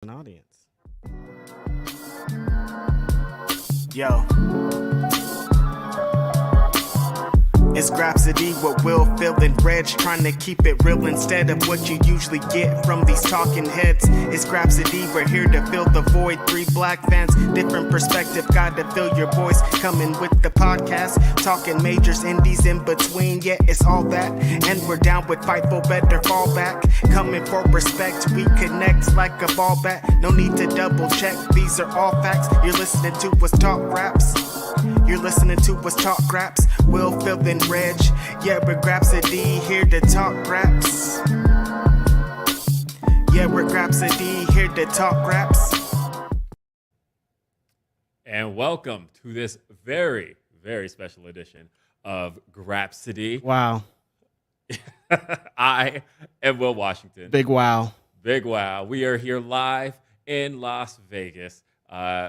An audience. Yo. It's Grapsody with Will, Phil, and Reg, trying to keep it real instead of what you usually get from these talking heads. It's Grapsody, we're here to fill the void. 3 black fans, different perspective, got to fill your voice. Coming with the podcast, talking majors, indies in between. Yeah, it's all that, and we're down with Fightful, better fall back. Coming for respect, we connect like a ball bat. No need to double check, these are all facts. You're listening to us talk raps. You're listening to us talk raps. Will, Phil, and Reg. Yeah, we're Grapsody, here to talk raps. Yeah, we're Grapsody, here to talk raps. And welcome to this very, very special edition of Grapsody. Wow. I am Will Washington. Big wow. Big wow. We are here live in Las Vegas.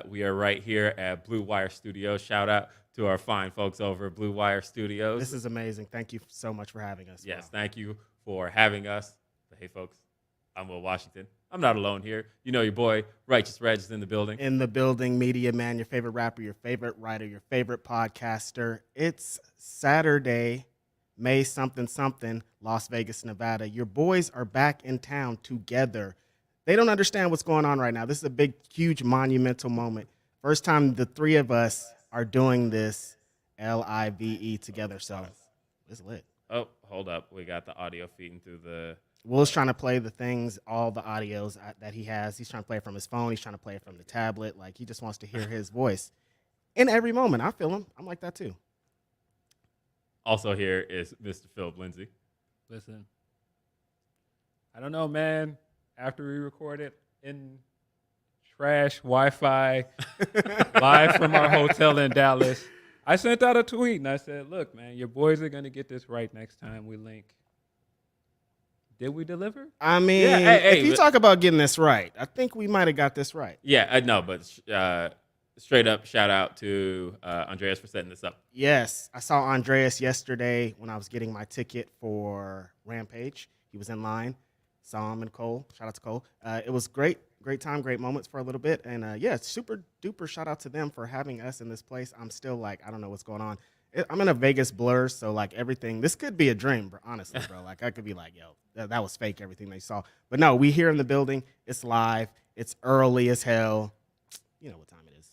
We are right here at Bluewire Studios. Shout out to our fine folks over at Bluewire Studios. This is amazing. Thank you so much for having us. Yes, thank you for having us. Hey, folks, I'm Will Washington. I'm not alone here. You know your boy, Righteous Reg, is in the building. In the building, media man, your favorite rapper, your favorite writer, your favorite podcaster. It's Saturday, May something, Las Vegas, Nevada. Your boys are back in town together. They don't understand what's going on right now. This is a big, huge, monumental moment. First time the three of us are doing this LIVE together, so it's lit. Oh, hold up. We got the audio feeding through the... Will's trying to play the things, all the audios that he has. He's trying to play it from his phone. He's trying to play it from the tablet. Like, he just wants to hear his voice. In every moment, I feel him. I'm like that, too. Also here is Mr. Philip Lindsey. Listen, I don't know, man. After we recorded in trash Wi-Fi live from our hotel in Dallas, I sent out a tweet and I said, look, man, your boys are going to get this right next time we link. Did we deliver? I mean, Yeah, if you talk about getting this right, I think we might have got this right. Yeah, no, but straight up shout out to Andreas for setting this up. Yes, I saw Andreas yesterday when I was getting my ticket for Rampage. He was in line. Saw him and Cole. Shout out to Cole. It was great time, great moments for a little bit. And yeah, super duper shout out to them for having us in this place. I'm still like, I don't know what's going on. I'm in a Vegas blur, so like everything, this could be a dream, bro, honestly, bro. Like I could be like, yo, that was fake, everything they saw. But no, we here in the building. It's live. It's early as hell. You know what time it is.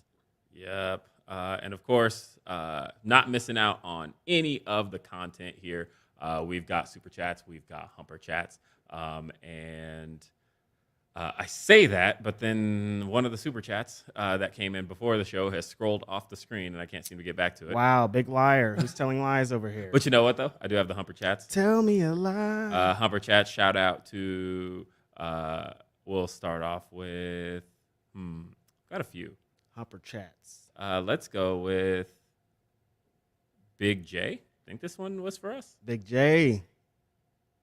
Yep. And of course, not missing out on any of the content here. We've got super chats. We've got humper chats. And I say that, but then one of the super chats that came in before the show has scrolled off the screen, and I can't seem to get back to it. Wow, big liar. Who's telling lies over here? But you know what, though? I do have the humper chats. Tell me a lie. Humper chats, shout out to, we'll start off with, got a few. Humper chats. Let's go with Big J. I think this one was for us. Big J.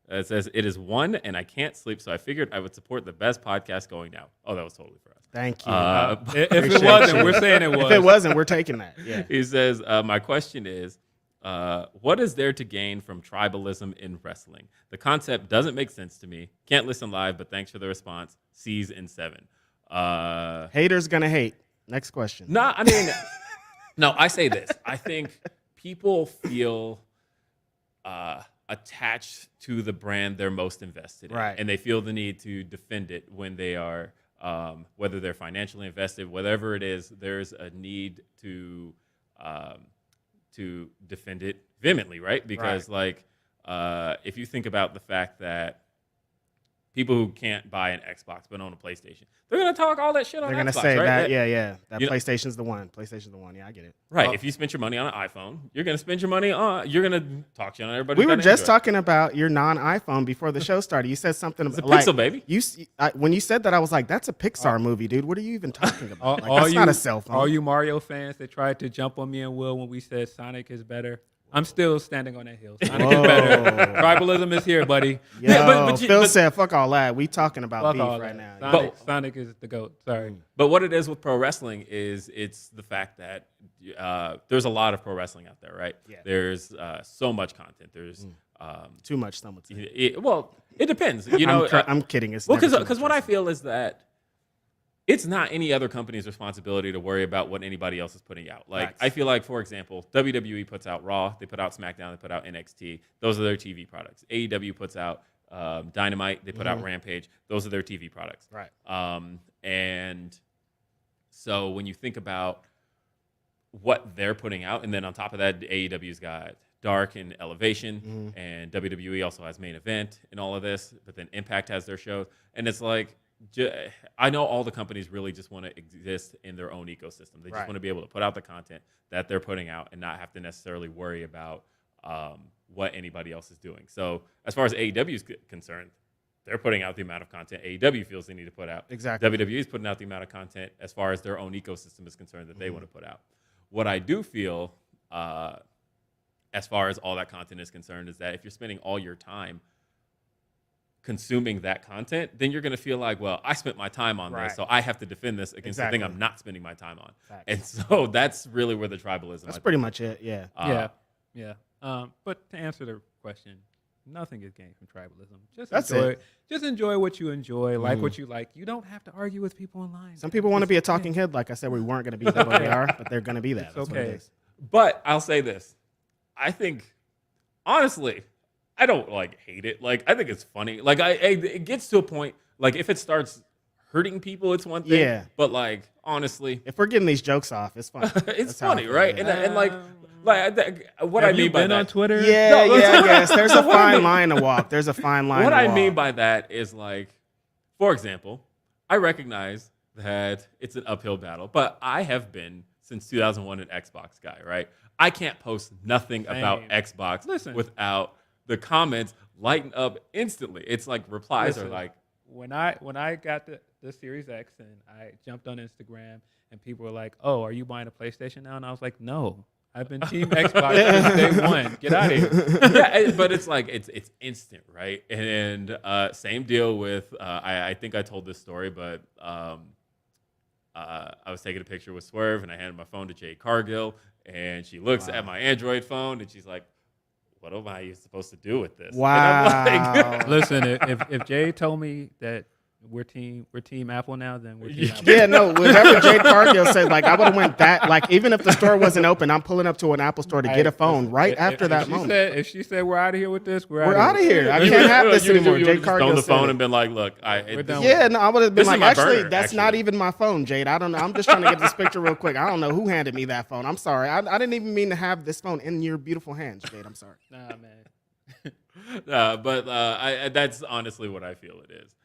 It says, it is 1 and I can't sleep, so I figured I would support the best podcast going now. Oh, that was totally for us. Thank you. If it wasn't, we're saying it was. If it wasn't, we're taking that. Yeah. He says, my question is, what is there to gain from tribalism in wrestling? The concept doesn't make sense to me. Can't listen live, but thanks for the response. C's in 7. Haters gonna hate. Next question. No, I mean, no, I say this. I think people feel attached to the brand they're most invested in. Right. And they feel the need to defend it when they are, whether they're financially invested, whatever it is, there's a need to defend it vehemently, right? Because if you think about the fact that people who can't buy an Xbox but own a PlayStation, they're going to talk all that shit on Xbox, They're gonna say right? that, yeah. That You know- PlayStation's the one. PlayStation's the one. Yeah, I get it. Right. If you spend your money on an iPhone, you're going to spend your money on, you're going to talk shit on everybody. We who were got just Android. talking about your non-iPhone before the show started. You said something It's a about like, Pixel, baby. When you said that, I was like, "That's a Pixar movie, dude. What are you even talking about? Like, All that's you, not a cell phone." All you Mario fans that tried to jump on me and Will when we said Sonic is better, I'm still standing on that hill. Sonic is better. Tribalism is here, buddy. Yo, but Phil said, "Fuck all that. We talking about Fuck beef all right that. now." Sonic is the GOAT. Sorry. But what it is with pro wrestling is it's the fact that there's a lot of pro wrestling out there, right? Yeah. There's so much content. There's Too much, some would say. it depends. You know, I'm kidding. It's well, never too because much what I wrestling. feel is that it's not any other company's responsibility to worry about what anybody else is putting out. Like, Facts. I feel like, for example, WWE puts out Raw, they put out SmackDown, they put out NXT. Those are their TV products. AEW puts out Dynamite, they put out Rampage. Those are their TV products. Right. And so when you think about what they're putting out, and then on top of that, AEW's got Dark and Elevation, and WWE also has Main Event and all of this, but then Impact has their shows. And it's like, I know all the companies really just want to exist in their own ecosystem. They just want to be able to put out the content that they're putting out and not have to necessarily worry about what anybody else is doing. So as far as AEW is concerned, they're putting out the amount of content AEW feels they need to put out. Exactly. WWE is putting out the amount of content as far as their own ecosystem is concerned that they want to put out. What I do feel, as far as all that content is concerned, is that if you're spending all your time consuming that content, then you're going to feel like, well, I spent my time on this, so I have to defend this against the thing I'm not spending my time on. Facts. And so that's really where the tribalism. That's pretty much it. Yeah. Yeah. But to answer the question, nothing is gained from tribalism. Just enjoy what you enjoy, like what you like. You don't have to argue with people online. Some people want to be a talking head. Like I said, we weren't going to be that way they are, but they're going to be that. That's okay. what it is. But I'll say this. I think, honestly, I don't hate it. Like, I think it's funny. Like, it gets to a point, like, if it starts hurting people, it's one thing. Yeah. But, like, honestly, If we're getting these jokes off, it's fun. it's funny, right? Yeah. And what I Have mean you by been that, on Twitter? Yeah, I guess. There's a fine line to walk. There's a fine line what to I walk. mean by that is, like, for example, I recognize that it's an uphill battle, but I have been since 2001 an Xbox guy, right? I can't post nothing about Xbox without the comments lighten up instantly. It's like replies are like, when I got the Series X and I jumped on Instagram and people were like, "Oh, are you buying a PlayStation now?" And I was like, "No, I've been Team Xbox since day one. Get out of here." yeah, but it's like it's instant, right? And same deal with I think I told this story, but I was taking a picture with Swerve and I handed my phone to Jade Cargill, and she looks at my Android phone and she's like, "What am I supposed to do with this?" Wow. And I'm like, Listen, if Jay told me that we're team Apple now, then we're team Apple. Yeah, no, whatever Jade Cargill said, like, I would have went that, like, even if the store wasn't open, I'm pulling up to an Apple store to get a phone after that moment. If she said we're out of here with this, we're out of here. I can't have this anymore. You Jade just Cargill on the said phone it. and been like, "Look, We're done. Yeah, no, I would have been This is like, my actually, burner, that's not actually. even my phone, Jade. I don't know. I'm just trying to get this picture real quick. I don't know who handed me that phone. I'm sorry. I didn't even mean to have this phone in your beautiful hands, Jade. I'm sorry. Nah, man. but that's honestly what I feel it is.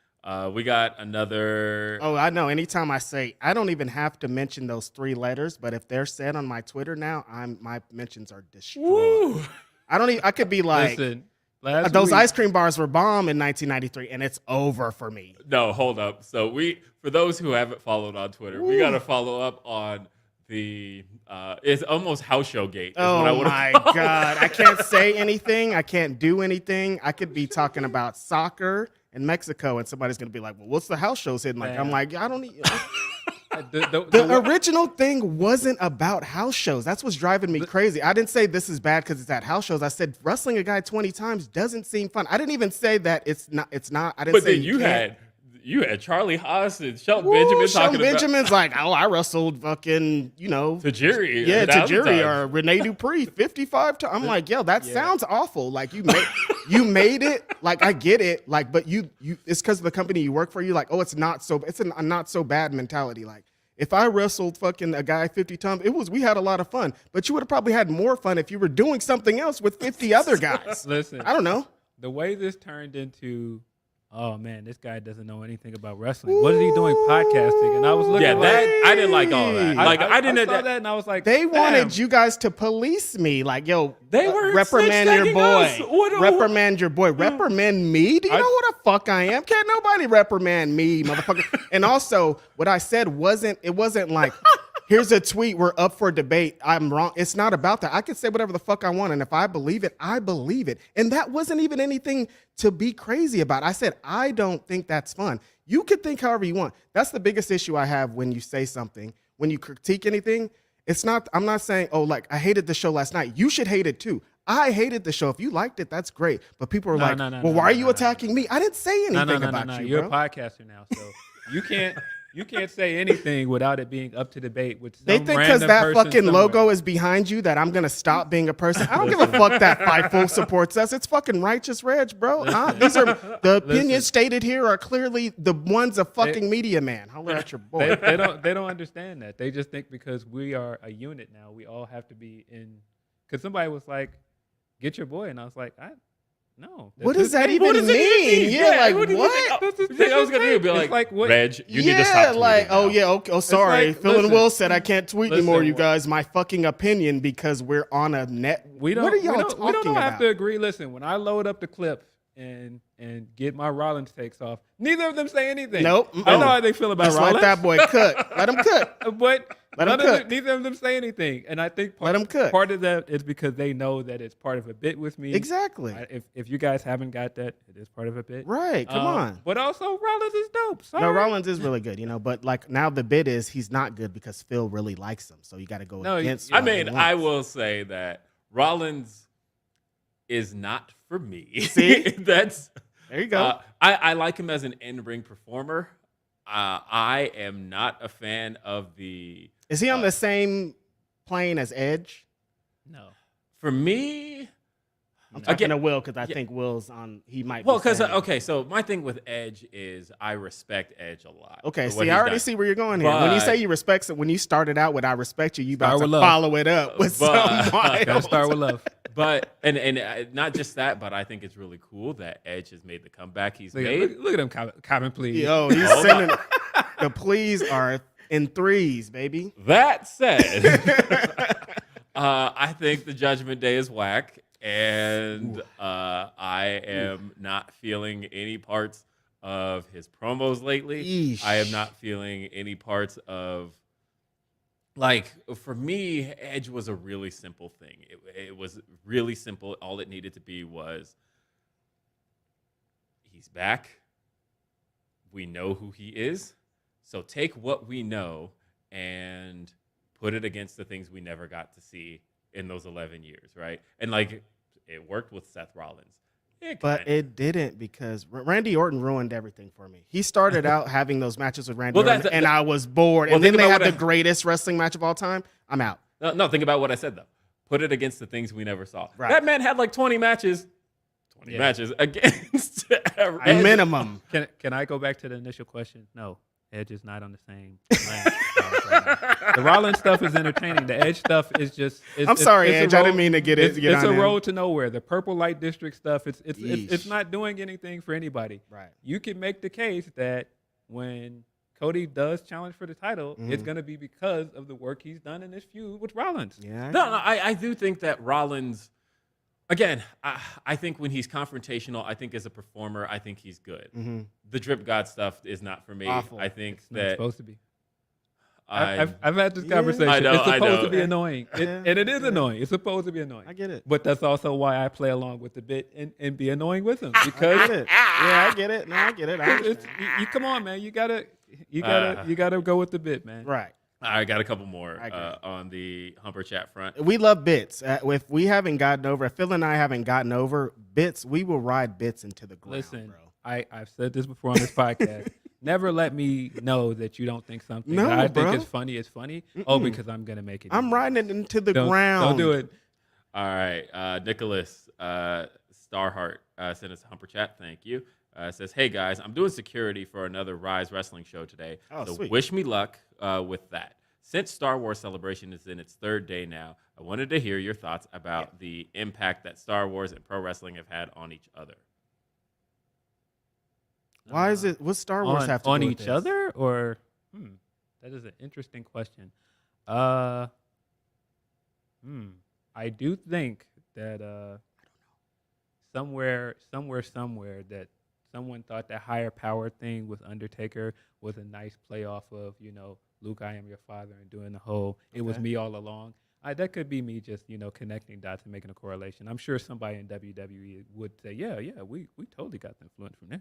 We got another. Oh, I know. Anytime I say, I don't even have to mention those 3 letters, but if they're said on my Twitter now, my mentions are destroyed. Woo! I don't even, I could be like, Listen, those ice cream bars were bomb in 1993, and it's over for me. No, hold up. So for those who haven't followed on Twitter, we got to follow up on the. It's almost house show gate. Oh my God! I can't say anything. I can't do anything. I could be talking about soccer in Mexico, and somebody's gonna be like, "Well, what's the house shows hitting?" Like, I'm like, I don't need. The original thing wasn't about house shows. That's what's driving me crazy. I didn't say this is bad because it's at house shows. I said wrestling a guy 20 times doesn't seem fun. I didn't even say that it's not. I didn't But say then you had Charlie Haas and Shelton Benjamin Shelton talking Benjamin's like, oh, I wrestled fucking, Tajiri. Yeah, 1,000 Tajiri times. or Rene Dupree 55 times. I'm like, yo, that sounds awful. Like you made it. Like I get it. Like, but you it's because of the company you work for. You like, oh, it's a not so bad mentality. Like if I wrestled fucking a guy 50 times, we had a lot of fun. But you would have probably had more fun if you were doing something else with 50 other guys. Listen, I don't know. The way this turned into, oh man, this guy doesn't know anything about wrestling. What is he doing podcasting? And I was looking. Yeah, I didn't like all that. I didn't. saw that, and I was like, They wanted damn. you guys to police me. Like, yo, They were reprimand your snitch-tagging boy. us. Reprimand your boy. Reprimand me? Do you know who the fuck I am? Can't nobody reprimand me, motherfucker. And also, what I said wasn't like, here's a tweet, we're up for debate. I'm wrong. It's not about that. I can say whatever the fuck I want, and if I believe it, I believe it. And that wasn't even anything to be crazy about. I said, I don't think that's fun. You could think however you want. That's the biggest issue I have when you say something, when you critique anything. I'm not saying, oh, like, I hated the show last night. You should hate it too. I hated the show. If you liked it, that's great. But people are why are you attacking me? I didn't say anything about you, You're bro. a podcaster now, so you can't You can't say anything without it being up to debate with some They think because that fucking logo is behind you that I'm gonna stop being a person. I don't give a fuck that Fightful supports us. It's fucking Righteous Reg, bro. These are the opinions stated here are clearly the ones of fucking media man. Holler at your boy. They don't understand that. They just think because we are a unit now, we all have to be in. Because somebody was like, "Get your boy," and I was like, No. What does that even mean? Yeah, like what? I was gonna be like what? Reg, you need to stop tweeting oh now. yeah, okay, oh sorry. like, Phil and listen, Will said I can't tweet anymore, listen, you guys. My fucking opinion because we're on a net. We don't. What are y'all talking We don't about? have to agree. Listen, when I load up the clip and get my Rollins takes off, neither of them say anything. Nope. I know how they feel about Just Rollins. let that boy cook. Let him cook. But Let 'em cook. neither of them say anything, and I think Let 'em cook. part of that is because they know that it's part of a bit with me. Exactly. If you guys haven't got that, it is part of a bit. Right. Come on. But also, Rollins is dope. Sorry. No, Rollins is really good, but like now the bit is he's not good because Phil really likes him, so you got to go against. I what he mean, wants. I will say that Rollins is not for me. See? That's There you go. I like him as an in-ring performer. I am not a fan of the. Is he on the same plane as Edge? No. For me, I'm talking to Will because I think Will's on. He might. well, be because saying- okay, so my thing with Edge is I respect Edge a lot. Okay, for what see, I he's already done. see where you're going here. When you But- say you respect, when you started out with "I respect you," you about Start to with love. follow it up with But- some wild. Gotta start with love. But and not just that, but I think it's really cool that Edge has made the comeback he's made. Look at him, Common, please. Yo, he's sending the pleas are in threes, baby. That said, I think the Judgment Day is whack, and I am not feeling any parts of his promos lately. Yeesh. I am not feeling any parts of. Like, for me, Edge was a really simple thing. It was really simple. All it needed to be was he's back. We know who he is. So take what we know and put it against the things we never got to see in those 11 years, right? And, like, it worked with Seth Rollins. But it didn't because Randy Orton ruined everything for me. He started out having those matches with Randy Orton, and I was bored. Well, and then think they about had what the greatest wrestling match of all time. I'm out. No, think about what I said, though. Put it against the things we never saw. Right. That man had, like, 20 matches against A minimum. Can I go back to the initial question? No, Edge is not on the same lane. The Rollins stuff is entertaining. The Edge stuff is just. I'm sorry, it's a Edge. I didn't road- mean to get it. It's a road to nowhere. The Purple Light District stuff. It's Yeesh. not doing anything for anybody. Right. You can make the case that when Cody does challenge for the title, it's going to be because of the work he's done in this feud with Rollins. Yeah. No, I do think that Rollins, again, I think when he's confrontational, I think as a performer, I think he's good. Mm-hmm. The Drip God stuff is not for me. Awful. I think It's not that supposed to be. I I've had this conversation. I know, it's I supposed know. to be annoying. And it is annoying. It's supposed to be annoying. I get it. But that's also why I play along with the bit and be annoying with him. I Because get it. Yeah, I get it. No, I get it. I it's, understand. you come on, man. You gotta go with the bit, man. Right. I got a couple more I agree. on the Humper Chat front. We love bits. If we haven't gotten over, if Phil and I haven't gotten over bits, we will ride bits into the ground, Listen, bro. I've said this before on this podcast. Never let me know that you don't think something No, that I bro. think is funny is funny. Oh, because I'm gonna make it. I'm easy. riding it into the Don't ground. do it. All right, Nicholas Starheart sent us a Humper Chat. Thank you. Says, hey guys, I'm doing security for another Rise Wrestling show today. Oh, so sweet. wish me luck with that. Since Star Wars Celebration is in its third day now, I wanted to hear your thoughts about the impact that Star Wars and pro wrestling have had on each other. Why is it? What Star Wars have to on do with each this? other, or that is an interesting question. I do think that somewhere that someone thought that higher power thing with Undertaker was a nice play off of Luke, I am your father, and doing the whole it was Okay. me all along. That could be me just connecting dots and making a correlation. I'm sure somebody in WWE would say, yeah, we totally got the influence from there.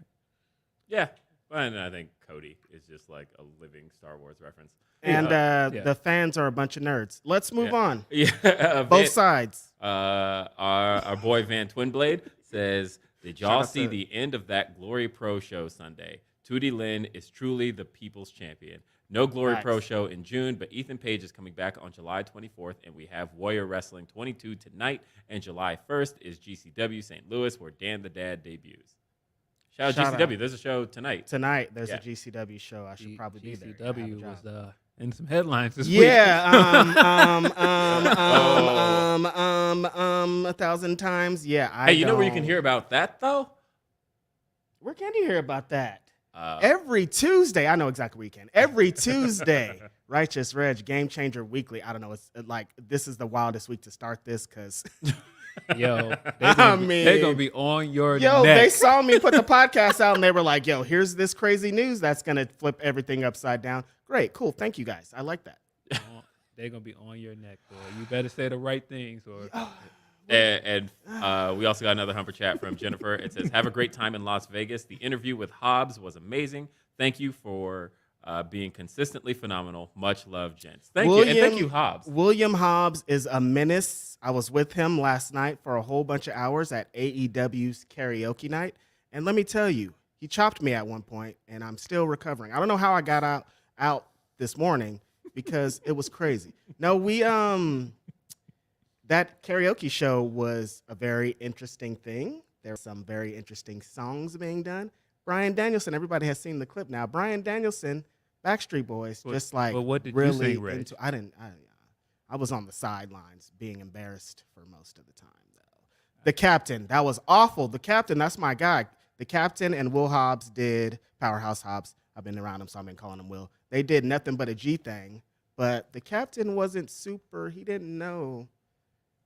Yeah. And I think Cody is just like a living Star Wars reference. And Yeah. the fans are a bunch of nerds. Let's move on. Yeah. Both sides. Our boy Van Twinblade says, did y'all Shout out see to- the end of that Glory Pro show Sunday? Tootie Lynn is truly the people's champion. No Glory Facts. Pro show in June, but Ethan Page is coming back on July 24th, and we have Warrior Wrestling 22 tonight, and July 1st is GCW St. Louis, where Dan the Dad debuts. Shout out GCW. There's a show tonight. Tonight, there's Yeah. a GCW show. I should probably be there. GCW was in some headlines this week. Yeah, 1,000 times. Yeah, Hey, you know where you can hear about that, though? Where can you hear about that? Uh, Every Tuesday, I know exactly where you can. Every Tuesday, Righteous Reg, Game Changer Weekly. I don't know. It's like this is the wildest week to start this because, Yo, I they're mean, gonna be on your yo, neck. they saw me put the podcast out and they were like, "Yo, here's this crazy news that's gonna flip everything upside down." Great, cool, thank you guys. I like that. They're gonna be on your neck, boy. You better say the right things, or And we also got another Humper chat from Jennifer. It says, have a great time in Las Vegas. The interview with Hobbs was amazing. Thank you for being consistently phenomenal. Much love, gents. Thank you. And thank you, Hobbs. William Hobbs is a menace. I was with him last night for a whole bunch of hours at AEW's karaoke night. And let me tell you, he chopped me at one point, and I'm still recovering. I don't know how I got out this morning because it was crazy. No, that karaoke show was a very interesting thing. There were some very interesting songs being done. Bryan Danielson, everybody has seen the clip now. Bryan Danielson, Backstreet Boys, just like but what did you really sing, Reg? into. I was on the sidelines being embarrassed for most of the time, though. The Captain, that was awful. The Captain, that's my guy. The Captain and Will Hobbs did Powerhouse Hobbs. I've been around him, so I've been calling him Will. They did Nothing But a G Thing, but the Captain wasn't super. He didn't know.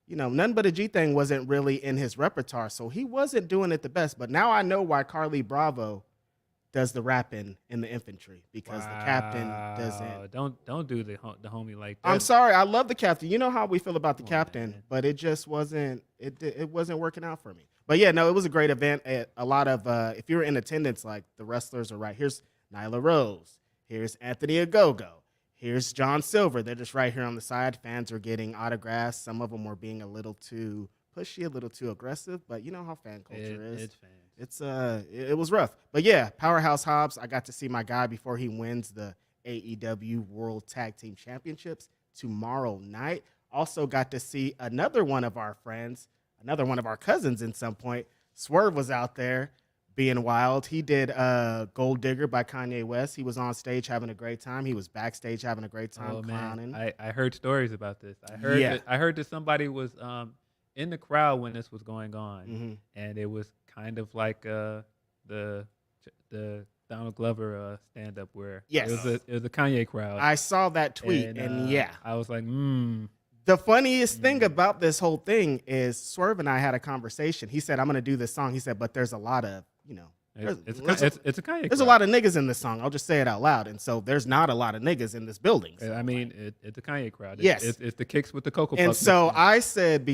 Nothing But a G Thing wasn't really in his repertoire, so he wasn't doing it the best. But now I know why Carly Bravo does the rapping in the infantry, because the Captain doesn't. Don't do the homie like that. I'm sorry, I love the Captain. You know how we feel about the Captain, man. but it just wasn't. It wasn't working out for me. But yeah, no, it was a great event. A lot of if you were in attendance, like the wrestlers are right. Here's Nyla Rose. Here's Anthony Ogogo. Here's John Silver. They're just right here on the side. Fans are getting autographs. Some of them were being a little too pushy, a little too aggressive. But you know how fan culture is. It's fans. It was rough. But yeah, Powerhouse Hobbs. I got to see my guy before he wins the AEW World Tag Team Championships tomorrow night. Also got to see another one of our friends, another one of our cousins in some point. Swerve was out there being wild. He did Gold Digger by Kanye West. He was on stage having a great time. He was backstage having a great time clowning. Man. I heard stories about this. I heard that somebody was in the crowd when this was going on, and it was kind of like the Donald Glover stand up where yes. it was a Kanye crowd. I saw that tweet, and yeah. I was like, The funniest thing about this whole thing is Swerve and I had a conversation. He said, I'm going to do this song. He said, but there's a lot of, it's a Kanye crowd. There's a lot of niggas in this song. I'll just say it out loud. And so there's not a lot of niggas in this building. So I mean, it's a Kanye crowd. Yes. It's the kicks with the Cocoa And Puffs. so I said,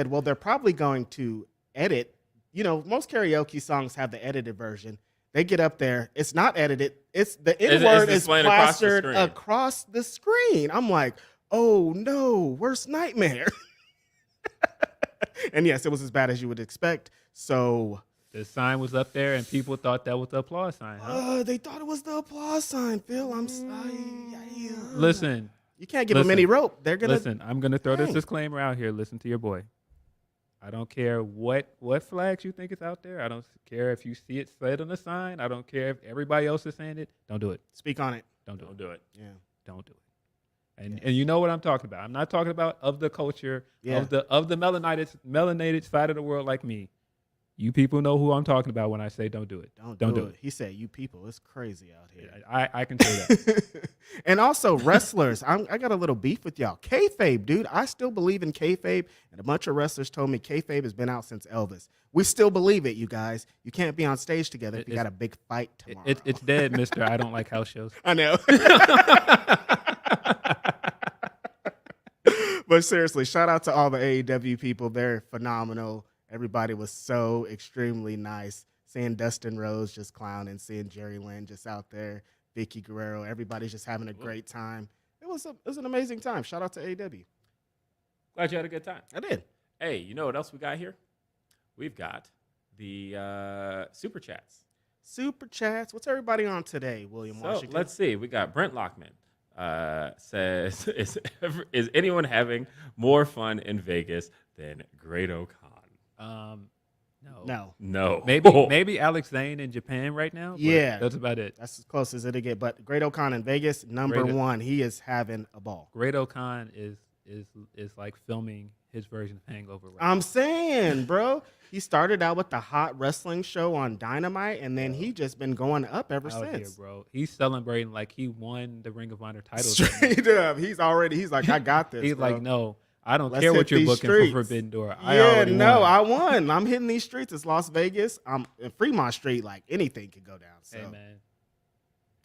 well, they're probably going to edit. Most karaoke songs have the edited version. They get up there. It's not edited. It's the N-word is plastered across the screen. I'm like, oh no, worst nightmare. And yes, it was as bad as you would expect. So the sign was up there, and people thought that was the applause sign. Huh? They thought it was the applause sign, Phil. Listen, you can't give them any rope. They're gonna listen. I'm gonna throw this disclaimer out here. Listen to your boy. I don't care what flags you think is out there. I don't care if you see it said on the sign. I don't care if everybody else is saying it. Don't do it. Speak on it. Don't do it. Yeah. Don't do it. And you know what I'm talking about. I'm not talking about of the culture of the melanated side of the world like me. You people know who I'm talking about when I say don't do it. Don't do it. He said you people. It's crazy out here. I can say that. And also wrestlers. I got a little beef with y'all. Kayfabe, dude. I still believe in kayfabe. And a bunch of wrestlers told me kayfabe has been out since Elvis. We still believe it, you guys. You can't be on stage together if you got a big fight tomorrow. It's dead, mister. I don't like house shows. I know. But seriously, shout out to all the AEW people. They're phenomenal. Everybody was so extremely nice. Seeing Dustin Rhodes just clowning, seeing Jerry Lynn just out there, Vicky Guerrero, everybody's just having a great time. It was an amazing time. Shout out to AEW. Glad you had a good time. I did. Hey, you know what else we got here? We've got the Super Chats. Super chats. What's everybody on today, William So Washington? let's see. We got Brent Lockman says, is anyone having more fun in Vegas than Great O'Con? No. No. Maybe Alex Zane in Japan right now. But Yeah. that's about it. That's as close as it'll get. But Great O'Con in Vegas, number one. He is having a ball. Great O'Con is like filming his version of Hangover. Right I'm saying, bro. He started out with the hot wrestling show on Dynamite, and then he just been going up ever out since. here, bro. He's celebrating like he won the Ring of Honor title. Straight up. He's like, I got this. He's bro. like, no, I don't Let's care hit what you're these booking streets. for Forbidden Door. I won. I'm hitting these streets. It's Las Vegas. I'm in Fremont Street. Like anything could go down. So. Hey, man.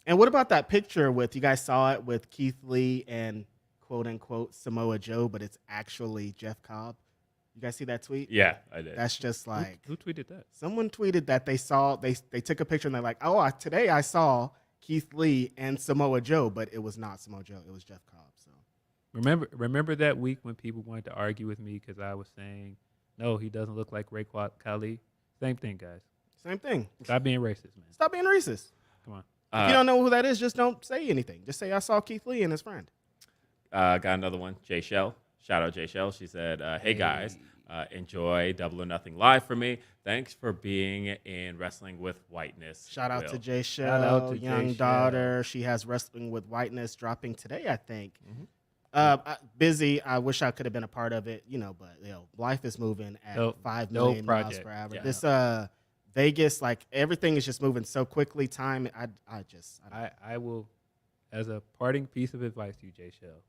And what about that picture with, you guys saw it with Keith Lee and quote unquote Samoa Joe, but it's actually Jeff Cobb. You guys see that tweet? Yeah, I did. That's just like, Who tweeted that? someone tweeted that they took a picture and they're like, today I saw Keith Lee and Samoa Joe, but it was not Samoa Joe. It was Jeff Cobb. So Remember that week when people wanted to argue with me because I was saying, no, he doesn't look like Ray Khali? Same thing, guys. same thing. Stop being racist, man. Stop being racist. Come on. If you don't know who that is, just don't say anything. Just say I saw Keith Lee and his friend. Got another one. Jay Shell. Shout out Jay Shell. She said, hey guys, enjoy Double or Nothing live for me. Thanks for being in Wrestling with Whiteness. Shout out Will. to Jay Shout out Shell, to young Jay daughter. She has Wrestling with Whiteness dropping today, I think. Mm-hmm. Busy. I wish I could have been a part of it, but life is moving at 5 million miles project. per hour. Yeah. This Vegas, like everything is just moving so quickly. Time, I will, as a parting piece of advice to you, Jay Shell,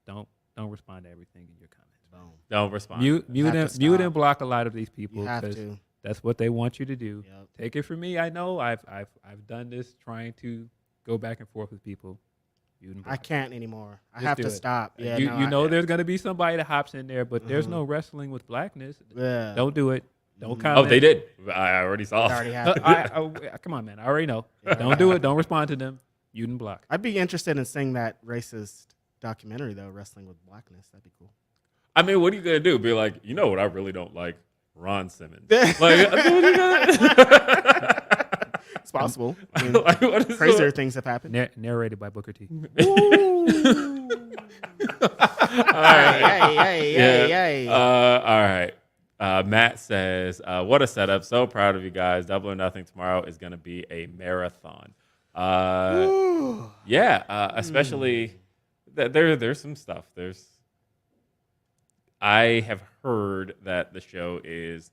don't respond to everything in your comments. boom. Don't respond. Mute have to and stop. block a lot of these people You have because to. that's what they want you to do. Yep. Take it from me. I know I've done this trying to go back and forth with people. Mute and block. I can't anymore. I Just have do to it. stop. Yeah, you know there's gonna be somebody that hops in there, but there's no wrestling with blackness. Yeah. Don't do it. Don't Mhm. comment. Oh, they did. I already saw. It already happened. Come on, man. I already know. Don't do it. Don't respond to them. Mute and block. I'd be interested in seeing that racist documentary though, Wrestling with Blackness. That'd be cool. I mean, what are you gonna do? Be like, you know what? I really don't like Ron Simmons. Like, what are you gonna? It's possible. I mean, Like, what is crazier things have happened. Narrated by Booker T. All right. Hey. All right. Matt says, what a setup. So proud of you guys. Double or Nothing tomorrow is going to be a marathon. Especially there's some stuff. I have heard that the show is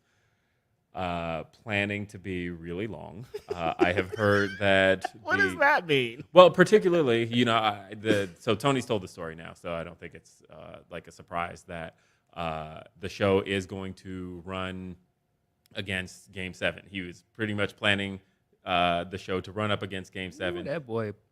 planning to be really long. I have heard that. What does that mean? Well, particularly, so Tony's told the story now, so I don't think it's like a surprise that the show is going to run against Game 7. He was pretty much planning the show to run up against Game 7. Ooh,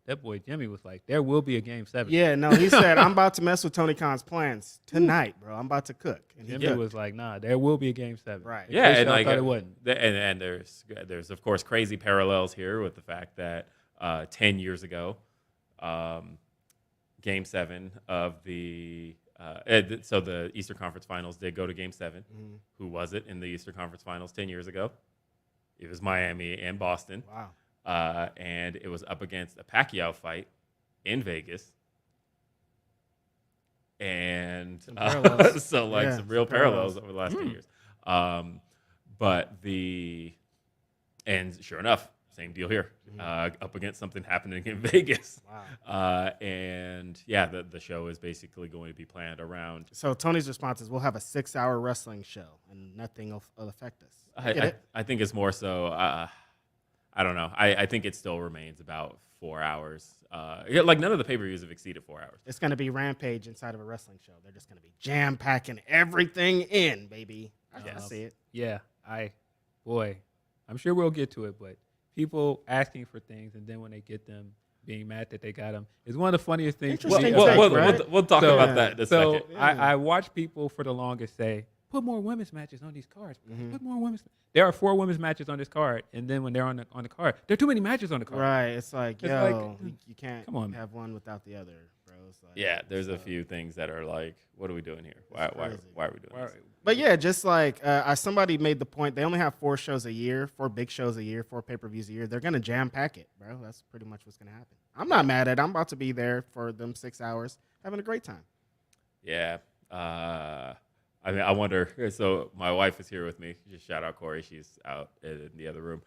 that boy Jimmy was like, there will be a Game 7. Yeah, no, he said, I'm about to mess with Tony Khan's plans tonight, bro. I'm about to cook. And he Jimmy cooked. was like, nah, there will be a Game 7. Right. In Yeah, case and y'all like thought it wasn't. and there's of course crazy parallels here with the fact that 10 years ago, Game 7 of the so the Eastern Conference Finals did go to Game 7. Mhm. Who was it in the Eastern Conference Finals 10 years ago? It was Miami and Boston. Wow. And it was up against a Pacquiao fight in Vegas. And Some parallels. so like Yeah, some real some parallels. parallels over the last 10 years. And sure enough, same deal here. Up against something happening in Vegas. Wow. And yeah, the show is basically going to be planned around. So Tony's response is, we'll have a 6-hour wrestling show and nothing will affect us. I think it's more so, I don't know. I think it still remains about 4 hours. Like none of the pay-per-views have exceeded 4 hours. It's going to be Rampage inside of a wrestling show. They're just going to be jam-packing everything in, baby. I can see it. Yeah, I'm sure we'll get to it, but people asking for things and then when they get them, being mad that they got them is one of the funniest things. Interesting We'll take, right? talk So- about that in a So second. I watch people for the longest say, put more women's matches on these cards. Mhm. Put more women's. There are 4 women's matches on this card, and then when they're on the card, there are too many matches on the card. Right. It's like, It's yo, like, you can't come on, man. have one without the other, bro. It's like, Yeah, there's a so- few things that are like, what are we doing here? Why are crazy. we doing this? But yeah, just like somebody made the point, they only have 4 shows a year, 4 big shows a year, 4 pay-per-views a year. They're gonna jam pack it, bro. That's pretty much what's gonna happen. I'm not mad at it. I'm about to be there for them 6 hours, having a great time. Yeah. I mean, I wonder. So my wife is here with me. Just shout out Corey. She's out in the other room.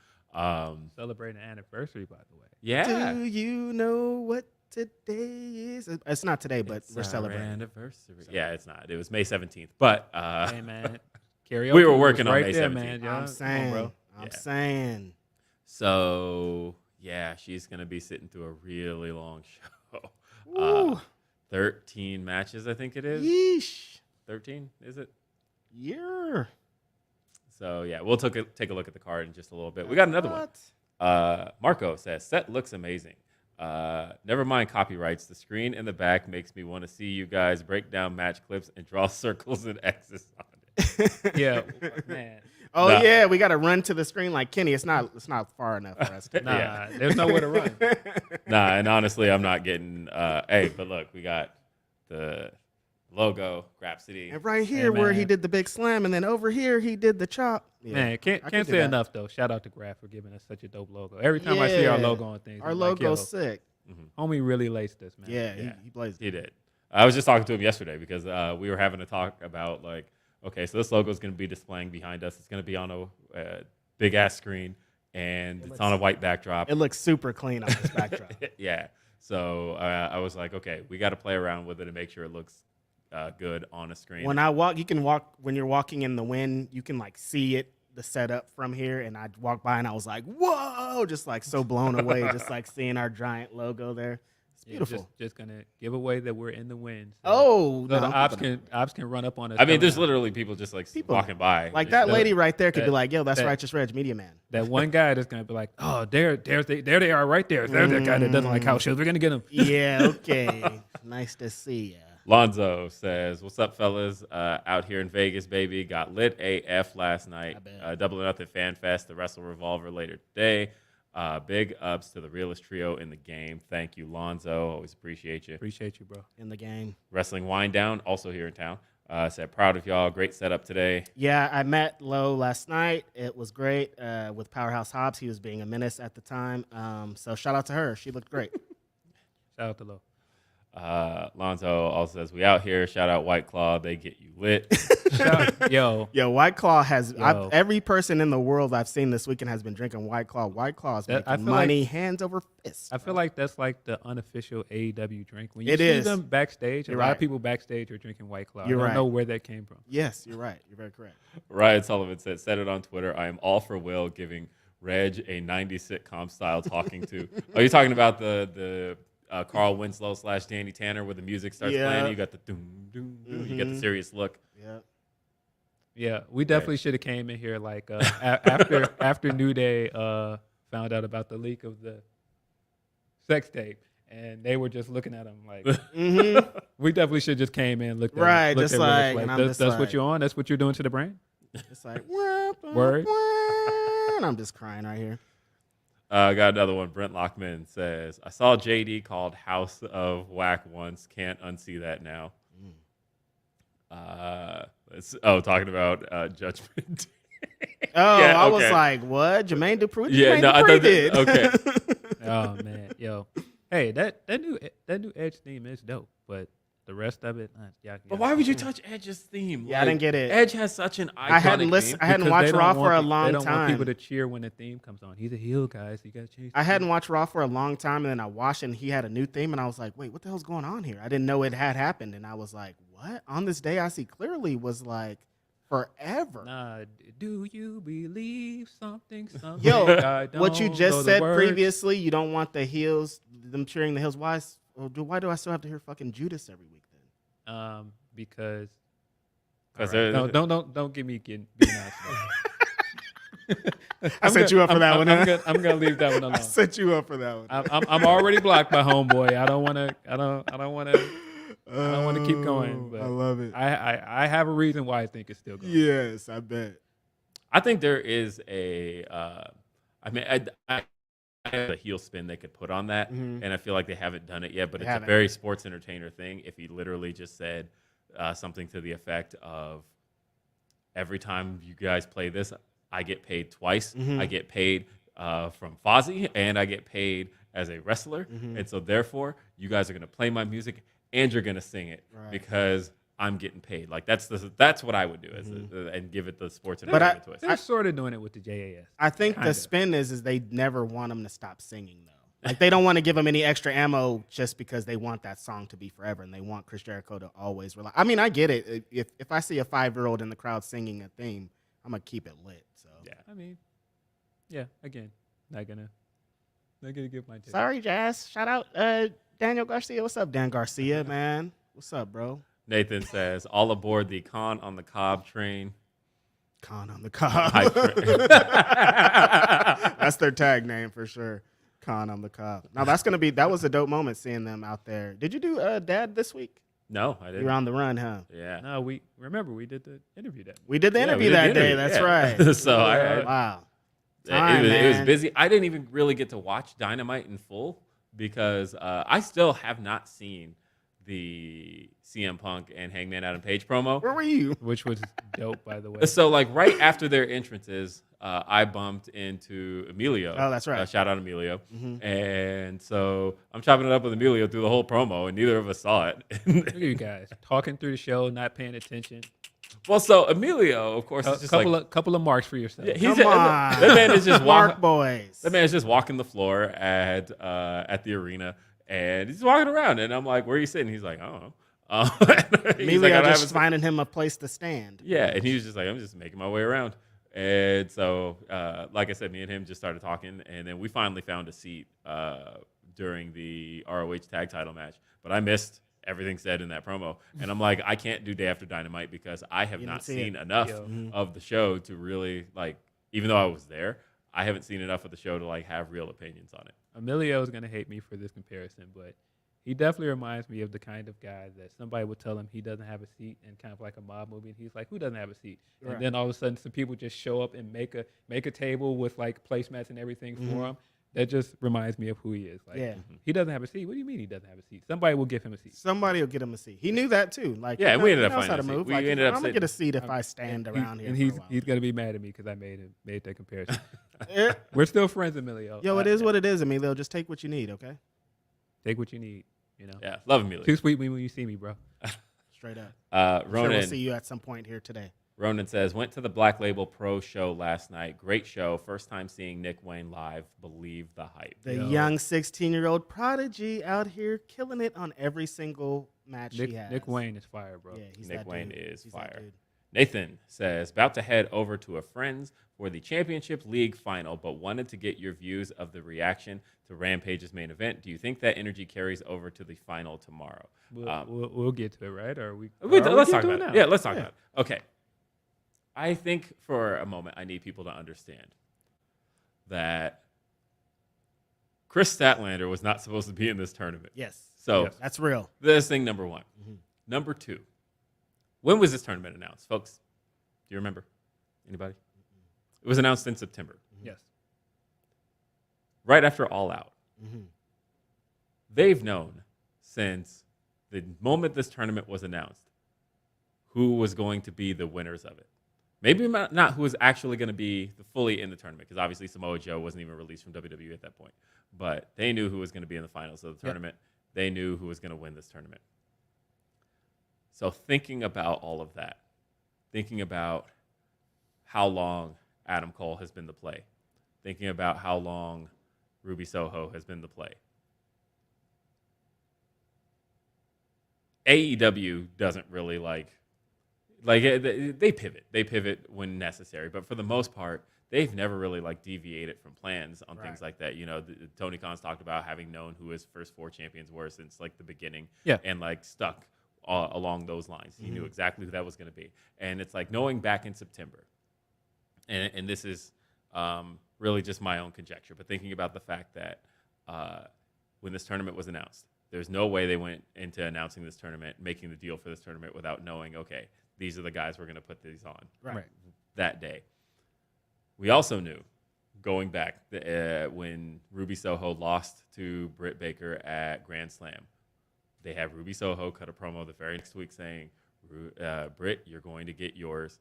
Celebrating an anniversary, by the way. Yeah. Do you know what today is? It's not today, but It's we're our celebrating. anniversary. Yeah, it's not. It was May 17th. But Hey man, karaoke We were was working on right May there, 17th. man. Yeah, I'm saying, bro. I'm Yeah. saying. so yeah, she's gonna be sitting through a really long show. Ooh. 13 matches, I think it is. Yeesh. 13, is it? Yeah. So yeah, we'll take a look at the card in just a little bit. We got another one. What? Marco says, set looks amazing. Never mind copyrights. The screen in the back makes me want to see you guys break down match clips and draw circles and X's on it. Yeah, man. Oh Nah. yeah, we got to run to the screen like Kenny. It's not far enough for us. To Nah, Yeah. there's nowhere to run. Nah, and honestly, I'm not getting. Hey, but look, we got the logo, Grapsody. And right here, where he man. did the big slam, and then over here he did the chop. Yeah, Man, I can't could can't do say that. enough though. Shout out to Graph for giving us such a dope logo. Every time I see our Yeah. logo on things, Our I'm like, yo, logo's sick. homie really laced us, man. Yeah, Yeah. he blazed. He did. I was just talking to him yesterday because we were having a talk about like, okay, so this logo is going to be displaying behind us. It's going to be on a big ass screen, and it's on a white backdrop. It looks super clean on this backdrop. Yeah. So I was like, okay, we got to play around with it and make sure it looks good on a screen. When I walk, you can walk when you're walking in the wind. You can like see it, the setup from here. And I walked by and I was like, whoa, just like so blown away, just like seeing our giant logo there. It's Yeah, beautiful. just gonna give away that we're in the wind. So, Oh, so no, the ops can run up on us. I mean, coming there's out. literally people just like People. walking by. like Just, that lady right there could be that- like, yo, that's that- Righteous Reg, Media Man. That one guy that's gonna be like, oh, there they are right there. There's that guy that doesn't like house shows. We're gonna get him. Yeah, okay. Nice to see ya. Lonzo says, "What's up, fellas? Out here in Vegas, baby. Got lit AF last night. I bet. Double or Nothing Fan Fest, the Wrestle Revolver later today. Big ups to the realest trio in the game. Thank you, Lonzo. Always appreciate you. Appreciate you, bro. In the game. Wrestling Wind Down, also here in town. Said proud of y'all. Great setup today. Yeah, I met Lo last night. It was great with Powerhouse Hobbs. He was being a menace at the time. So shout out to her. She looked great. Shout out to Lo. Lonzo also says, we out here. Shout out White Claw. They get you lit. Yo, Yo, White Claw has Yo. every person in the world I've seen this weekend has been drinking White Claw. White Claw is I making feel money hands over fist. I feel like that's like the unofficial AEW drink. When you It see is. them backstage, You're a lot right. of people backstage are drinking White Claw. You're I don't right. know where that came from. Yes, you're right. You're very correct. Ryan Sullivan said it on Twitter. I am all for Will giving Reg a 90s sitcom style talking to. Oh, you're talking about the Carl Winslow / Danny Tanner where the music starts Yeah. playing. You got the doom, doom, doom. You get the serious look. Yeah. Yeah, we definitely should have came in here like after New Day found out about the leak of the sex tape, and they were just looking at him like, Mm-hmm. we definitely should just came in, looked at Right, him, looked just at Willis like, and I'm just that's like- what you're on. That's what you're doing to the brand. It's like, Word. and I'm just crying right here. Got another one. Brent Lockman says, I saw JD called House of Whack once. Can't unsee that now. Talking about Judgment. Oh, Yeah, I was okay. like, what? Jermaine Dupri? Yeah, Jermaine no, I Dupri thought did. that- okay. Oh man, yo, hey, that new Edge theme is dope, but the rest of it, But why would you touch Edge's theme? Yeah, I didn't get it. Edge has such an iconic I hadn't listened. I hadn't watched Raw for a long They don't want people time. to cheer when the theme comes on. He's a heel, guys. You gotta change. I hadn't watched Raw for a long time, and then I watched it, and he had a new theme, and I was like, wait, what the hell's going on here? I didn't know it had happened, and I was like, what? On This Day I See Clearly was like forever. Nah, do you believe something? Yo, I what you don't know just the said words. previously, you don't want the heels, them cheering the heels. Why do I still have to hear fucking Judas every week then? Because Because Alright, don't get me being nice. I set you up for that one. huh? I'm gonna leave that one alone. I set you up for that one. I'm already blocked by homeboy. I don't want to keep going. But I love it. I have a reason why I think it's still going. Yes, I bet. I think there is a. I the heel spin they could put on that, and I feel like they haven't done it yet. But They it's haven't. a very sports entertainer thing. If he literally just said something to the effect of, "Every time you guys play this, I get paid twice. I get paid from Fozzy, and I get paid as a wrestler, and so therefore you guys are going to play my music and you're going to sing it because I'm getting paid." Like that's what I would do and give it the sports entertainment twist. They're sort of doing it with the JAS. I think the spin is they never want him to stop singing though. Like they don't want to give him any extra ammo just because they want that song to be forever and they want Chris Jericho to always rely. I mean, I get it. If I see a 5-year-old in the crowd singing a theme, I'm gonna keep it lit. So Yeah. I mean, again, not gonna give my tip. sorry, Jazz. Shout out Daniel Garcia. What's up, Dan Garcia, man? What's up, bro? Nathan says, "All aboard the Con on the Cob train." Con on the Cob. Hype train. That's their tag name for sure. Con on the Cob. Now that was a dope moment seeing them out there. Did you do Dad this week? No, I You didn't. were on the run, huh? Yeah. No, we did the interview that. We did the Yeah, interview we did the that day. interview, That's yeah. right. So I Wow. it was man. busy. I didn't even really get to watch Dynamite in full because I still have not seen the CM Punk and Hangman Adam Page promo. Where were you? Which was dope, by the way. So like right after their entrances, I bumped into Emilio. Oh, that's right. Shout out Emilio. And so I'm chopping it up with Emilio through the whole promo, and neither of us saw it. Look at you guys talking through the show, not paying attention. Well, so Emilio, of course, is just Couple of marks for yourself. Yeah, Come on. that man is just Mark walking. boys. That man is just walking the floor at the arena, and he's walking around, and I'm like, "Where are you sitting?" He's like, "I don't know." He's Emilio like, "I just haven't seen-" finding him a place to stand. Yeah, and he was just like, "I'm just making my way around." And so, like I said, me and him just started talking, and then we finally found a seat during the ROH tag title match. But I missed everything said in that promo, and I'm like, I can't do Day After Dynamite because I have You not didn't see seen it. enough Yeah. of the show to really like. Even though I was there, I haven't seen enough of the show to like have real opinions on it. Emilio is gonna hate me for this comparison, but he definitely reminds me of the kind of guy that somebody would tell him he doesn't have a seat in kind of like a mob movie, and he's like, "Who doesn't have a seat?" Right. And then all of a sudden, some people just show up and make a table with like placemats and everything for him. That just reminds me of who he is. Like, Yeah. he doesn't have a seat. What do you mean he doesn't have a seat? Somebody will give him a seat. Somebody will get him a seat. He knew that too. Like, Yeah, he we ended up knows how finding to a seat. move. We Like, ended up I'm gonna sitting- get a seat if I stand around here. And for a he's while. gonna be mad at me because I made that comparison. Eh, We're still friends, Emilio. Yo, it is what it is, Emilio. Just take what you need, okay? Take what you need. You know. Yeah, love Emilio. Too sweet when you see me, bro. Straight up. I'm sure Ronan. we'll see you at some point here today. Ronan says, went to the Black Label Pro show last night. Great show. First time seeing Nick Wayne live. Believe the hype. The Yo. young 16-year-old prodigy out here killing it on every single match he has. Nick Wayne is fire, bro. Yeah, he's Nick that Wayne dude. is He's that fire. dude. Nathan says, about to head over to a friend's for the Championship League final, but wanted to get your views of the reaction to Rampage's main event. Do you think that energy carries over to the final tomorrow? We'll get to it, right? Or Let's talk about it. now? Yeah, let's talk about it. Okay. I think for a moment, I need people to understand that Chris Tatlander was not supposed to be in this tournament. Yes. So That's real. that's thing number one. Number two, when was this tournament announced, folks? Do you remember? Anybody? It was announced in September, Yes. right after All Out. They've known since the moment this tournament was announced who was going to be the winners of it. Maybe not who was actually going to be fully in the tournament, because obviously Samoa Joe wasn't even released from WWE at that point. But they knew who was going to be in the finals of the tournament. They knew who was going to win this tournament. So thinking about all of that, thinking about how long Adam Cole has been the play, thinking about how long Ruby Soho has been the play. AEW doesn't really like they pivot. They pivot when necessary, but for the most part, they've never really like deviated from plans on things like that. You know, Tony Khan's talked about having known who his first 4 champions were since like the beginning, and like stuck along those lines. He knew exactly who that was going to be, and it's like knowing back in September, and this is really just my own conjecture, but thinking about the fact that when this tournament was announced, there's no way they went into announcing this tournament, making the deal for this tournament without knowing, okay, these are the guys we're going to put these on Right. that day. We also knew going back when Ruby Soho lost to Britt Baker at Grand Slam. They have Ruby Soho cut a promo the very next week saying, Britt, you're going to get yours.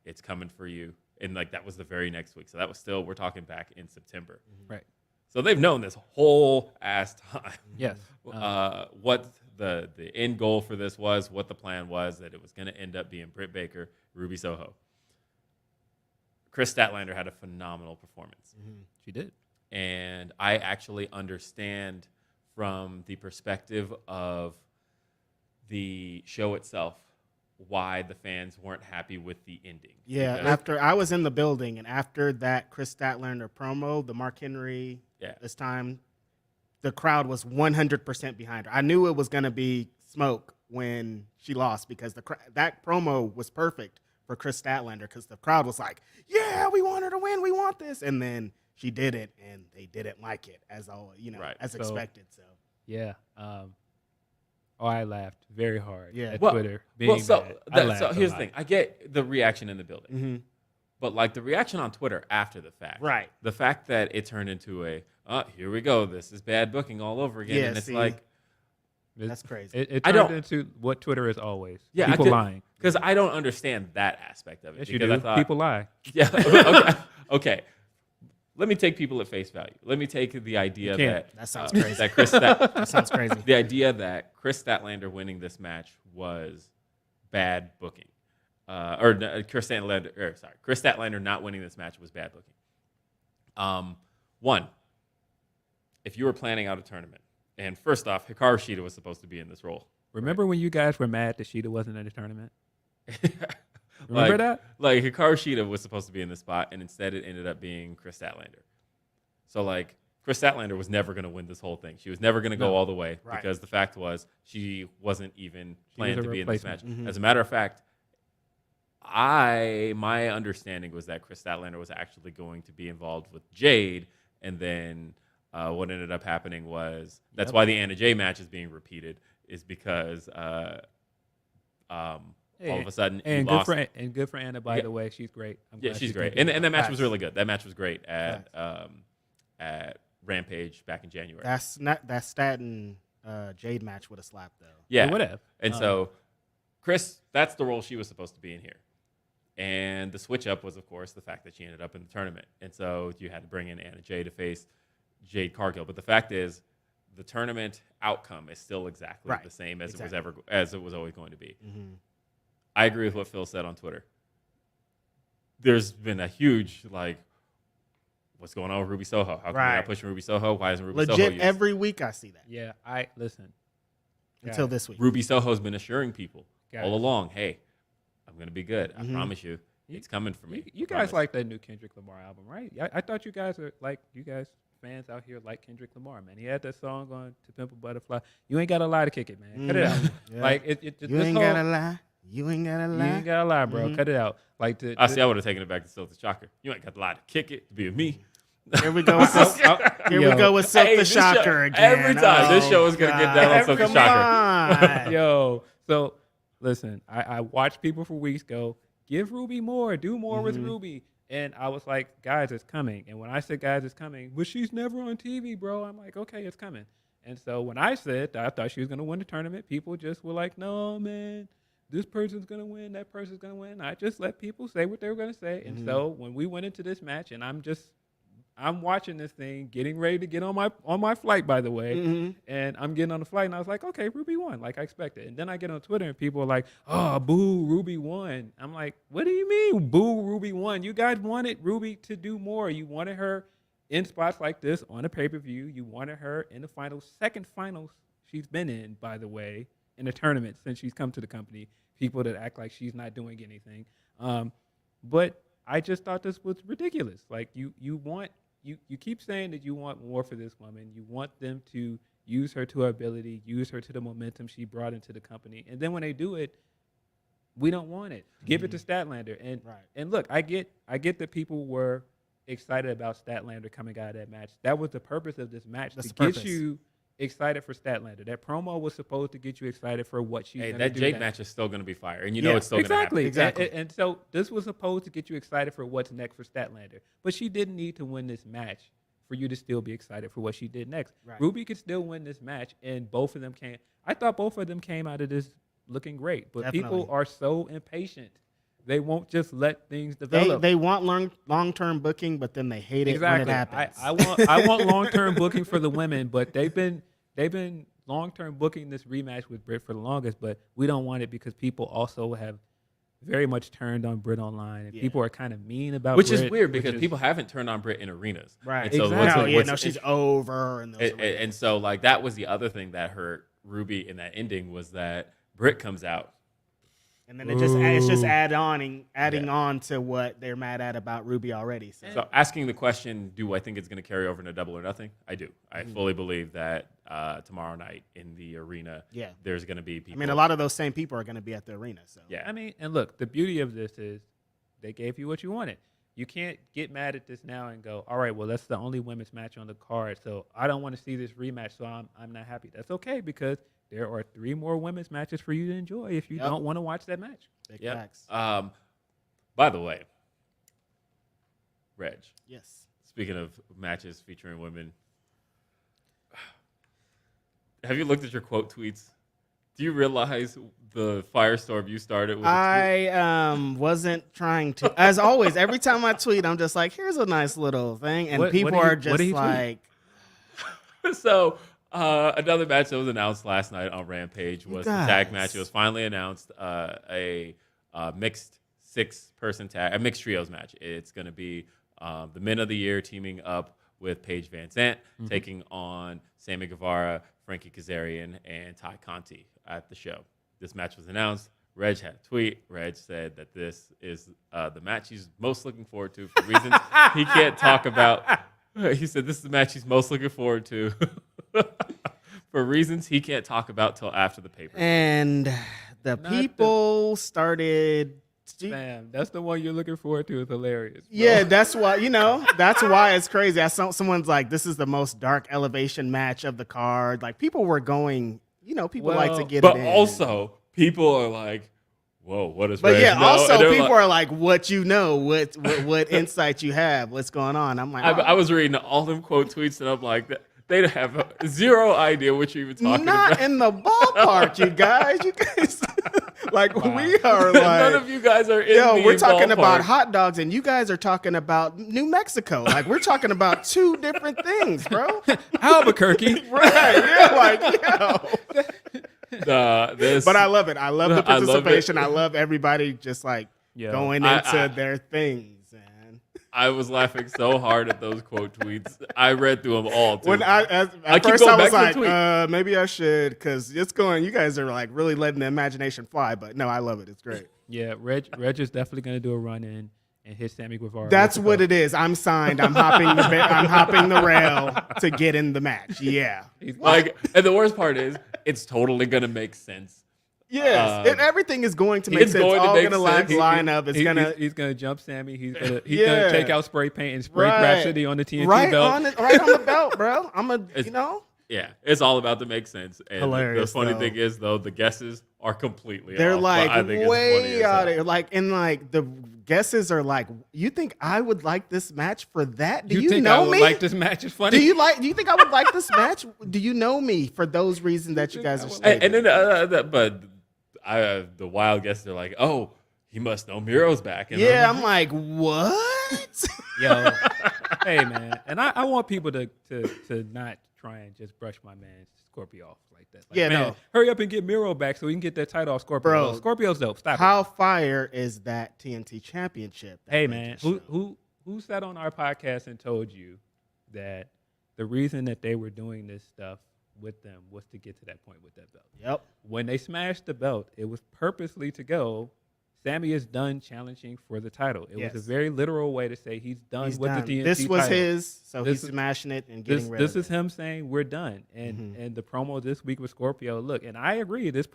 It's coming for you. And like that was the very next week. So that was still, we're talking back in September. Right. So they've known this whole ass time. Yes. What the end goal for this was, what the plan was, that it was going to end up being Britt Baker, Ruby Soho. Chris Tatlander had a phenomenal performance. She did. And I actually understand from the perspective of the show itself why the fans weren't happy with the ending. Yeah, Because- after I was in the building, and after that Chris Statlander promo, the Mark Henry, this time, the crowd was 100% behind her. I knew it was going to be smoke when she lost because that promo was perfect for Chris Statlander because the crowd was like, yeah, we want her to win. We want this. And then she did it, and they didn't like it as as expected. So Yeah. I laughed very hard at Well, Twitter. so mad. so here's the thing. I get the reaction in the building. Mm-hmm. But like the reaction on Twitter after the fact. Right. The fact that it turned into here we go. This is bad booking all over again. Yeah, And it's see, like, that's crazy. It I turned don't- into what Twitter is always. yeah, People lying. Because I don't understand that aspect of it. Yes, you because do. I thought, People lie. Yeah. Okay. Let me take people at face value. Let me take the idea That sounds crazy. that Chris That sounds crazy. the idea that Chris Statlander winning this match was bad booking. Chris Statlander not winning this match was bad booking. One, if you were planning out a tournament, and first off, Hikaru Shida was supposed to be in this role. Remember when you guys were mad that Sheeta wasn't in the tournament? Remember that? Like Hikaru Shida was supposed to be in this spot, and instead it ended up being Chris Statlander. So like Chris Tatlander was never going to win this whole thing. She was never going to go all the way because the fact was she wasn't even planned to be in this match. Mm-hmm. As a matter of fact, my understanding was that Chris Tatlander was actually going to be involved with Jade, and then what ended up happening was that's why the Anna Jay match is being repeated is because all of a sudden And you lost. good for Anna, by the way. She's great. I'm glad She's she's great. doing And good. that match was really good. That match was great at Rampage back in January. That's not that Staten Jade match would have slapped though. Yeah. It would have. And so Chris, that's the role she was supposed to be in here. And the switch up was, of course, the fact that she ended up in the tournament. And so you had to bring in Anna Jay to face Jade Cargill. But the fact is, the tournament outcome is still exactly the same as it was always going to be. Mm-hmm. I agree with what Phil said on Twitter. There's been a huge what's going on with Ruby Soho? How come we're not pushing Ruby Soho? Why isn't Ruby Soho Legit, used? every week I see that. Yeah, listen. Until this week. Ruby Soho's been assuring people Guys. all along, hey, I'm going to be good. I promise you. It's coming for me. You guys like that new Kendrick Lamar album, right? I thought you guys fans out here like Kendrick Lamar, man. He had that song on To Pimp a Butterfly. You ain't got to lie to kick it, man. Cut it out. Yeah. Like You ain't gotta lie. You ain't gotta lie. You ain't gotta lie, bro. Cut it out. Like I see. I would have taken it back to Silk the Shocker. You ain't got to lie to kick it to be with me. Here we go with Silk. Here we go with Silk the this Shocker show, again. Every time this show is gonna get down on Silk the Come Shocker. on. Yo, so listen, I watched people for weeks go, give Ruby more, do more with Ruby. And I was like, guys, it's coming. And when I said, guys, it's coming, but she's never on TV, bro. I'm like, okay, it's coming. And so when I said that I thought she was going to win the tournament, people just were like, no, man, this person's going to win, that person's going to win. I just let people say what they were going to say. And so when we went into this match, and I'm watching this thing, getting ready to get on my flight, by the way. And I'm getting on the flight, and I was like, okay, Ruby won, like I expected. And then I get on Twitter, and people are like, oh, boo, Ruby won. I'm like, what do you mean, boo, Ruby won? You guys wanted Ruby to do more. You wanted her in spots like this on a pay-per-view. You wanted her in the finals, second finals she's been in, by the way, in a tournament since she's come to the company. People that act like she's not doing anything. But I just thought this was ridiculous. Like, you keep saying that you want more for this woman. You want them to use her to her ability, use her to the momentum she brought into the company. And then when they do it, we don't want it. Give it to Statlander. And look, I get that people were excited about Statlander coming out of that match. That was the purpose of this match, to get you excited for Statlander. That promo was supposed to get you excited for what she's going to do. That Jake match is still going to be fire, and you know it's still going to happen. Exactly. And so this was supposed to get you excited for what's next for Statlander. But she didn't need to win this match for you to still be excited for what she did next. Right. Ruby could still win this match, and both of them came. I thought both of them came out of this looking great, but people are so impatient. They won't just let things develop. They want long-term booking, but then they hate it when it happens. I want long-term booking for the women, but they've been long-term booking this rematch with Britt for the longest, but we don't want it because people also have very much turned on Britt online, and people are kind of mean about Which Britt. is weird because people haven't turned on Britt in arenas. Right. And so Exactly. She's over. And so, like, that was the other thing that hurt Ruby in that ending was that Britt comes out. And then it's just adding on to what they're mad at about Ruby already. So asking the question, do I think it's going to carry over into Double or Nothing? I do. I fully believe that tomorrow night in the arena, there's going to be people. I mean, a lot of those same people are going to be at the arena. So I mean, and look, the beauty of this is they gave you what you wanted. You can't get mad at this now and go, all right, well, that's the only women's match on the card, so I don't want to see this rematch, so I'm not happy. That's okay because there are 3 more women's matches for you to enjoy if you don't want to watch that match. Big facts. By the way, Reg. Yes. Speaking of matches featuring women, have you looked at your quote tweets? Do you realize the firestorm you started with? I wasn't trying to. As always, every time I tweet, I'm just like, here's a nice little thing. And people are just like. So another match that was announced last night on Rampage was the tag match. It was finally announced a mixed 6-person tag, a mixed trios match. It's going to be the Men of the Year teaming up with Paige Van Zandt, taking on Sammy Guevara, Frankie Kazarian, and Ty Conti at the show. This match was announced. Reg had a tweet. Reg said that this is the match he's most looking forward to for reasons he can't talk about. He said this is the match he's most looking forward to for reasons he can't talk about till after the paper. And the people started. Damn, that's the one you're looking forward to. It's hilarious. Bro. Yeah, that's why, that's why it's crazy. Someone's like, this is the most dark elevation match of the card. Like, people were going, people like to get it in. But also, people are like, whoa, what is But Reg yeah, know? also people are like, what you know, what insight you have, what's going on. I'm like, I was reading all them quote tweets, and I'm like, they have zero idea what you're even talking about. Not in the ballpark, you guys. Like, we are like. None of you guys are in the we're talking ballpark. about hot dogs, and you guys are talking about New Mexico. Like, we're talking about 2 different things, bro. Albuquerque. Right. Yeah, like, But I love it. I love the participation. I love everybody just, like, going into their things. I was laughing so hard at those quote tweets. I read through them all, too. When at first I was like, maybe I should, because it's going, you guys are like really letting the imagination fly. But no, I love it. It's great. Yeah, Reg is definitely going to do a run-in and hit Sammy Guevara. That's what it is. I'm signed. I'm hopping the rail to get in the match. Yeah. And the worst part is, it's totally going to make sense. Yes, everything is going to make sense. It's all going to line up. It's he's going to jump Sammy. He's going to take out spray paint and spray Grapsody on the TNT belt. Right on the belt, bro. Yeah, it's all about to make sense. And hilarious. The funny thing is, though, the guesses are completely They're off, like I think way out of like, and like the guesses are like, you think I would like this match for that? Do you think know I would me? like this match is funny. Do you think I would like this match? Do you know me for those reasons that you guys are stating? And then, but the wild guesses are like, oh, he must know Miro's back. And I'm like, what? Yo, hey man, and I want people to not try and just brush my man Scorpio off like that. Like, man, hurry up and get Miro back so we can get that title off Scorpio. Bro, Scorpio's dope. Stop. How fire is that TNT championship? Hey man, who sat on our podcast and told you that the reason that they were doing this stuff with them was to get to that point with that belt? Yep. When they smashed the belt, it was purposely to go, Sammy is done challenging for the title. It was a very literal way to say he's done with the TNT title. This was his, so he's smashing it and getting rid of it. This is him saying we're done. And the promo this week with Scorpio, look, and I agree, this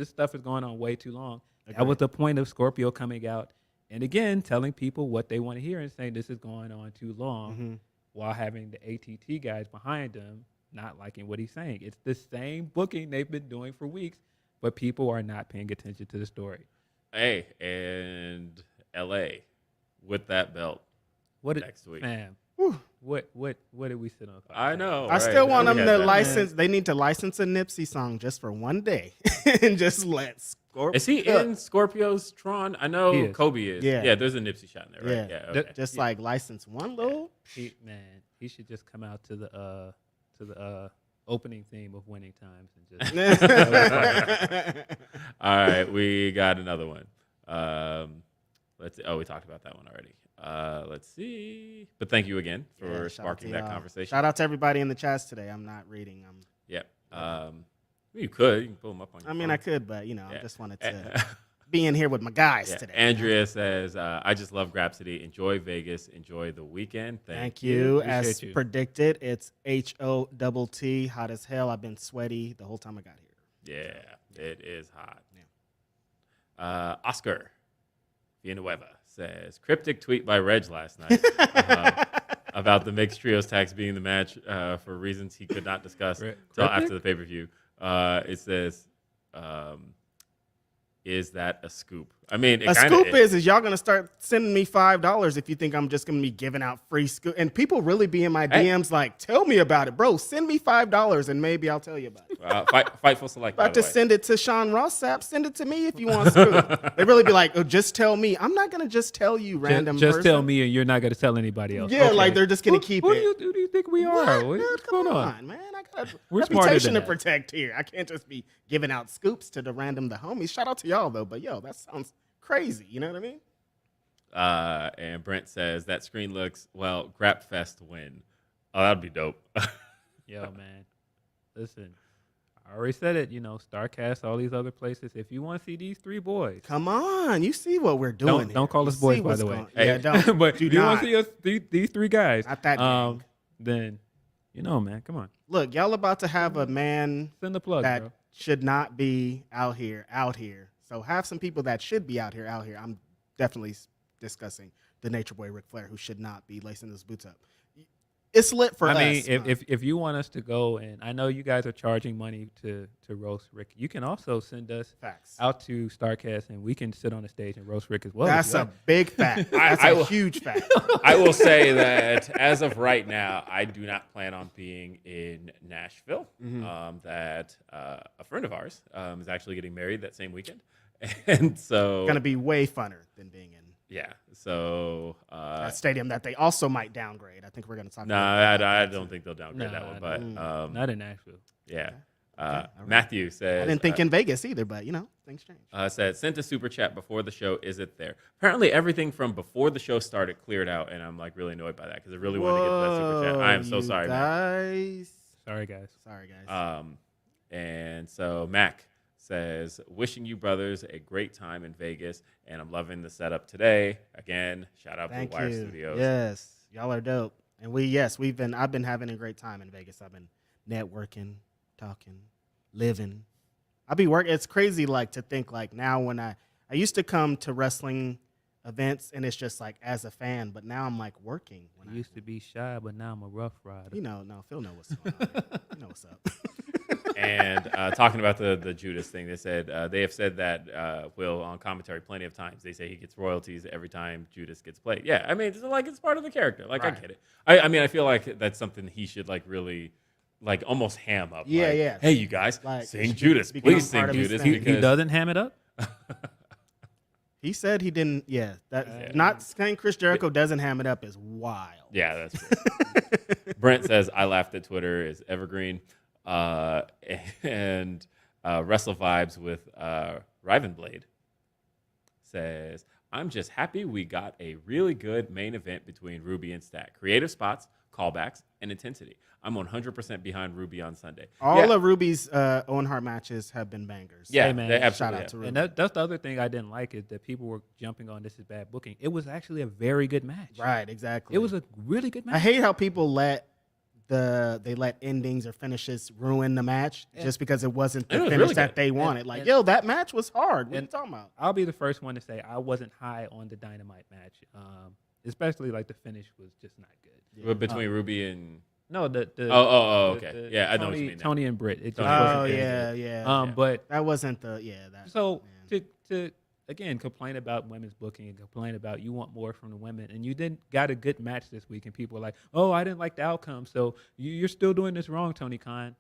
stuff is going on way too long. Agreed. That was the point of Scorpio coming out and again telling people what they want to hear and saying this is going on too long while having the ATT guys behind him not liking what he's saying. It's the same booking they've been doing for weeks, but people are not paying attention to the story. Hey, and LA with that belt next week. Fam, what did we sit on? I know. I still want them to license. They need to license a Nipsey song just for one day and just let Scorpio. Is he in Scorpio's Tron? I know Kobe is. Yeah. There's a Nipsey shot in there, right? Yeah. Okay. Just like license one little. He should just come out to the opening theme of Winning Times and just. All right, we got another one. We talked about that one already. Let's see. But thank you again for sparking that conversation. Shout out to everybody in the chats today. I'm not reading. Yep. You can pull them up on your phone. I could, but I just wanted to be in here with my guys today. Andrea says, I just love Grapsody. Enjoy Vegas. Enjoy the weekend. Thank you. As predicted, it's HOTT, hot as hell. I've been sweaty the whole time I got here. Yeah, it is hot. Yeah. Oscar Villanueva says, cryptic tweet by Reg last night about the mixed trios tax being the match for reasons he could not discuss until after the pay-per-view. It says, is that a scoop? I mean, a scoop is y'all gonna start sending me $5 if you think I'm just gonna be giving out free scoop, and people really be in my DMs like, tell me about it, bro. Send me $5 and maybe I'll tell you about it. Fightful Select. About to send it to Sean Rossap. Send it to me if you want scoop. They really be like, oh, just tell me. I'm not gonna just tell you random. Just tell me, and you're not gonna tell anybody else. Yeah, like they're just gonna keep it. Who do you think we are? What's going on, man? I got a We're reputation to protect here. I can't just be giving out scoops to the homies. Shout out to y'all though, but that sounds crazy. You know what I mean? And Brent says that screen looks Grapfest win. Oh, that'd be dope. Yo, man, listen. I already said it. Starcast, all these other places. If you want to see these three boys, come on. You see what we're doing. Don't call us boys, by the way. Yeah, don't. But if you want to see us, these three guys, not that gang. Then man, come on. Look, y'all about to have a man send the plug that bro. Should not be out here. So have some people that should be out here. I'm definitely discussing the Nature Boy Ric Flair, who should not be lacing his boots up. It's lit for us. I mean, if you want us to go, and I know you guys are charging money to roast Rick, you can also send us out to Starcast, and we can sit on the stage and roast Rick as well. That's a big fact. That's a huge fact. I will say that as of right now, I do not plan on being in Nashville. That a friend of ours is actually getting married that same weekend. And so going to be way funner than being in so that stadium that they also might downgrade. I think we're going to talk about that. I don't think they'll downgrade that one, but not in Nashville. Yeah. Okay. Matthew says, I didn't think in Vegas either, but things change. Said, sent a super chat before the show. Is it there? Apparently everything from before the show started cleared out, and I'm like really annoyed by that because I really wanted to get to that super chat. I am so sorry, guys. Sorry, guys. And so Mac says, wishing you brothers a great time in Vegas, and I'm loving the setup today. Again, shout out Bluewire Studios. Yes, y'all are dope. And I've been having a great time in Vegas. I've been networking, talking, living. I'll be working. It's crazy to think now when I used to come to wrestling events and it's just as a fan, but now I'm working. I used to be shy, but now I'm a rough rider. Phil knows what's going on. You know what's up. And talking about the Judas thing, they have said that Will on commentary plenty of times. They say he gets royalties every time Judas gets played. Yeah, I mean, it's part of the character. Right. I get it. I mean, I feel like that's something he should really almost ham up. Yeah. Hey, you guys, sing Judas. Please sing Judas. He doesn't ham it up? He said he didn't. Yeah, not saying Chris Jericho doesn't ham it up is wild. Yeah, that's true. Brent says, I laughed at Twitter is evergreen. And Wrestle Vibes with Rivenblade says, I'm just happy we got a really good main event between Ruby and Stack. Creative spots, callbacks, and intensity. I'm 100% behind Ruby on Sunday. All of Ruby's Owen Hart matches have been bangers. Yeah, hey, man. They absolutely shout out to Ruby. And that's the other thing I didn't like is that people were jumping on this is bad booking. It was actually a very good match. Right, exactly. It was a really good match. I hate how people let endings or finishes ruin the match just because it wasn't the finish really that they wanted. That match was hard. What are you talking about? I'll be the first one to say I wasn't high on the Dynamite match, especially the finish was just not good. Yeah. Between Ruby and No, the okay. Yeah, I know what you Tony, mean now. Tony and Britt. It just Tony. wasn't Oh very yeah, good. yeah. But that wasn't the that. so man. to again complain about women's booking and complain about you want more from the women, and you didn't got a good match this week, and people were like, "Oh, I didn't like the outcome, so you're still doing this wrong, Tony Khan."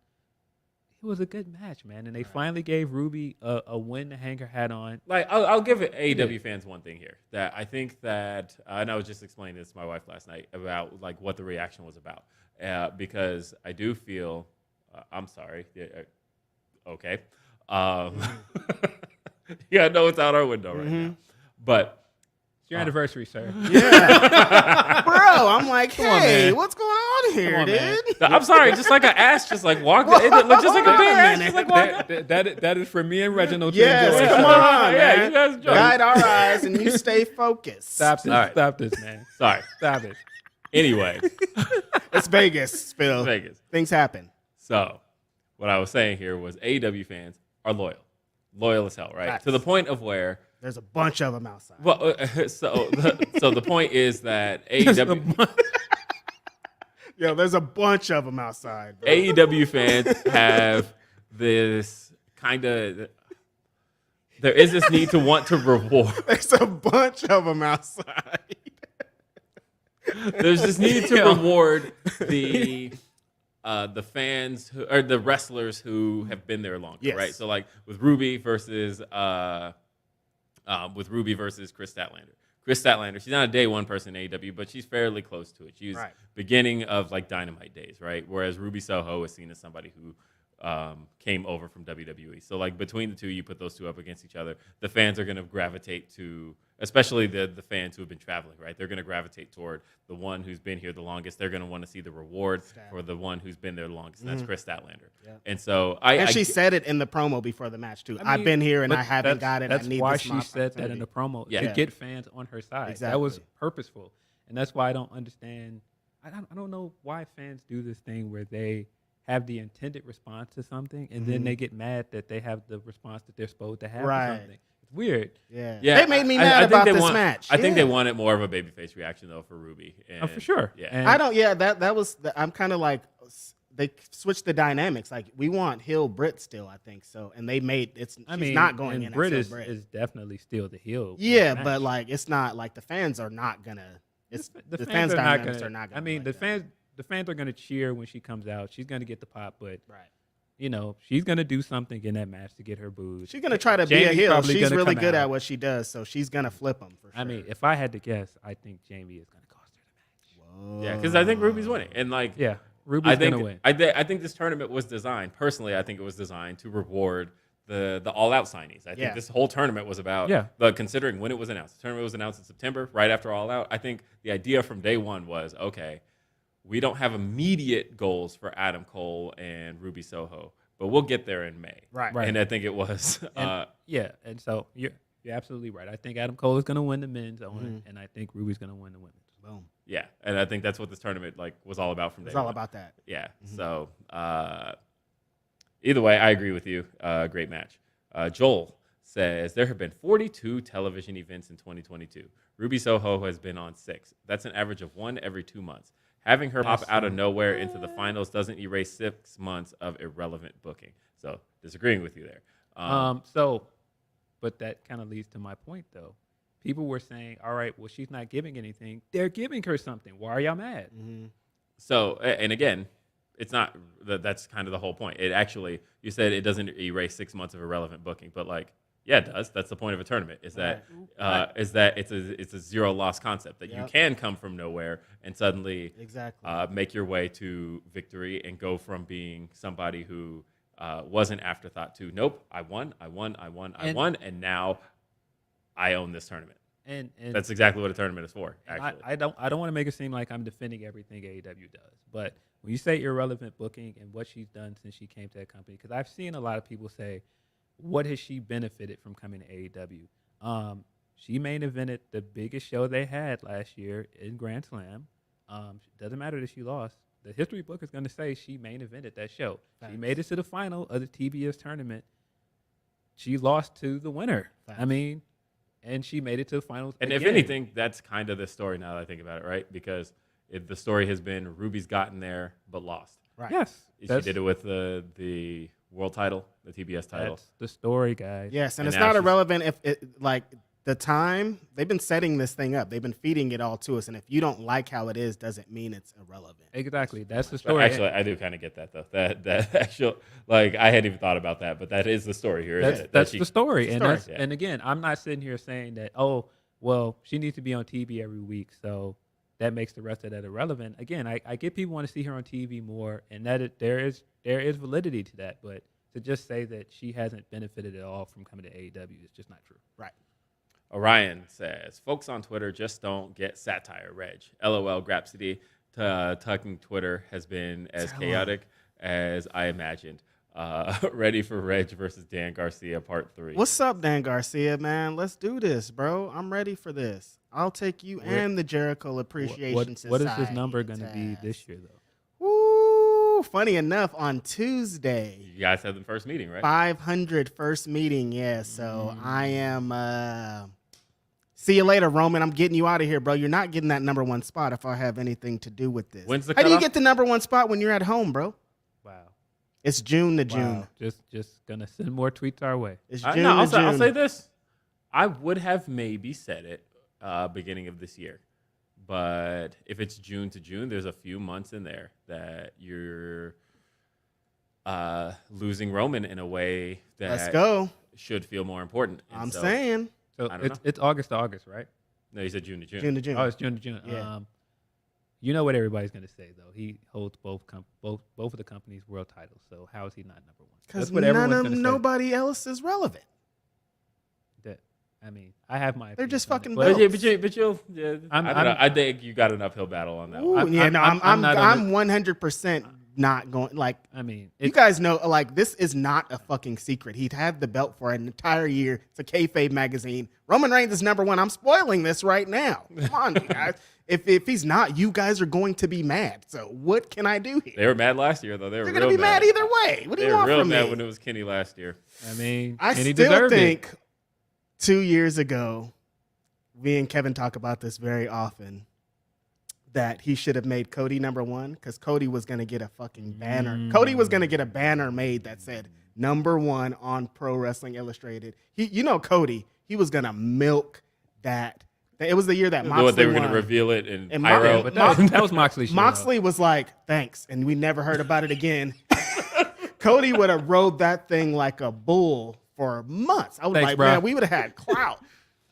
It was a good match, man, and they finally gave Ruby a win to hang her hat on. Like I'll give AEW fans one thing here that I think that and I was just explaining this to my wife last night about like what the reaction was about because I do feel I'm sorry okay yeah I know it's out our window right now but It's your anniversary, sir. Yeah, bro. I'm like, on, hey, man. what's going on here, on, man. dude? I'm sorry just like an ass just like walked it looked just like a big ass just like walked That is for me and Reginald. to Yes, enjoy. come on, Yeah, man. you guys enjoy. Guide our eyes and you stay focused. Stop this! All right. Stop this, man! sorry Stop it! anyway It's Vegas, Phil. Vegas. Things happen. So, what I was saying here was AEW fans are loyal as hell, right? Facts. To the point of where, There's a bunch of them outside. well, so the point is that AEW There's a bunch of them outside. Bro. AEW fans have this kind of. There is this need to want to reward. There's a bunch of them outside. There's this need to reward the fans who, or the wrestlers who have been there longer, Yes. right? So like with Ruby versus Chris Tatlander. Chris Tatlander, she's not a day one person in AEW, but she's fairly close to it. She's Right. beginning of like Dynamite days, right? Whereas Ruby Soho is seen as somebody who came over from WWE. So like between the two, you put those two up against each other, the fans are going to gravitate to, especially the fans who have been traveling, right? They're going to gravitate toward the one who's been here the longest. They're going to want to see the reward for the one who's been there the longest. And that's Chris Statlander. Yeah. And so She said it in the promo before the match too. I mean, I've been here and but I haven't got it. That's I need why this she said that in the promo Yeah. to Yeah. get fans on her side. That was Exactly. purposeful, and that's why I don't understand. I don't know why fans do this thing where they have the intended response to something, and then they get mad that they have the response that they're supposed to have Right. to something. It's weird. Yeah. Yeah, They made me I mad think about they this want- match. I think Yeah. they wanted more of a babyface reaction though for Ruby. And, For sure. Yeah. And I don't. Yeah, that was. I'm kind of like they switched the dynamics. Like we want Hill Britt still. I think so, and they made it's. I she's mean, not going and in. Britt as is, Hill Britt. is definitely still the heel. Yeah, match. but like it's not like the fans are not gonna. It's the the fans fans are not dynamics gonna. are not gonna. I mean, like that. the fans are gonna cheer when she comes out. She's gonna get the pop, but Right. you know she's gonna do something in that match to get her booed. She's gonna try to be a Jamie's heel. probably She's gonna really come good out. at what she does, so she's gonna flip them for sure. I mean, if I had to guess, I think Jamie is gonna cost her the match. Yeah, because I think Ruby's winning, and like Yeah, Ruby's I think gonna win. I think this tournament was designed. Personally, I think it was designed to reward the all out signees. I think Yeah. this whole tournament was about. Yeah. But considering when it was announced, the tournament was announced in September, right after all out. I think the idea from day one was okay. We don't have immediate goals for Adam Cole and Ruby Soho, but we'll get there in May. Right. Right. And I think it was. And, yeah, and so you're absolutely right. I think Adam Cole is gonna win the men's on it, and I think Ruby's gonna win the women's. Boom. Yeah, and I think that's what this tournament like was all about from day It's all one. about that. Yeah. So either way, I agree with you. Great match. Joel says there have been 42 television events in 2022. Ruby Soho has been on 6. That's an average of 1 every 2 months. Having her pop out of nowhere into the finals doesn't erase 6 months of irrelevant booking. So disagreeing with you there. But that kind of leads to my point, though. People were saying, "All right, well, she's not giving anything. They're giving her something. Why are y'all mad?" So, and again, it's not, that's kind of the whole point. It actually, you said it doesn't erase 6 months of irrelevant booking, but like, yeah, it does. That's the point of a tournament is that, is that it's a zero loss concept that you Yep. can come from nowhere and suddenly Exactly. make your way to victory and go from being somebody who was an afterthought to, nope, I won, and now I own this tournament. And That's exactly what a tournament is for, actually. I don't want to make it seem like I'm defending everything AEW does, but when you say irrelevant booking and what she's done since she came to that company, because I've seen a lot of people say, what has she benefited from coming to AEW? She main evented the biggest show they had last year in Grand Slam. Doesn't matter that she lost. The history book is going to say she main evented that show. She made it to the final of the TBS tournament. She lost to the winner. I mean, and she made it to the finals. And if again. anything, that's kind of the story now that I think about it, right? Because the story has been Ruby's gotten there but lost. Right. Yes. She did it with the world title, the TBS title. That's the story, guys. Yes, and And it's now not she's- irrelevant if it like the time they've been setting this thing up. They've been feeding it all to us, and if you don't like how it is, doesn't mean it's irrelevant. Exactly. That's the But story. actually, I do kind of get that though. That actual like I hadn't even thought about that, but that is the story here. isn't it? That's That the story. And story. that's and again, I'm not sitting here saying that, oh, well, she needs to be on TV every week, so that makes the rest of that irrelevant. Again, I get people want to see her on TV more, and there is validity to that, but to just say that she hasn't benefited at all from coming to AEW is just not true. Right. Orion says, folks on Twitter just don't get satire, Reg. LOL, Grapsody. Tucking Twitter has been as chaotic as I imagined. Ready for Reg versus Dan Garcia part 3. What's up, Dan Garcia, man? Let's do this, bro. I'm ready for this. I'll take you and the Jericho Appreciation Society. What is his number going to be this year, though? Woo! Funny enough, on Tuesday, You guys had the first meeting, right? 500 first meeting. Yeah, so I am. See you later, Roman. I'm getting you out of here, bro. You're not getting that number one spot if I have anything to do with this. When's the How do you cutoff? get the number one spot when you're at home, bro? Wow. It's June to June. Wow. Just going to send more tweets our way. It's No, June I'll to say, I'll June. say this. I would have maybe said it beginning of this year. But if it's June to June, there's a few months in there that you're losing Roman in a way that Let's go. should feel more important. And I'm so- saying So I don't know. it's August to August, right? No, you said June to June. June to June. Oh, it's June to June. Yeah. You know what everybody's going to say, though. He holds both of the companies' world titles. So how is he not number one? Because That's what none everyone's of gonna say. nobody else is relevant. I mean, I have my. They're just opinions on fucking it, But, but you'll. Yeah, I'm- I don't know. I'm- I think you got an uphill battle on that Ooh, one. yeah, no, I'm not on I'm 100% not going. Like, I mean, you guys know, like, this is not a fucking secret. He'd had the belt for an entire year. It's a kayfabe magazine. Roman Reigns is number one. I'm spoiling this right now. Come on, you guys. If he's not, you guys are going to be mad. So what can I do here? They were mad last year, though. They were They're real going to be mad either way. What do They you were want real from mad me? when it was Kenny last year. I mean, I and he still deserved think it. 2 years ago, me and Kevin talk about this very often, that he should have made Cody number one because Cody was going to get a fucking banner. Cody was going to get a banner made that said number one on Pro Wrestling Illustrated. Cody, he was going to milk that. It was the year that Moxley What, they were going won. to reveal it in And pyro. Yeah, but that was Moxley's show. Moxley was like, thanks. And we never heard about it again. Cody would have rode that thing like a bull for months. I was Thanks, like, bro. man, we would have had clout.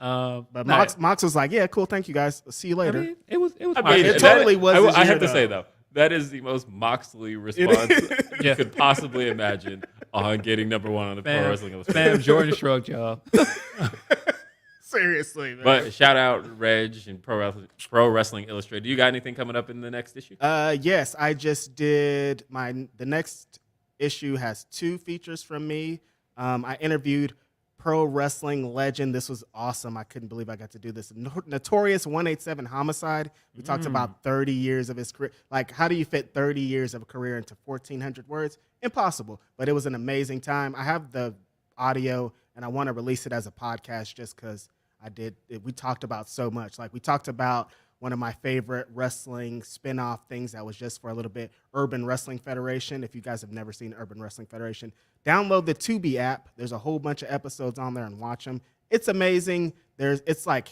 But Mox was like, yeah, cool. Thank you, guys. See you I later. mean, it was. I mean, Moxley. it totally was this I year, have to though. say, though, that is the most Moxley response Yeah. you could possibly imagine on getting number one on the Pro Wrestling Illustrated. Bam, Jordan shrugged, y'all. Seriously, man. But shout out Reg and Pro Wrestling Illustrated. You got anything coming up in the next issue? Yes, I just did the next issue has 2 features from me. I interviewed pro wrestling legend. This was awesome. I couldn't believe I got to do this. Notorious 187 Homicide. We talked about 30 years of his career. Like, how do you fit 30 years of a career into 1,400 words? Impossible. But it was an amazing time. I have the audio, and I want to release it as a podcast just because we talked about so much. Like, we talked about one of my favorite wrestling spin-off things that was just for a little bit, Urban Wrestling Federation. If you guys have never seen Urban Wrestling Federation, download the Tubi app. There's a whole bunch of episodes on there and watch them. It's amazing. It's like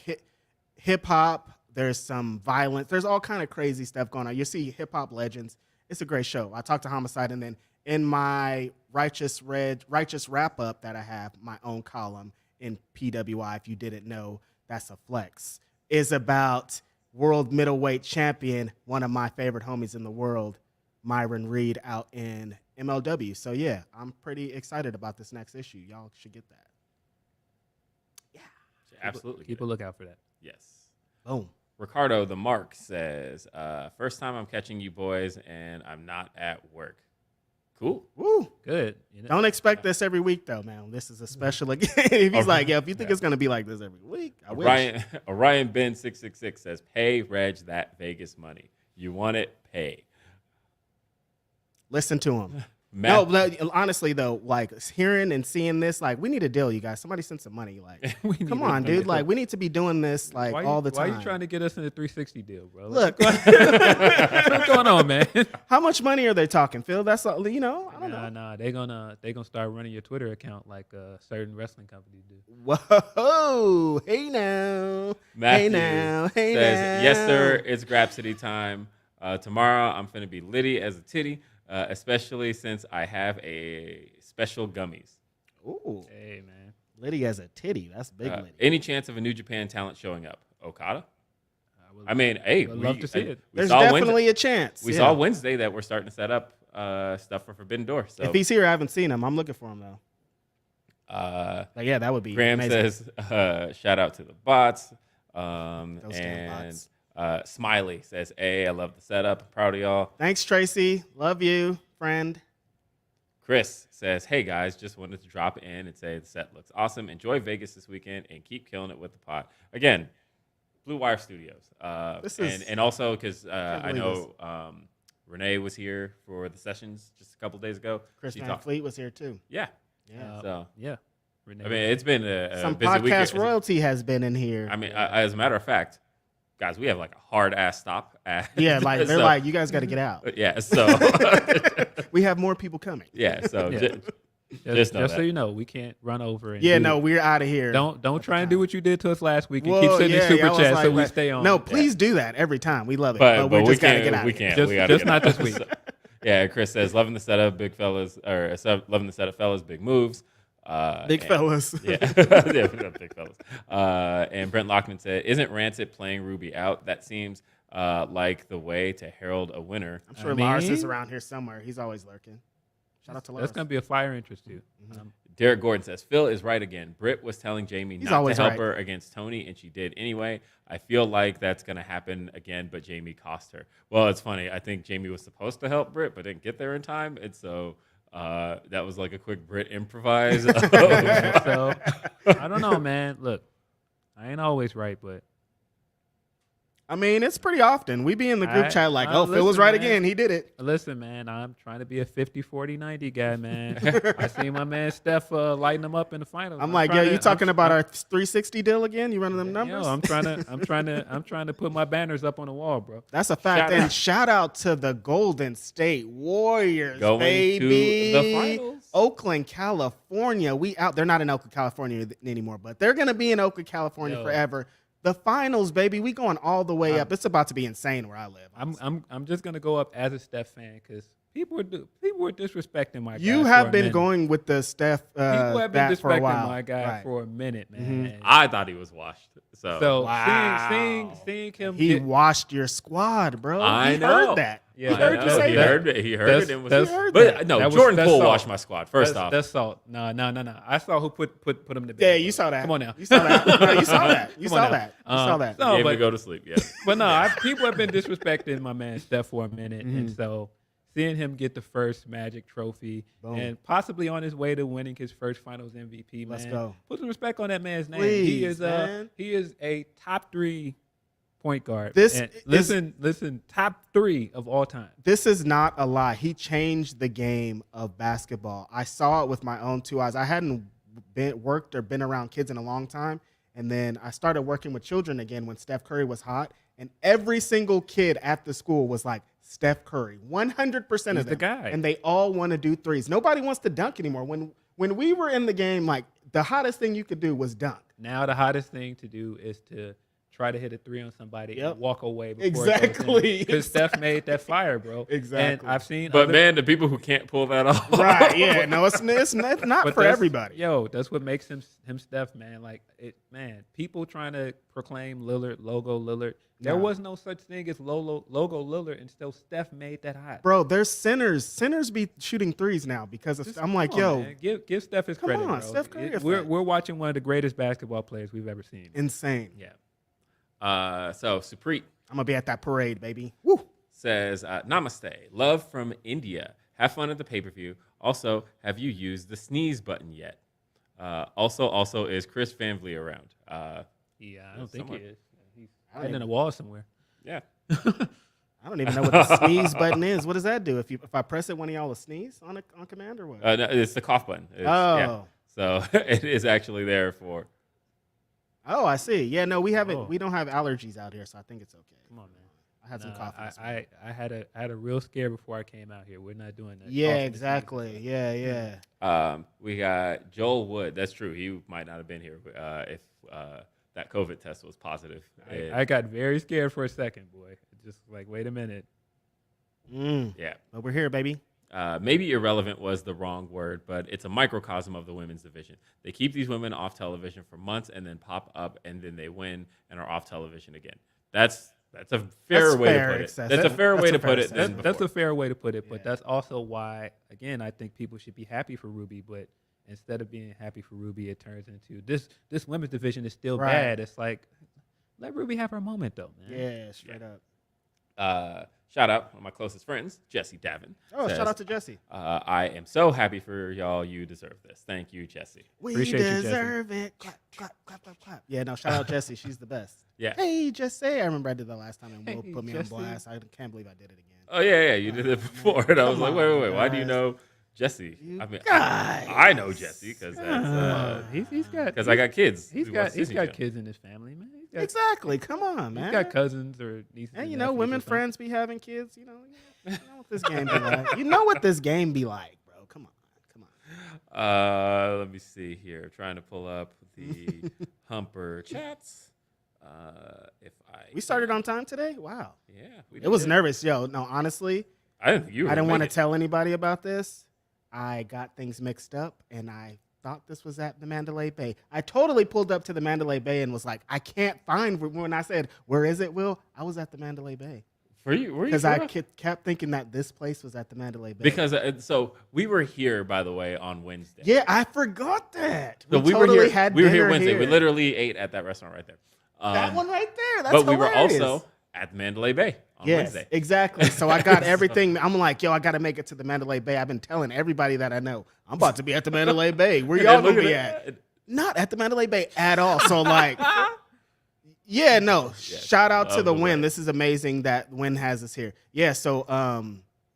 hip-hop. There's some violence. There's all kind of crazy stuff going on. You see hip-hop legends. It's a great show. I talked to Homicide, and then in my Righteous Wrap-Up that I have, my own column in PWI, if you didn't know, that's a flex, is about world middleweight champion, one of my favorite homies in the world, Myron Reed, out in MLW. So yeah, I'm pretty excited about this next issue. Y'all should get that. Absolutely. Keep a lookout for that. Yes. Boom. Ricardo the Mark says, first time I'm catching you boys, and I'm not at work. Cool. Woo. Good. You know, Don't expect this every week though, man. This is a special again. If he's like, yeah, if you think it's gonna be like this every week, I wish. Orion Ben 666 says, pay Reg that Vegas money. You want it, pay. Listen to him. No, but honestly though, like hearing and seeing this, like we need a deal, you guys. Somebody send some money. Like, come on, dude. Like we need to be doing this like all the time. Why are you trying to get us in a 360 deal, bro? Look, What's going on, man? how much money are they talking, Phil? That's all, I don't know. Nah, they gonna start running your Twitter account like certain wrestling companies do. Whoa, hey now, Matthew hey says, now. yes, sir, it's Grapsody time. Tomorrow I'm finna be litty as a titty, especially since I have a special gummies. Ooh, Hey, man. Liddy as a titty. That's big Liddy. Any chance of a New Japan talent showing up? Okada? I mean, hey, would love to see it. There's definitely a chance. We saw Wednesday that we're starting to set up stuff for Forbidden Door. So if he's here, I haven't seen him. I'm looking for him though. Like, yeah, that would be. Graham amazing. says, shout out to the bots. Those damn And bots. Smiley says, hey, I love the setup. I'm proud of y'all. Thanks, Tracy. Love you, friend. Chris says, hey, guys, just wanted to drop in and say the set looks awesome. Enjoy Vegas this weekend and keep killing it with the pod. Again, Bluewire Studios. And also because I know Renee was here for the sessions just a couple days ago. Chris Van Fleet was here too. Yeah. Yeah. Yeah. I mean, it's been a some busy podcast weekend. royalty has been in here. I mean, as a matter of fact, guys, we have like a hard ass stop. Yeah, like they're like, you guys got to get out. Yeah, so we have more people coming. yeah, so Yeah. just know Just so that. you know, we can't run over. And Yeah, no, we're out of here. Don't try and do what you did to us last week and Whoa, keep sending yeah, super I was chats like, so we stay on. No, please do that every time. We love it, But we we just got to can't. get out. We of here. can't. We gotta Just get not out. this week. So, yeah, Chris says loving the setup, big fellas, loving the setup, fellas, big moves. Big fellas. Yeah, yeah, big fellas. And Brent Lockman said, "Isn't Rancid playing Ruby out? That seems like the way to herald a winner." I'm sure Lars is around here somewhere. He's always lurking. Shout out to Lars. That's gonna be a fire interest too. Derek Gordon says, Phil is right again. Britt was telling Jamie not to always help right. her against Tony, and she did anyway. I feel like that's going to happen again, but Jamie cost her. Well, it's funny. I think Jamie was supposed to help Britt, but didn't get there in time. And so that was like a quick Britt improvise. So I don't know, man. Look, I ain't always right, but I mean, it's pretty often. We be in the group chat like, Phil was listen, right man. again. He did it. listen, man, I'm trying to be a 50, 40, 90 guy, man. I seen my man Steph lighting them up in the finals. I'm like, yo, you talking about our 360 deal again? You running them numbers? Yo, I'm trying to put my banners up on the wall, bro. That's a fact. Shout out to the Golden State Warriors, Going baby. to the finals. Oakland, California. We out. They're not in Oakland, California anymore, but they're gonna be in Oakland, California Yo. forever. The finals, baby. We going all the way up. It's about to be insane where I live. I'm just gonna go up as a Steph fan because people were disrespecting my guy. You for have a been minute. going with the Steph People have been that for a disrespecting while. my guy Right. for a minute, man. I thought he was washed. So Wow. seeing him He get, washed your squad, bro. I He know. heard that. Yeah, he heard I you know. say He that. heard it. He heard That's- it. And was, that's- heard but that. no, That was- Jordan that's Poole salt. washed my squad. First off, that's salt. No. I saw who put him to bed. Yeah, you saw that. Come on now. You saw that. No, you saw that. You Come on saw now. that. You saw that. No, gave him but- to go to sleep. Yeah. But no, people have been disrespecting my man Steph for a minute, and so seeing him get the first Magic trophy Boom. and possibly on his way to winning his first Finals MVP, man. Let's go. Put some respect on that man's name. Please, man. He is a top 3 point guard. This And is- listen, top 3 of all time. This is not a lie. He changed the game of basketball. I saw it with my own 2 eyes. I hadn't worked or been around kids in a long time. And then I started working with children again when Steph Curry was hot. And every single kid at the school was like, Steph Curry, 100% He's of them. the guy. And they all want to do threes. Nobody wants to dunk anymore. When we were in the game, like the hottest thing you could do was dunk. Now the hottest thing to do is to try to hit a 3 on somebody Yep. and walk away. Exactly. Because Steph made that fire, bro. Exactly. And I've seen But other- man, the people who can't pull that off. Right, yeah. No, it's not But for that's- everybody. Yo, that's what makes him Steph, man. Like man, people trying to proclaim Lillard, logo Lillard. There No. was no such thing as logo Lillard, and still Steph made that hot. Bro, there's centers. Centers be shooting threes now because of, Just I'm like, come on, yo, man. give Steph his Come credit, on, bro. Steph Curry We're effect. watching one of the greatest basketball players we've ever seen. insane. Yeah. So Supreet I'm gonna be at that parade, baby. Woo. says, Namaste. Love from India. Have fun at the pay-per-view. Also, have you used the sneeze button yet? Also, is Chris Van Vliet around? Yeah, I don't think somewhere. he is. He's hiding in a wall somewhere. Yeah. I don't even know what the sneeze button is. What does that do? If I press it, one of y'all will sneeze on command or what? No, it's the cough button. Yeah. Oh. So it is actually there for. Oh, I see. Yeah, no, we haven't. We don't have allergies out here, so I think it's okay. Come on, man. I had some coffee. I had a real scare before I came out here. We're not doing that. Yeah, exactly. Yeah. We got Joel Wood. That's true. He might not have been here if that COVID test was positive. I got very scared for a second, boy. Just like, wait a minute. Yeah. But we're here, baby. Maybe irrelevant was the wrong word, but it's a microcosm of the women's division. They keep these women off television for months and then pop up and then they win and are off television again. That's a fair way to put it. That's a fair way to put it. That's a fair way to put it, but that's also why, again, I think people should be happy for Ruby, but instead of being happy for Ruby, it turns into this women's division is still bad. It's like, let Ruby have her moment, though, man. Yeah, straight up. Shout out one of my closest friends, Jesse Davin. Oh, shout out to Jesse. I am so happy for y'all. You deserve this. Thank you, Jesse. We Appreciate deserve it. Clap, clap, clap, clap, clap. Yeah, no, shout out Jesse. She's the best. Yeah. Hey, Jesse. I remember I did that last time and Will Hey, put me Jesse. on blast. I can't believe I did it again. Oh, yeah, you did it before. And I was like, wait. Why do you guys. know Jesse? You I mean, guys. I know Jesse because I got kids. He's who got watch Disney Channel. kids in his family, man. Exactly. Come on, man. He's got cousins or nieces. And nephews women or something. friends be having kids. You know what this game be like. You know what this game be like, bro. Come on. Let me see here. Trying to pull up the Humper chats. We started on time today. Wow. Yeah, It was nervous, yo. No, honestly, I didn't think you were I didn't gonna want to make it. tell anybody about this. I got things mixed up, and I thought this was at the Mandalay Bay. I totally pulled up to the Mandalay Bay and was like, I can't find. When I said, "Where is it, Will?" I was at the Mandalay Bay. Were you? Because I sure? kept thinking that this place was at the Mandalay Bay. Because so we were here, by the way, on Wednesday. Yeah, I forgot that. So we totally were here. had We were here dinner Wednesday. We literally ate at that restaurant right there. that one right there. That's but we hilarious. were also at Mandalay Bay on Wednesday. Exactly. So I got everything. I'm like, yo, I got to make it to the Mandalay Bay. I've been telling everybody that I know. I'm about to be at the Mandalay Bay. Where y'all gonna be at? Not at the Mandalay Bay at all. So like, yeah, no. Shout out to the Win. This is amazing that Win has us here. Yeah. So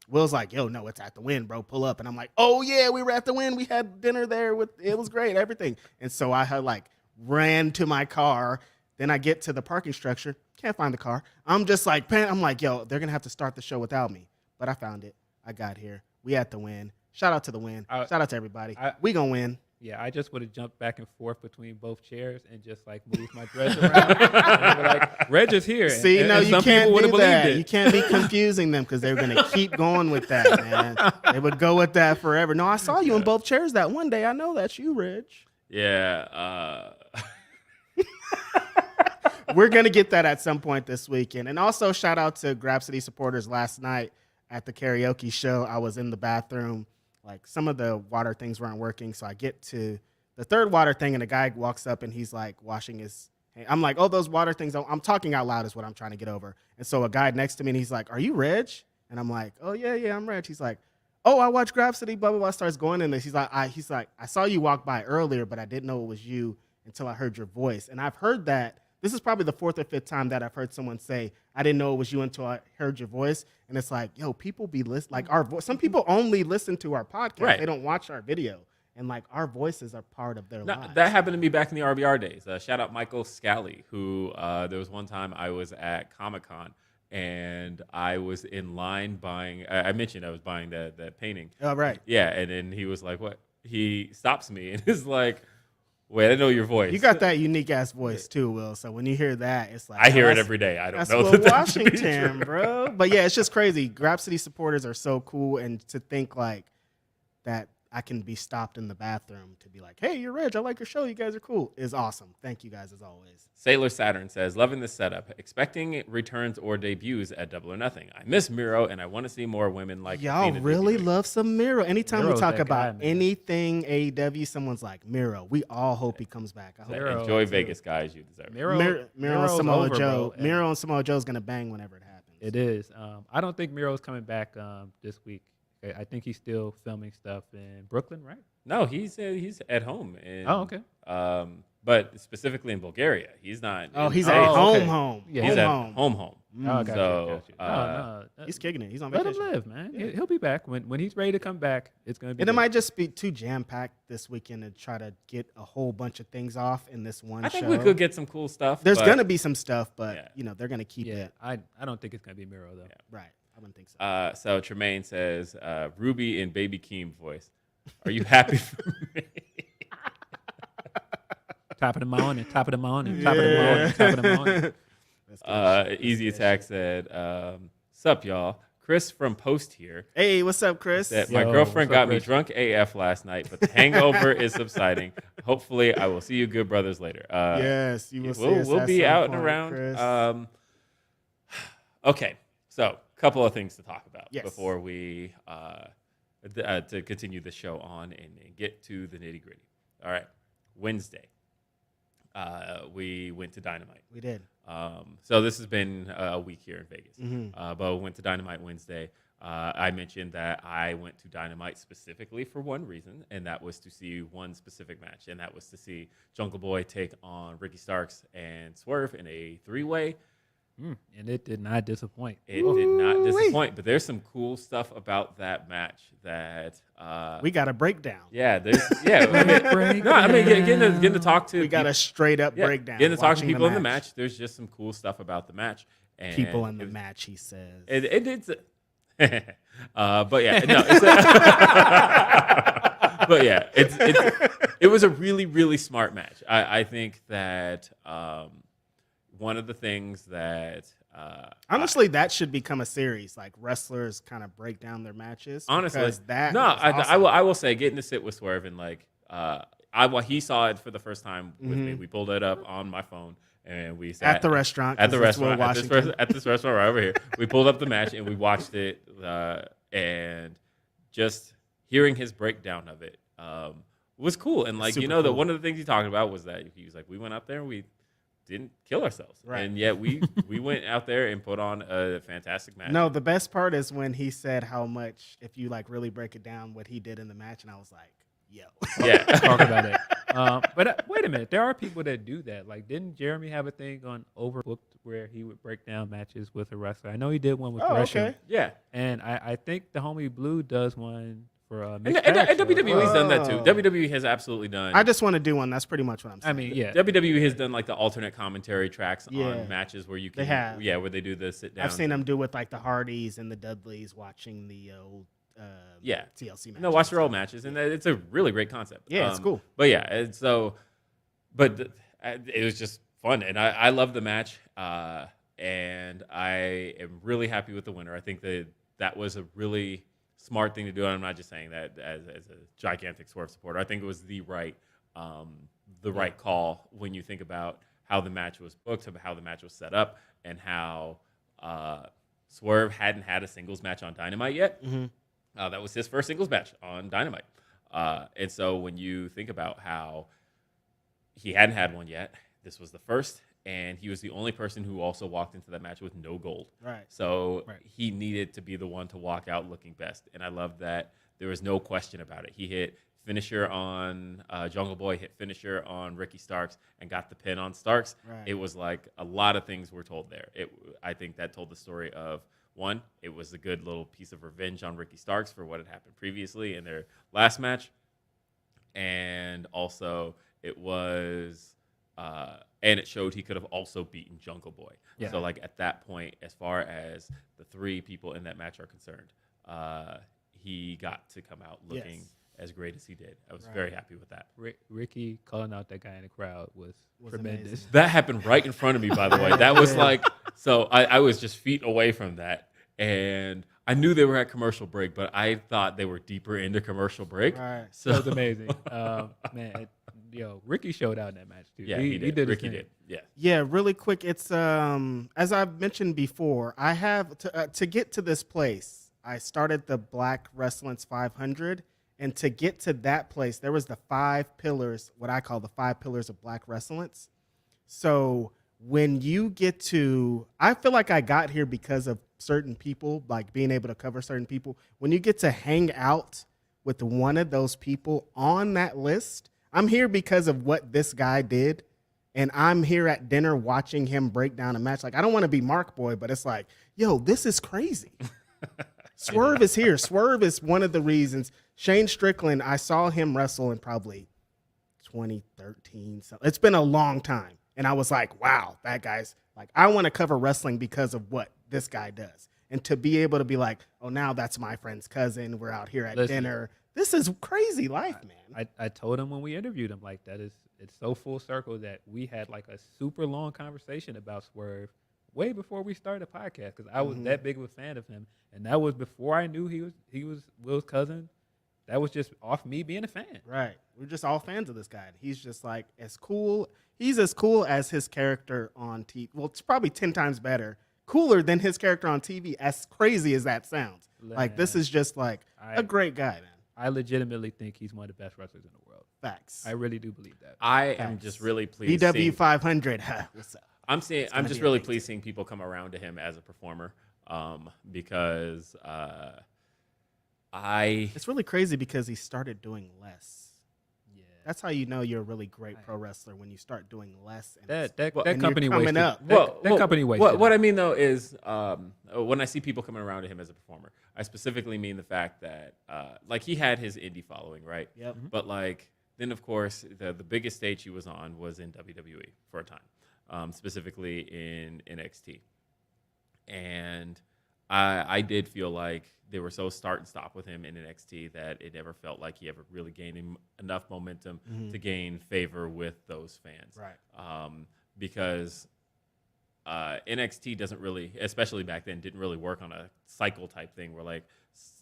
Will's like, yo, no, it's at the Win, bro. Pull up. And I'm like, oh yeah, we were at the Win. We had dinner there. It was great. Everything. And so I had like ran to my car. Then I get to the parking structure. Can't find the car. I'm just like, I'm like, yo, they're gonna have to start the show without me. But I found it. I got here. We at the Win. Shout out to the Win. Shout out to everybody. We gonna win. Yeah, I just would have jumped back and forth between both chairs and just like moved my dress around. And be like, Reg is here. See, and, no, and you some can't people would do have that. believed it. You can't be confusing them because they're gonna keep going with that, man. They would go with that forever. No, I saw you in both chairs that one day. I know that's you, Reg. Yeah. We're gonna get that at some point this weekend. And also shout out to Grapsody supporters last night at the karaoke show. I was in the bathroom. Like some of the water things weren't working. So I get to the third water thing and a guy walks up and he's like washing his hand. I'm like, oh, those water things. I'm talking out loud is what I'm trying to get over. And so a guy next to me and he's like, are you Reg? And I'm like, oh yeah, I'm Reg. He's like, oh, I watch Grapsody, blah, blah, blah. Starts going in this. He's like, I saw you walk by earlier, but I didn't know it was you until I heard your voice. And I've heard that. This is probably the fourth or fifth time that I've heard someone say, I didn't know it was you until I heard your voice. And it's like, yo, people be listening. Like our voice. Some people only listen to our podcast. Right. They don't watch our video. And like our voices are part of their lives. That happened to me back in the RBR days. Shout out Michael Scally, who there was one time I was at Comic-Con and I was in line buying, I mentioned I was buying that painting. Oh, right. Yeah, and then he was like, what? He stops me and is like, wait, I know your voice. You got that unique ass voice too, Will. So when you hear that, it's like I hear it that's- every day. I don't That's know Will that to be Washington, true. bro. But yeah, it's just crazy. Grapsody supporters are so cool, and to think like that I can be stopped in the bathroom to be like, hey, you're Reg. I like your show. You guys are cool. Is awesome. Thank you guys as always. Sailor Saturn says, loving this setup, expecting returns or debuts at Double or Nothing. I miss Miro, and I want to see more women like Y'all Athena really debut. love some Miro. Anytime Miro's we talk that guy, about man. anything AEW, someone's like Miro. We all hope he comes back. I hope Miro, Enjoy too. Vegas, guys. You deserve it. Miro and Miro's Samoa over, Joe. bro. Miro and Samoa Joe's gonna bang whenever it happens. It is. I don't think Miro's coming back this week. I think he's still filming stuff in Brooklyn, right? No, he's at home. And, Oh, okay. but specifically in Bulgaria, he's not. Oh, in he's Spain. at home, okay. home. Yeah, He's home, at home. home. Oh, got So, you. No, He's kicking it. He's on let vacation. him live, man. Yeah. He'll be back when he's ready to come back. It's gonna be. And it good. might just be too jam packed this weekend to try to get a whole bunch of things off in this one I show. think we could get some cool stuff. There's but- gonna be some stuff, but Yeah. they're gonna keep Yeah, it I don't think it's gonna be Miro though. right. I wouldn't think so. So Tremaine says, Ruby in Baby Keem voice. Are you happy for me? Top of the morning, top of the morning, top of the morning, top of the morning. That's good shit. Easy Attack said, sup, y'all. Chris from Post here. Hey, what's up, Chris? That my Yo, girlfriend what's up, got me Chris? drunk AF last night, but the hangover is subsiding. Hopefully, I will see you good brothers later. Yes, you will. see us We'll at be some out point, and around. Chris. Okay, so a couple of things to talk about Yes. before we to continue the show on and get to the nitty gritty. All right, Wednesday, we went to Dynamite. We did. So this has been a week here in Vegas, Mm-hmm. but we went to Dynamite Wednesday. I mentioned that I went to Dynamite specifically for one reason, and that was to see one specific match, and that was to see Jungle Boy take on Ricky Starks and Swerve in a three-way. And it did not disappoint. It did not disappoint, but there's some cool stuff about that match that We got a breakdown. getting to talk to We got a straight up breakdown. Getting to talk to watching people in the match. There's just some cool stuff about the match. And People in the match, he says. It did. But yeah, no. But yeah, it was a really, really smart match. I think that one of the things that Honestly, that should become a series. Like wrestlers kind of break down their matches. honestly, because that no, was awesome. I will say getting to sit with Swerve and like he saw it for the first time with me. We pulled it up on my phone and we sat at the restaurant. at the 'cause it's Will restaurant Washington. at this restaurant right over here. We pulled up the match and we watched it, and just hearing his breakdown of it was cool. And like Super that cool. one of the things he talked about was that he was like, we went out there and we didn't kill ourselves, Right. and yet we went out there and put on a fantastic match. No, the best part is when he said how much, if you like really break it down, what he did in the match, and I was like, yo. Yeah. Talk about it. But wait a minute, there are people that do that. Like, didn't Jeremy have a thing on Overbooked where he would break down matches with a wrestler? I know he did one with Oh, Gresham, okay. Yeah. and I think the homie Blue does one for And mixed tag show. WWE's done that too. Oh. WWE has absolutely done. I just want to do one. That's pretty much what I'm saying. I mean, yeah. WWE has done like the alternate commentary tracks Yeah. on matches where you can, They have. yeah, where they do the sit down. I've seen them do with like the Hardys and the Dudleys watching the old Yeah. TLC matches. No, watch their old matches, and it's a really great concept. Yeah, it's cool. But yeah, and so, it was just fun, and I love the match, and I am really happy with the winner. I think that was a really smart thing to do, and I'm not just saying that as a gigantic Swerve supporter. I think it was the right call when you think about how the match was booked, how the match was set up, and how Swerve hadn't had a singles match on Dynamite yet. Mm-hmm. That was his first singles match on Dynamite. And so when you think about how he hadn't had one yet, this was the first, and he was the only person who also walked into that match with no gold. Right. So Right. he needed to be the one to walk out looking best. And I love that there was no question about it. He hit finisher on Jungle Boy, hit finisher on Ricky Starks, and got the pin on Starks. Right. It was like a lot of things were told there. I think that told the story of, one, it was a good little piece of revenge on Ricky Starks for what had happened previously in their last match. And also it was, and it showed he could have also beaten Jungle Boy. Yeah. So like at that point, as far as the three people in that match are concerned, he got to come out looking Yes. as great as he did. I was Right. very happy with that. Ricky calling out that guy in the crowd was tremendous. amazing. That happened right in front of me, by the way. That was like, so I was just feet away from that. And I knew they were at commercial break, but I thought they were deeper into commercial break. Right. So That was amazing. Man, Ricky showed out in that match too. yeah, he did. his Ricky thing. did. Yeah. Yeah, really quick. It's as I've mentioned before, I have to get to this place. I started the Black Wrestling's 500, and to get to that place, there was the 5 pillars, what I call the 5 pillars of Black Wrestling's. So when you get to, I feel like I got here because of certain people, like being able to cover certain people. When you get to hang out with one of those people on that list, I'm here because of what this guy did. And I'm here at dinner watching him break down a match. Like, I don't want to be Mark Boy, but it's like, yo, this is crazy. Swerve is here. Swerve is one of the reasons. Shane Strickland, I saw him wrestle in probably 2013. So it's been a long time. And I was like, wow, that guy's like, I want to cover wrestling because of what this guy does. And to be able to be like, oh, now that's my friend's cousin. We're out here at dinner. This is crazy life, man. I told him when we interviewed him, like, it's so full circle that we had like a super long conversation about Swerve way before we started the podcast, because I was that big of a fan of him, and that was before I knew he was Will's cousin. That was just off me being a fan. Right. We're just all fans of this guy. He's just like as cool. He's as cool as his character on TV. Well, it's probably 10 times better. Cooler than his character on TV, as crazy as that sounds. Like, this is just like a great guy, man. I legitimately think he's one of the best wrestlers in the world. Facts. I really do believe that. I am just really pleased. BW 500. What's up? I'm just really pleased seeing people come around to him as a performer, because It's really crazy because he started doing less. Yeah, that's how you know you're a really great pro wrestler, when you start doing less. And that and company you're coming wasted. up. That company wasted. What I mean though is, when I see people coming around to him as a performer, I specifically mean the fact that like he had his indie following, right? Yep. But like then of course the biggest stage he was on was in WWE for a time, specifically in NXT, and I did feel like they were so start and stop with him in NXT that it never felt like he ever really gained enough momentum to gain favor with those fans. Right. Because NXT doesn't really, especially back then, didn't really work on a cycle type thing where like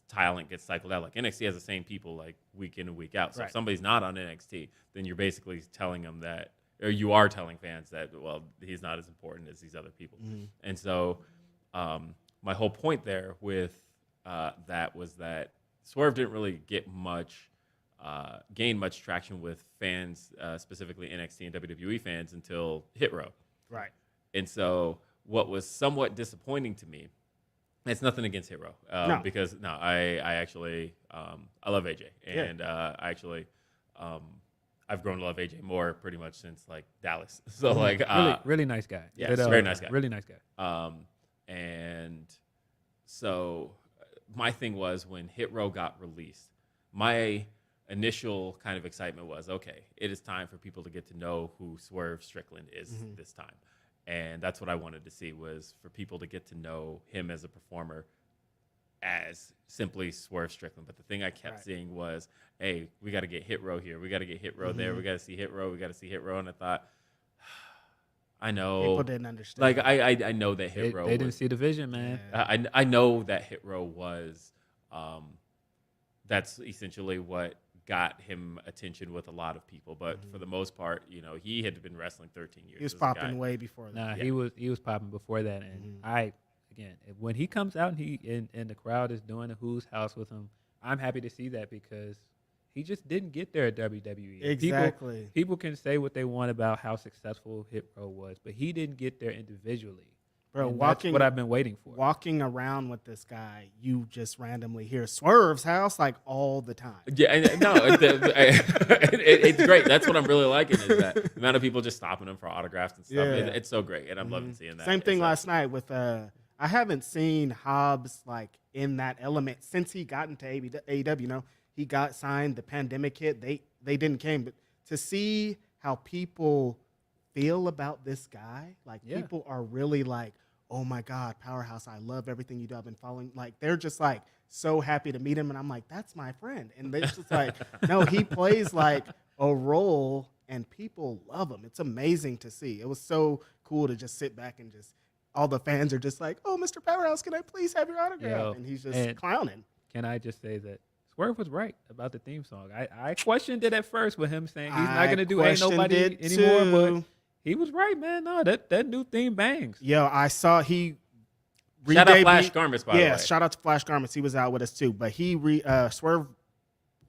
talent gets cycled out. Like NXT has the same people like week in and week out. So if somebody's not on NXT, then you're basically telling them that, or you are telling fans that, well, he's not as important as these other people. And so my whole point there with that was that Swerve didn't really get much, gain much traction with fans, specifically NXT and WWE fans, until Hit Row. Right. And so what was somewhat disappointing to me, it's nothing against Hit Row, because I actually I love AJ, and I actually I've grown to love AJ more pretty much since like Dallas. So like really nice guy. Yeah, very nice guy. Really nice guy. And so my thing was when Hit Row got released, my initial kind of excitement was, okay, it is time for people to get to know who Swerve Strickland is this time. And that's what I wanted to see, was for people to get to know him as a performer as simply Swerve Strickland. But the thing I kept seeing was, hey, we got to get Hit Row here. We got to get Hit Row there. We got to see Hit Row. We got to see Hit Row. And I thought, I know. People didn't understand. Like, I know that Hit Row. They didn't see the vision, man. I know that Hit Row was, that's essentially what got him attention with a lot of people. But for the most part, you know, he had been wrestling 13 years. He was popping way before that. Nah, he was popping before that. And again, when he comes out and the crowd is doing a Who's House with him, I'm happy to see that, because he just didn't get there at WWE. Exactly. People can say what they want about how successful Hit Row was, but he didn't get there individually. Bro, that's what I've been waiting for. Walking around with this guy, you just randomly hear Swerve's house like all the time. Yeah, no, it's great. That's what I'm really liking, is that the amount of people just stopping him for autographs and stuff. Yeah. It's so great, and I'm loving seeing that. Same thing last night with I haven't seen Hobbs like in that element since he got into AEW. You know, he got signed, the pandemic hit, they didn't came, but to see how people feel about this guy, like people are really like, oh my God, Powerhouse, I love everything you do. I've been following. Like, they're just like so happy to meet him. And I'm like, that's my friend. And they're just like, no, he plays like a role and people love him. It's amazing to see. It was so cool to just sit back and just, all the fans are just like, oh, Mr. Powerhouse, can I please have your autograph? And he's just clowning. Can I just say that Swerve was right about the theme song? I questioned it at first with him saying he's not going to do Ain't Nobody anymore, but he was right, man. No, that new theme bangs. Yo, I saw he shout out Flash Garments, by the way. Yeah, shout out to Flash Garments. He was out with us too. But he Swerve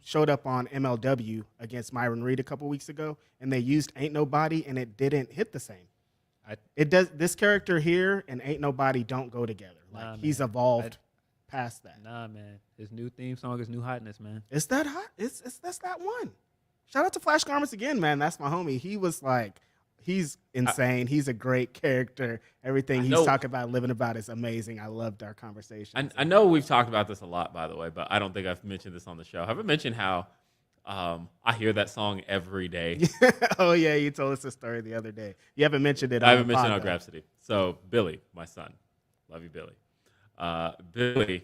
showed up on MLW against Myron Reed a couple weeks ago, and they used Ain't Nobody, and it didn't hit the same. It does. This character here and Ain't Nobody don't go together. Like, he's evolved past that. Nah, man. His new theme song is new hotness, man. It's that hot. That's that one. shout out to Flash Garments again, man. That's my homie. He was like, he's insane. He's a great character. Everything he's talking about, living about is amazing. I loved our conversation. I know we've talked about this a lot, by the way, but I don't think I've mentioned this on the show. Have I mentioned how I hear that song every day? Oh, yeah. You told us a story the other day. You haven't mentioned it. I haven't mentioned it on Grapsody. So Billy, my son, love you, Billy. Billy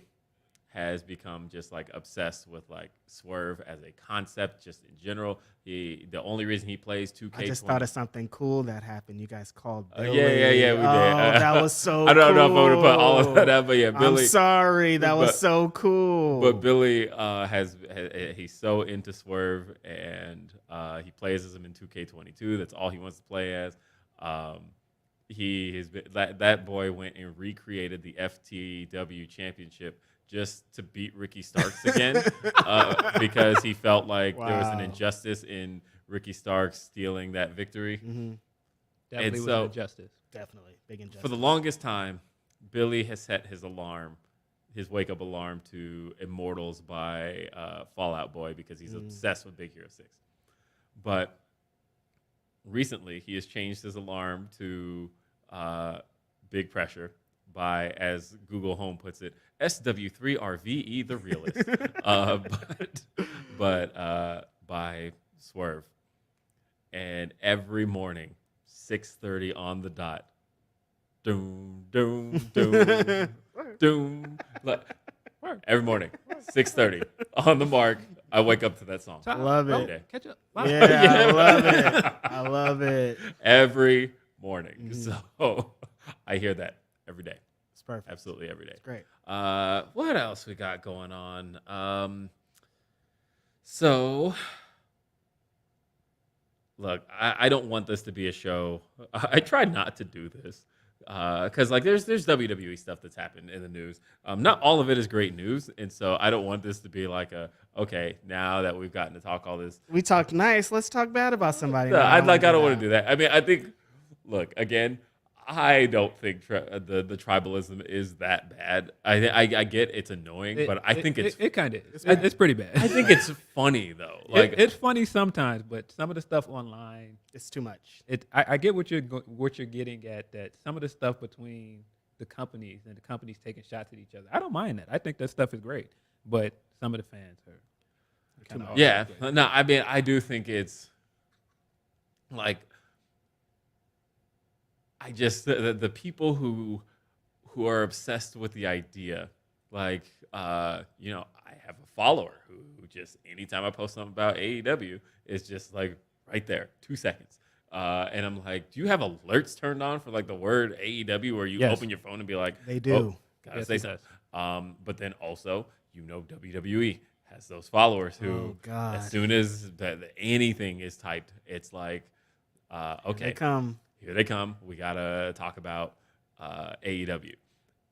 has become just like obsessed with like Swerve as a concept, just in general. The only reason he plays 2K20. I just thought of something cool that happened. You guys called Billy. Yeah, we did. That was so cool. I don't know if I would have put all of that up, but yeah, Billy. I'm sorry. That was so cool. But Billy he's so into Swerve, and he plays as him in 2K22. That's all he wants to play as. He has been, that boy went and recreated the FTW championship just to beat Ricky Starks again, because he felt like there was an injustice in Ricky Starks stealing that victory. Mm-hmm. Definitely was an injustice. Definitely. Big injustice. For the longest time, Billy has set his wake-up alarm to Immortals by Fallout Boy because he's obsessed with Big Hero 6. But recently, he has changed his alarm to Big Pressure by, as Google Home puts it, SW3RVE the realist, but by Swerve. And every morning, 6:30 on the dot, doom, doom, doom, doom. Every morning, 6:30 on the mark, I wake up to that song. I love it. Catch up. Yeah, I love it. I love it. Every morning. So I hear that every day. It's perfect. Absolutely every day. It's great. What else we got going on? So, look, I don't want this to be a show. I tried not to do this because like there's WWE stuff that's happened in the news. Not all of it is great news, and so I don't want this to be like okay, now that we've gotten to talk all this. We talked nice. Let's talk bad about somebody. No, I don't want to do that. I mean, I think. Look, again, I don't think the tribalism is that bad. I get it's annoying, but I think it kind of is. It's pretty bad. I think it's funny though. Like it's funny sometimes, but some of the stuff online, it's too much. I get what you're getting at. That some of the stuff between the companies and the companies taking shots at each other, I don't mind that. I think that stuff is great, but some of the fans are kind of no. I mean, I do think it's like. I just the people who are obsessed with the idea, like I have a follower who just anytime I post something about AEW, is just like right there, 2 seconds, and I'm like, do you have alerts turned on for like the word AEW where you open your phone and be like, they do, gotta say something. But then also WWE has those followers who, as soon as anything is typed, it's like, okay, here they come. We gotta talk about AEW,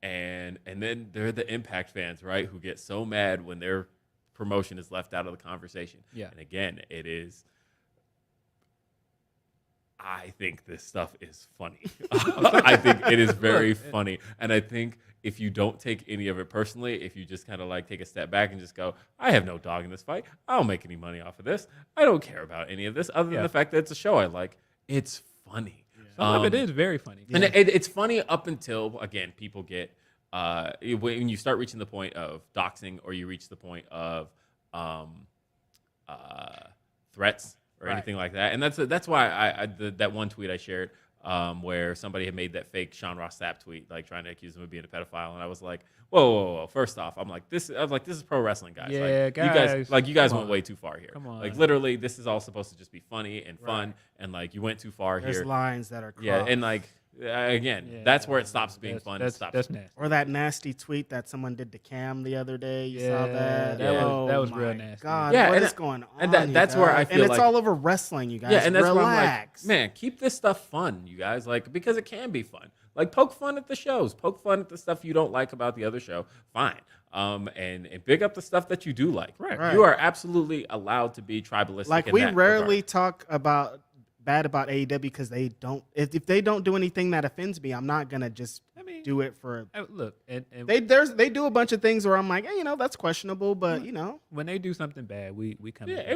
and then there are the Impact fans, right, who get so mad when their promotion is left out of the conversation. Yeah. And again, it is. I think this stuff is funny. I think it is very funny, and I think if you don't take any of it personally, if you just kind of like take a step back and just go, I have no dog in this fight. I don't make any money off of this. I don't care about any of this other than the fact that it's a show I like. It's funny. Some of it is very funny. And it's funny up until, again, people get, when you start reaching the point of doxing or you reach the point of threats or anything like that. And that's why that one tweet I shared where somebody had made that fake Sean Ross Sapp tweet, like trying to accuse him of being a pedophile. And I was like, whoa. First off, this is pro wrestling, guys. Yeah, you guys went way too far here. Come on. Like literally, this is all supposed to just be funny and fun, and like you went too far here. There's lines that are crossed. Yeah, and like that's where it stops being fun. That's nasty. Or that nasty tweet that someone did to Cam the other day. You saw that? That was real nasty. God, yeah, what is going on? And that's where I feel and it's all over wrestling, you guys. Yeah, and that's where I'm Relax. like, man, keep this stuff fun, you guys. Like, because it can be fun. Like, poke fun at the shows. Poke fun at the stuff you don't like about the other show. Fine. And big up the stuff that you do like. Right. You are absolutely allowed to be tribalistic. Like, we rarely talk bad about AEW because they don't. If they don't do anything that offends me, I'm not gonna just do it for. Look, and they do a bunch of things where I'm like, hey, that's questionable, but when they do something bad, we come. Yeah,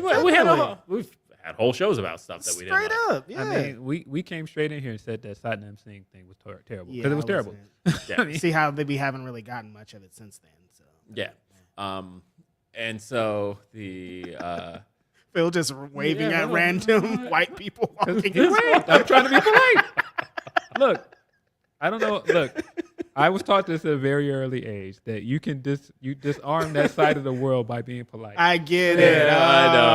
we've had whole shows about stuff that we didn't Straight like. up, yeah. I mean, we came straight in here and said that Satnam Singh thing was terrible Yeah, because it was I terrible. wasn't- Yeah. I mean, See how we haven't really gotten much of it since then. So Yeah. And so the Phil just waving Yeah, at no, random no, white people walking He's around. right. I'm trying to be polite. Look, I don't know. Look, I was taught this at a very early age that you can disarm that side of the world by being polite. I get it. Yeah, I know.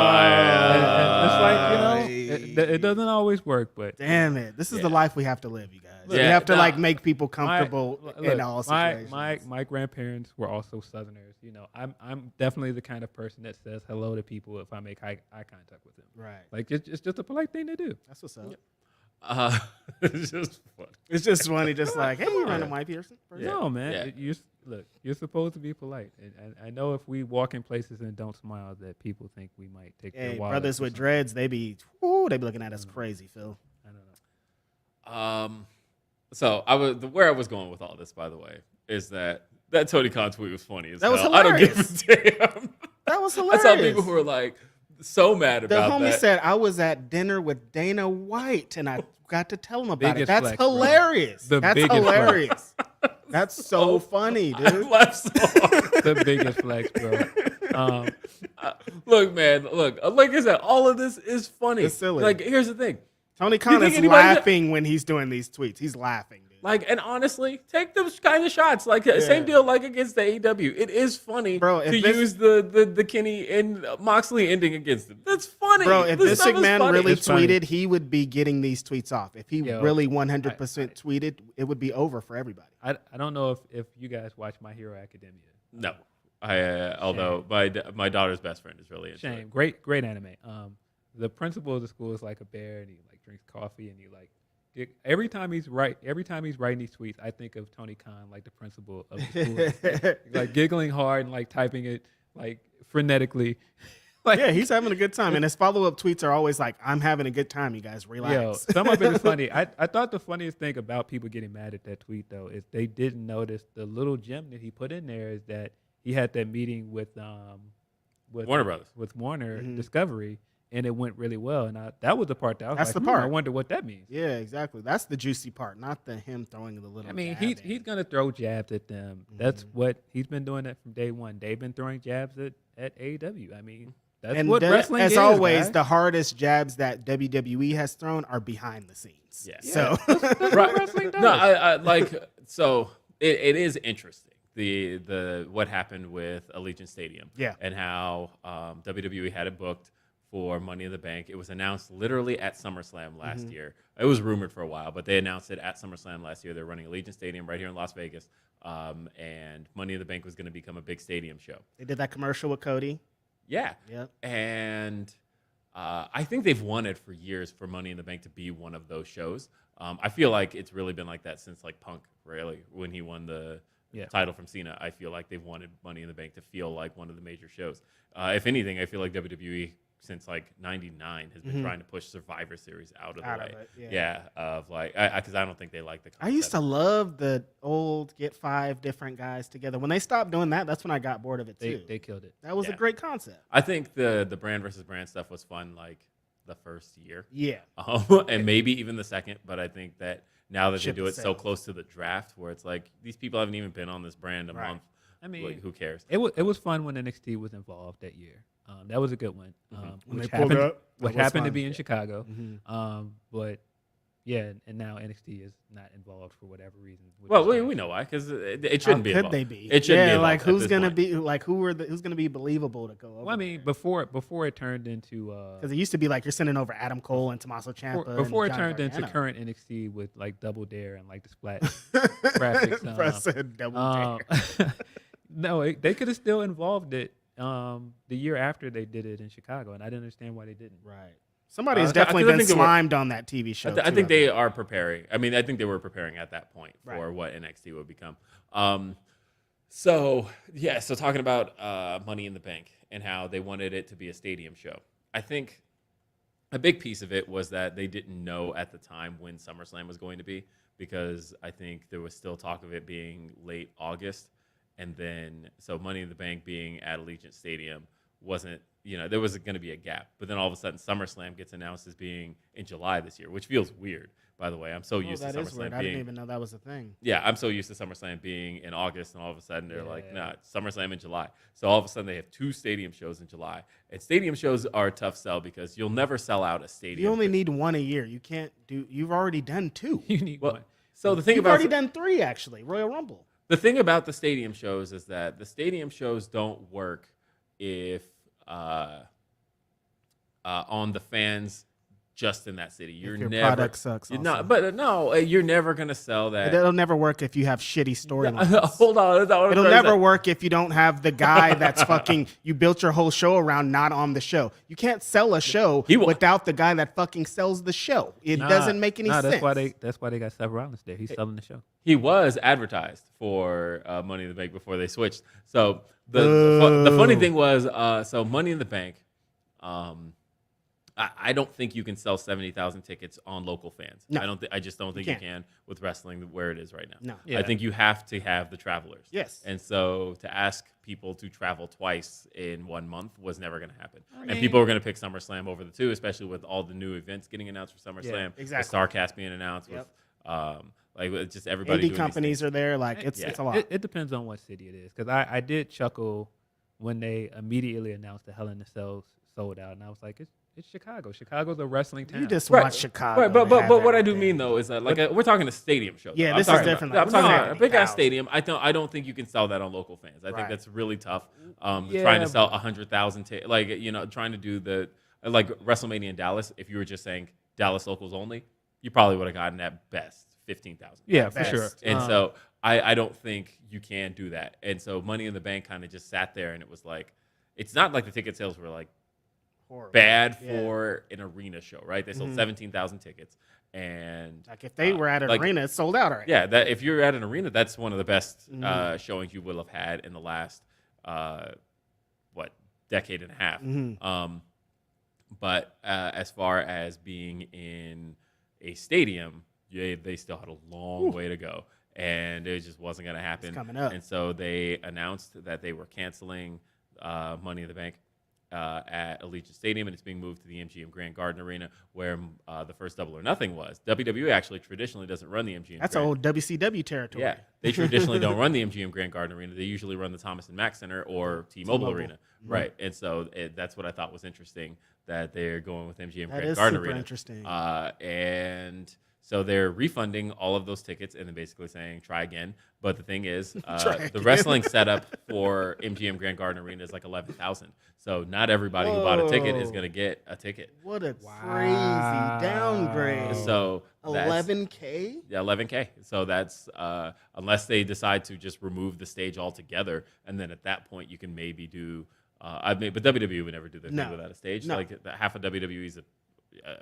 And it's like, it doesn't always work, but Damn it! This is the Yeah. life we have to live, you guys. We Yeah, have to no. like make people comfortable in all situations. my grandparents were also Southerners. You know, I'm definitely the kind of person that says hello to people if I make eye contact with them. Right. Like it's just a polite thing to do. That's what's up. it's just fun. It's just funny, just like, hey, random white person. Yeah. No, man. Yeah. You're supposed to be polite. And I know if we walk in places and don't smile, that people think we might take their Hey, wallets brothers or with something. dreads, they be looking at us crazy, Phil. I don't know. So where I was going with all this, by the way, is that Tony Khan tweet was funny as That was hell. I don't give hilarious. a damn. That was I hilarious. saw people who were like so mad The about homie that. said, I was at dinner with Dana White and I got to tell him about it. Biggest That's flex, bro. hilarious. The That's biggest flex. hilarious. That's so funny, I dude. laughed so hard. The biggest flex, bro. Look, man, look. Like I said, all of this is funny. It's silly. Like, here's the thing. Tony Khan think is anybody that- laughing when he's doing these tweets. He's laughing, dude. Like, and honestly, take those kind of shots. Like, same deal like against the AEW. It is funny Bro, if to this- use the Kenny and Moxley ending against him. That's funny. Bro, if this stuff is man funny. really It's funny. tweeted, he would be getting these tweets off. If he Yo, really 100% tweeted, it would be over for everybody. I don't know if you guys watch My Hero Academia. No. Although my daughter's best friend is really into Shame. it. Great anime. The principal of the school is like a bear, and he like drinks coffee, and he like every time he's writing these tweets, I think of Tony Khan, like the principal of the school, like giggling hard and like typing it like frenetically. Like, Yeah, he's having a good time. And his follow-up tweets are always like, I'm having a good time, you guys. Relax. yo, some of it is funny. I thought the funniest thing about people getting mad at that tweet though is they didn't notice the little gem that he put in there is that he had that meeting with Warner Brothers. with Warner Mhm. Discovery, and it went really well. And that was the part that I was That's like, the part. I wonder what that means. Yeah, exactly. That's the juicy part, not the him throwing the little I mean, jab he's in. gonna throw jabs at them. That's what he's been doing that from day one. They've been throwing jabs at AEW. I mean, that's And what wrestling as is, always, guys. the hardest jabs that WWE has thrown are behind the scenes. Yeah. So That's what wrestling does. No, I like so it is interesting the what happened with Allegiant Stadium. Yeah. And how WWE had it booked for Money in the Bank. It was announced literally at SummerSlam last year. It was rumored for a while, but they announced it at SummerSlam last year. They're running Allegiant Stadium right here in Las Vegas, and Money in the Bank was going to become a big stadium show. they did that commercial with Cody. Yeah. Yep. And I think they've wanted for years for Money in the Bank to be one of those shows. I feel like it's really been like that since like Punk, really, when he won the title from Cena. I feel like they've wanted Money in the Bank to feel like one of the major shows. If anything, I feel like WWE since like '99 has been trying to push Survivor Series out of the way. Of like, because I don't think they like the concept. I used to love the old get 5 different guys together. When they stopped doing that, that's when I got bored of it too. They killed it. That was a Yeah. great concept. I think the brand versus brand stuff was fun like the first year. Yeah. And maybe even the second, but I think that now that Ship they do it has so sailed. close to the draft, where it's like these people haven't even been on this brand a Right. month. I mean, Like, who cares? it was fun when NXT was involved that year. That was a good one. When Which they pulled happened, up, which that was happened to fun. be in Chicago. Mhm. But yeah, and now NXT is not involved for whatever reason. which Well, is we know why, because it How shouldn't be. could involved. they be? It shouldn't be. Yeah, involved like at who's this gonna point. be like who's gonna be believable to go over? Well, I mean, before it turned into because it used to be like you're sending over Adam Cole and Tommaso Ciampa. before it and turned Johnny into Gargano. current NXT with like Double Dare and like the splat graphics. Press said double dare. No, they could have still involved it the year after they did it in Chicago, and I didn't understand why they didn't. Right. Somebody has I definitely think been they were- slimed on that TV show. I too, think they are preparing. I mean, I think they were preparing at that point for Right. what NXT would become. So talking about Money in the Bank and how they wanted it to be a stadium show. I think a big piece of it was that they didn't know at the time when SummerSlam was going to be, because I think there was still talk of it being late August. And then, so Money in the Bank being at Allegiant Stadium wasn't there was going to be a gap. But then all of a sudden, SummerSlam gets announced as being in July this year, which feels weird. By the way, I'm so used to that is SummerSlam weird. being. I didn't even know that was a thing. Yeah, I'm so used to SummerSlam being in August, and all of a sudden they're like, nah, it's SummerSlam in July. So all of a sudden they have 2 stadium shows in July. And stadium shows are a tough sell because you'll never sell out a stadium. You only need 1 a year. You can't do. You've already done 2. You need one. So the thing You've about already done 3 actually. Royal Rumble. the thing about the stadium shows is that the stadium shows don't work if on the fans just in that city. You're your never product sucks. You're Also. not, but no, you're never gonna sell that. It'll never work if you have shitty storylines. Hold on, that's not what I'm It'll trying to never say. work if you don't have the guy that's fucking. You built your whole show around not on the show. You can't sell a show without the guy that fucking sells the show. It doesn't make any sense. That's why they got Seth Rollins there. He's selling the show. He was advertised for Money in the Bank before they switched. So the funny thing was, so Money in the Bank, I don't think you can sell 70,000 tickets on local fans. No. I just don't think you can with wrestling where it is right now. No. Yeah. I think you have to have the travelers. Yes. And so to ask people to travel twice in 1 month was never going to happen. And people were going to pick SummerSlam over the 2, especially with all the new events getting announced for SummerSlam. Yeah, exactly. With StarCast being announced. Yep. With just everybody doing Indie these companies things. are there. Like it's a lot. It depends on what city it is. Because I did chuckle when they immediately announced the Hell in a Cell sold out, and I was like, it's Chicago. Chicago's a wrestling town. You just watch Chicago. Right, but have what I do everything. mean though is that we're talking a stadium show. Yeah, I'm this is talking different. I'm talking about a big ass 70,000. stadium. I don't think you can sell that on local fans. I think Right. that's really tough. Trying Yeah, to sell 100,000, trying to do the WrestleMania in Dallas. If you were just saying Dallas locals only, you probably would have gotten at best 15,000. Yeah, for Best. sure. And so I don't think you can do that. And so Money in the Bank kind of just sat there, and it was like, it's not like the ticket sales were like Horrible. bad for an arena show, right? They sold 17,000 tickets, and Like if they were at an arena, it's sold out already. yeah, that if you're at an arena, that's one of the best showings you will have had in the last decade and a half. But as far as being in a stadium, they still had a long way to go, and it just wasn't going to happen. It's coming up. And so they announced that they were canceling Money in the Bank at Allegiant Stadium, and it's being moved to the MGM Grand Garden Arena, where the first Double or Nothing was. WWE actually traditionally doesn't run the MGM. That's Grand. old WCW territory. Yeah, they traditionally don't run the MGM Grand Garden Arena. They usually run the Thomas and Mack Center or T-Mobile Arena, right? And so that's what I thought was interesting, that they're going with MGM That Grand is Garden super Arena. interesting. And so they're refunding all of those tickets and then basically saying try again. But the thing is, the wrestling setup for MGM Grand Garden Arena is like 11,000. So not everybody who bought a ticket is going to get a ticket. What a crazy downgrade. So that's- 11K? Yeah, 11K. So that's unless they decide to just remove the stage altogether, and then at that point you can maybe do. But WWE would never do their thing without a stage. No. Like half of WWE's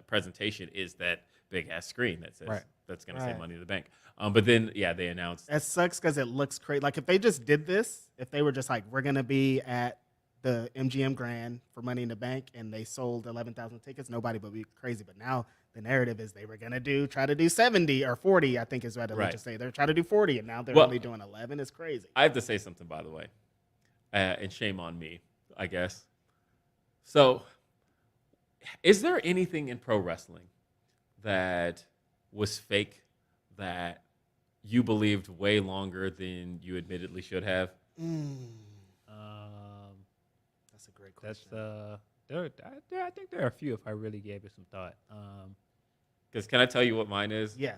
presentation is that big ass screen that says that's going to say Money in the Bank. But then they announced. That sucks because it looks crazy. Like if they just did this, if they were just like, we're going to be at the MGM Grand for Money in the Bank, and they sold 11,000 tickets, nobody would be crazy. But now the narrative is they were going to try to do 70 or 40, I think is what I'd say. They're trying to do 40, and now they're only doing 11. It's crazy. I have to say something, by the way, and shame on me, I guess. So, is there anything in pro wrestling that was fake that you believed way longer than you admittedly should have? That's a great question. I think there are a few if I really gave it some thought. Because can I tell you what mine is? Yeah.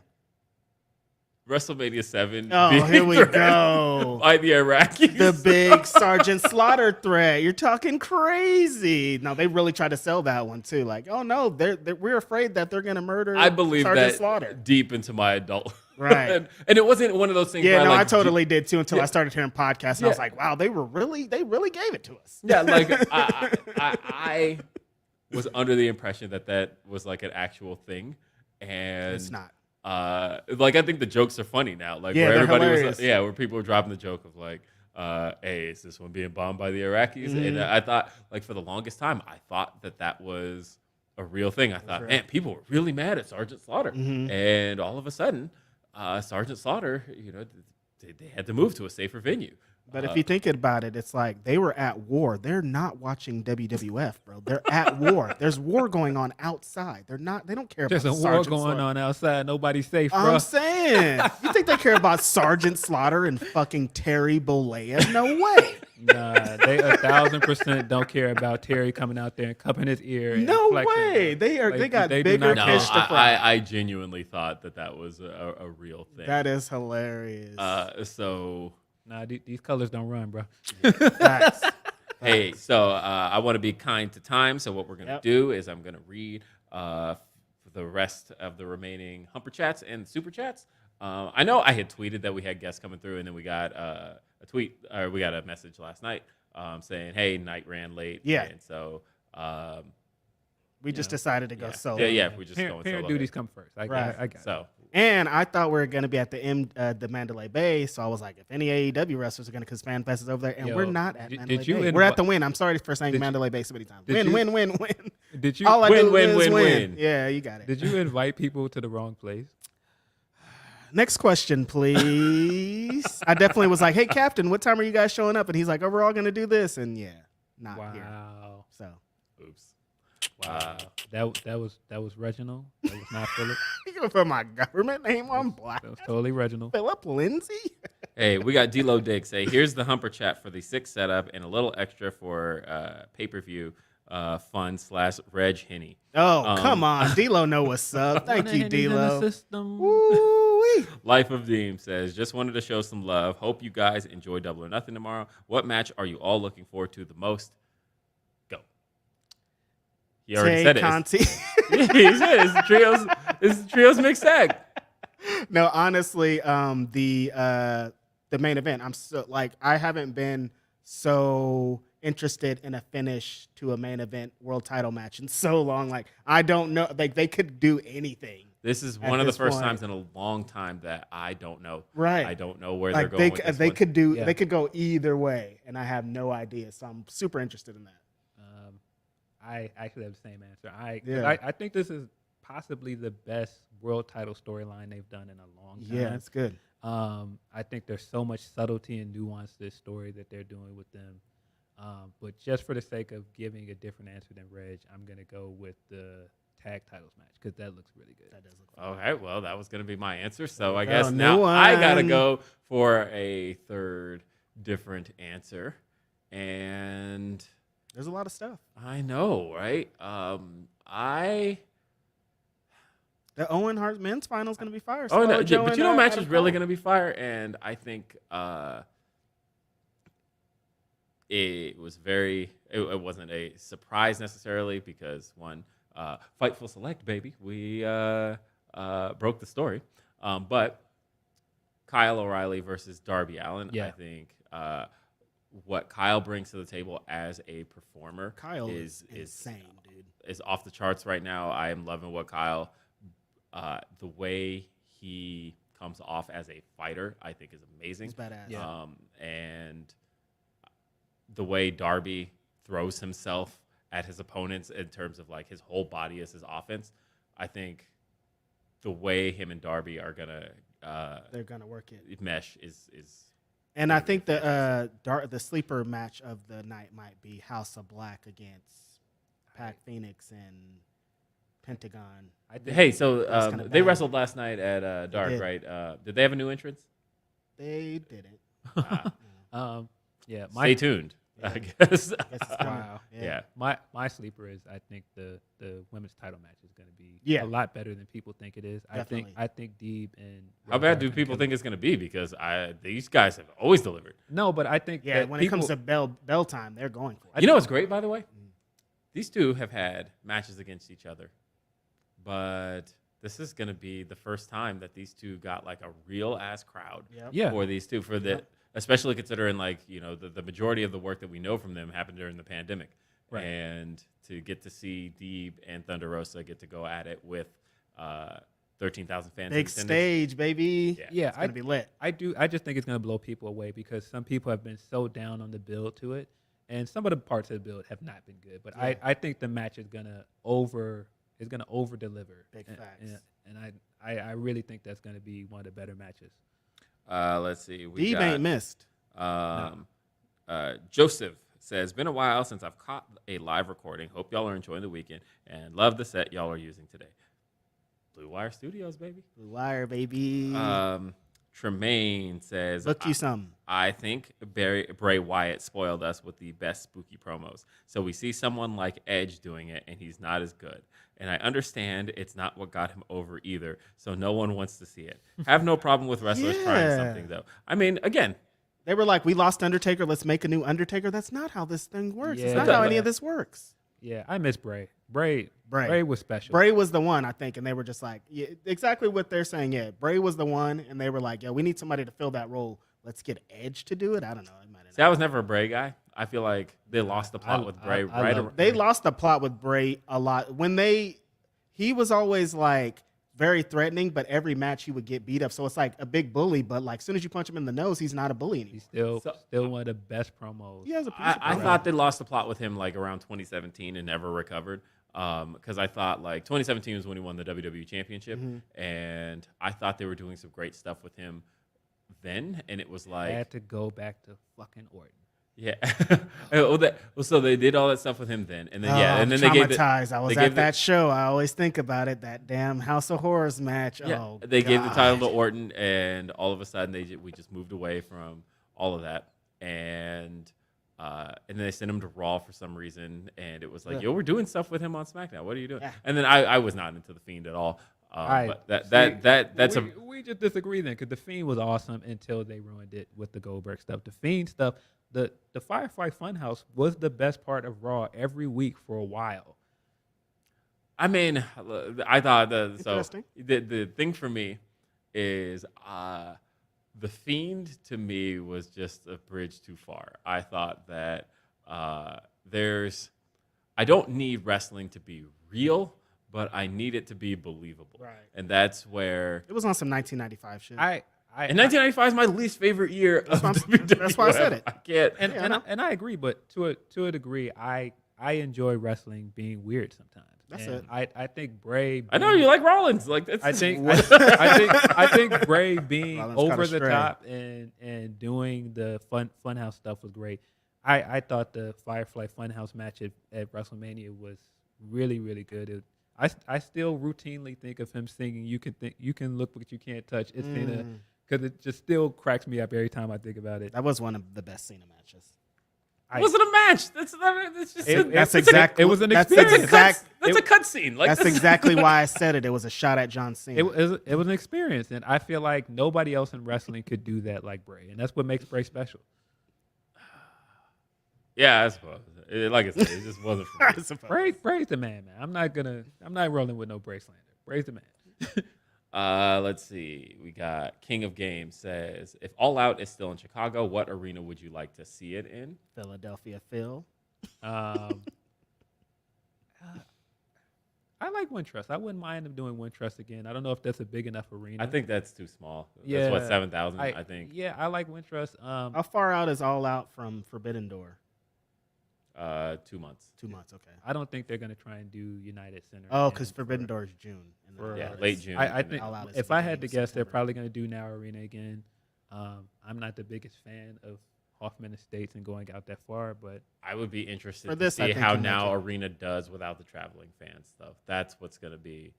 WrestleMania 7. Oh, being here we threatened go. By the Iraqis. The big Sergeant Slaughter threat. You're talking crazy. No, they really tried to sell that one too. Like, oh no, we're afraid that they're gonna murder. I believe Sergeant that Slaughter. deep into my adult. Right. and it wasn't one of those things. Yeah, where no, I I totally did too until I started hearing podcasts, and I was like, wow, they really gave it to us. Yeah, like I was under the impression that was like an actual thing, and It's not. Like I think the jokes are funny now. Like Yeah, where they're everybody hilarious. was, where people were dropping the joke of like, "Hey, is this one being bombed by the Iraqis?" And I thought, like for the longest time, I thought that was a real thing. I thought, man, people were really mad at Sergeant Slaughter, and all of a sudden, Sergeant Slaughter, they had to move to a safer venue. But if you think about it, it's like they were at war. They're not watching WWF, bro. They're at war. There's war going on outside. They're not. They don't care There's about a war Sergeant going Slaughter. on outside. Nobody's safe, bro. I'm saying, you think they care about Sergeant Slaughter and fucking Terry Bollea? No way. Nah, they 1,000% don't care about Terry coming out there and cupping his ear. And No flexing, way. bro. They are. Like, They got they do bigger not No, fish to fry. I genuinely thought that was a real thing. That is hilarious. So Nah, these colors don't run, bro. Facts. hey, so I want to be kind to time. So what we're gonna Yep. do is I'm gonna read the rest of the remaining Humper Chats and Super Chats. I know I had tweeted that we had guests coming through, and then we got a tweet, or we got a message last night saying, "Hey, night ran late." Yeah. and so We just decided to go yeah. solo. Yeah, we're just Parent going solo. duties come first. I got it. So And I thought we were going to be at the Mandalay Bay, so I was like, if any AEW wrestlers are going to, because FanFest is over there, and Yo, we're not at did Mandalay you Bay. We're at the Win. I'm sorry for saying Mandalay Bay so many times. did Win, you- win. Did you All I Win, do win, is win, win. win. Yeah, you got it. did you invite people to the wrong place? Next question, please. I definitely was like, hey, Captain, what time are you guys showing up? And he's like, oh, we're all going to do this. And yeah, not here. Wow. So oops. Wow. That was Reginald. That was not Philip. you gonna put my government name on black? That was totally Reginald. Philip Lindsey? Hey, we got D-Lo Dick say, here's the Humper Chat for the 6 setup and a little extra for pay-per-view fun/Reg Henny. Oh, come on. D-Lo know what's up. Thank you, D-Lo. System. Woo-wee. Life of Deem says, just wanted to show some love. Hope you guys enjoy Double or Nothing tomorrow. What match are you all looking forward to the most? Go. He already said it. Conti. He said it's trios mixed tag. No, honestly, the main event. I'm so like I haven't been so interested in a finish to a main event world title match in so long. Like I don't know, like they could do anything. This is At one of the this first point. times in a long time that I don't know. Right. I don't know where Like they're going with this they one. could do Yeah. they could go either way, and I have no idea. So I'm super interested in that. I actually have the same answer. 'Cause Yeah. I think this is possibly the best world title storyline they've done in a long time. Yeah, it's good. I think there's so much subtlety and nuance to this story that they're doing with them. But just for the sake of giving a different answer than Reg, I'm going to go with the tag titles match because that looks really good. That does look fun. Okay, well, that was going to be my answer. So I go. guess New now I got to one. go for a third different answer. And There's a lot of stuff. I know, right? The Owen Hart men's final is going to be fire. Oh, no, Samoa Joe but and, you know, match Adam is really Cole. going to be fire. And I think it was it wasn't a surprise necessarily because one, Fightful Select, baby, we broke the story. But Kyle O'Reilly versus Darby Allin, Yeah. I think what Kyle brings to the table as a performer Kyle is insane, dude. is off the charts right now. I am loving what Kyle, the way he comes off as a fighter, I think is amazing. He's badass. Yeah. And the way Darby throws himself at his opponents in terms of like his whole body as his offense, I think the way him and Darby are gonna They're going to work it. mesh is. And I think the sleeper match of the night might be House of Black against Pac Phoenix and Pentagon. Hey, so That's kinda they bad. wrestled last night at Dark, did. right? Did they have a new entrance? They didn't. Yeah, Stay tuned, Yeah. I guess. I guess it's coming. Wow. Yeah. My sleeper is I think the women's title match is going to be Yeah. a lot better than people think it is. Definitely. I think Deeb and How bad do people think it's going to be? Because these guys have always delivered. No, but I think Yeah, that when people, it comes to bell time, they're going for it. You know what's great, by the way? These two have had matches against each other, but this is going to be the first time that these two got like a real ass crowd Yep. Yeah. for these two. Especially considering like the majority of the work that we know from them happened during the pandemic, Right. and to get to see Deeb and Thunder Rosa get to go at it with 13,000 fans. in Big attendance. stage, baby. Yeah. It's going to be lit. I just think it's going to blow people away because some people have been so down on the build to it, and some of the parts of the build have not been good. But Yeah. I think the match is going to over deliver. Big facts. And I really think that's going to be one of the better matches. Let's see. We Deeb got, ain't missed. Joseph says, been a while since I've caught a live recording. Hope y'all are enjoying the weekend and love the set y'all are using today. Bluewire Studios, baby. Blue Wire, baby. Tremaine says, Book you some. I think Bray Wyatt spoiled us with the best spooky promos. So we see someone like Edge doing it, and he's not as good. And I understand it's not what got him over either, so no one wants to see it. Have no problem with wrestlers trying something, though. I mean, again, they were like, we lost Undertaker, let's make a new Undertaker. That's not how this thing works. Yeah. It's not how any of this works. Yeah, I miss Bray. Bray was special. Bray was the one, I think, and they were just like, yeah, exactly what they're saying. Yeah, Bray was the one, and they were like, yeah, we need somebody to fill that role. Let's get Edge to do it. I don't know. See, I was never a Bray guy. I feel like they lost the plot with Bray. They lost the plot with Bray a lot. He was always like very threatening, but every match he would get beat up. So it's like a big bully, but like as soon as you punch him in the nose, he's not a bully anymore. He's still one of the best promos. He has a I thought they lost the plot with him like around 2017 and never recovered. Because I thought like 2017 was when he won the WWE Championship, and I thought they were doing some great stuff with him then, and it was like I had to go back to fucking Orton. Yeah. So they did all that stuff with him then, and then and then traumatized. they gave I was at that show. I always think about it. That damn House of Horrors match. Yeah, oh, they gave the title to God. Orton, and all of a sudden we just moved away from all of that, and then they sent him to Raw for some reason, and it was like, yo, we're doing stuff with him on SmackDown. What are you doing? Yeah. And then I was not into the Fiend at all. But that's we just disagree then, because the Fiend was awesome until they ruined it with the Goldberg stuff. The Fiend stuff, the Firefly Funhouse was the best part of Raw every week for a while. I mean, I thought the thing for me is the Fiend to me was just a bridge too far. I thought that I don't need wrestling to be real, but I need it to be believable. Right. And that's where It was on some 1995 shit. and 1995 is my least favorite year of WWE. That's why I said it. I can't. And I agree, but to a degree, I enjoy wrestling being weird sometimes. That's and it. I think Bray. I know you like Rollins. Like that's I think Bray being Rollins over kinda the stray. top and doing the funhouse stuff was great. I thought the Firefly Funhouse match at WrestleMania was really, really good. I still routinely think of him singing "You can look but you can't touch." It's Cena, because it just still cracks me up every time I think about it. That was one of the best Cena matches. it wasn't a match. That's just It was an That's experience. that's a cutscene. Like That's exactly why I said it. It was a shot at John Cena. It was an experience, and I feel like nobody else in wrestling could do that like Bray, and that's what makes Bray special. Yeah, I suppose. Like I said, it just wasn't for me. Bray's the man. I'm not rolling with no Bray slander. Bray's the man. Let's see. We got King of Games says, if All Out is still in Chicago, what arena would you like to see it in? Philadelphia Phil. I like Wintrust. I wouldn't mind them doing Wintrust again. I don't know if that's a big enough arena. I think that's too small. Yeah. That's what, 7,000, I think. Yeah, I like Wintrust. How far out is All Out from Forbidden Door? 2 months. 2 months, okay. I don't think they're going to try and do United Center. Oh, again because Forbidden Door is June. And then Yeah, All Out late is- June. I think All Out is if I had to beginning guess, they're September. probably going to do Now Arena again. I'm not the biggest fan of Hoffman Estates and going out that far, but I would be interested For to this, I see think how you Now mentioned- Arena does without the traveling fan stuff. That's what's going to be.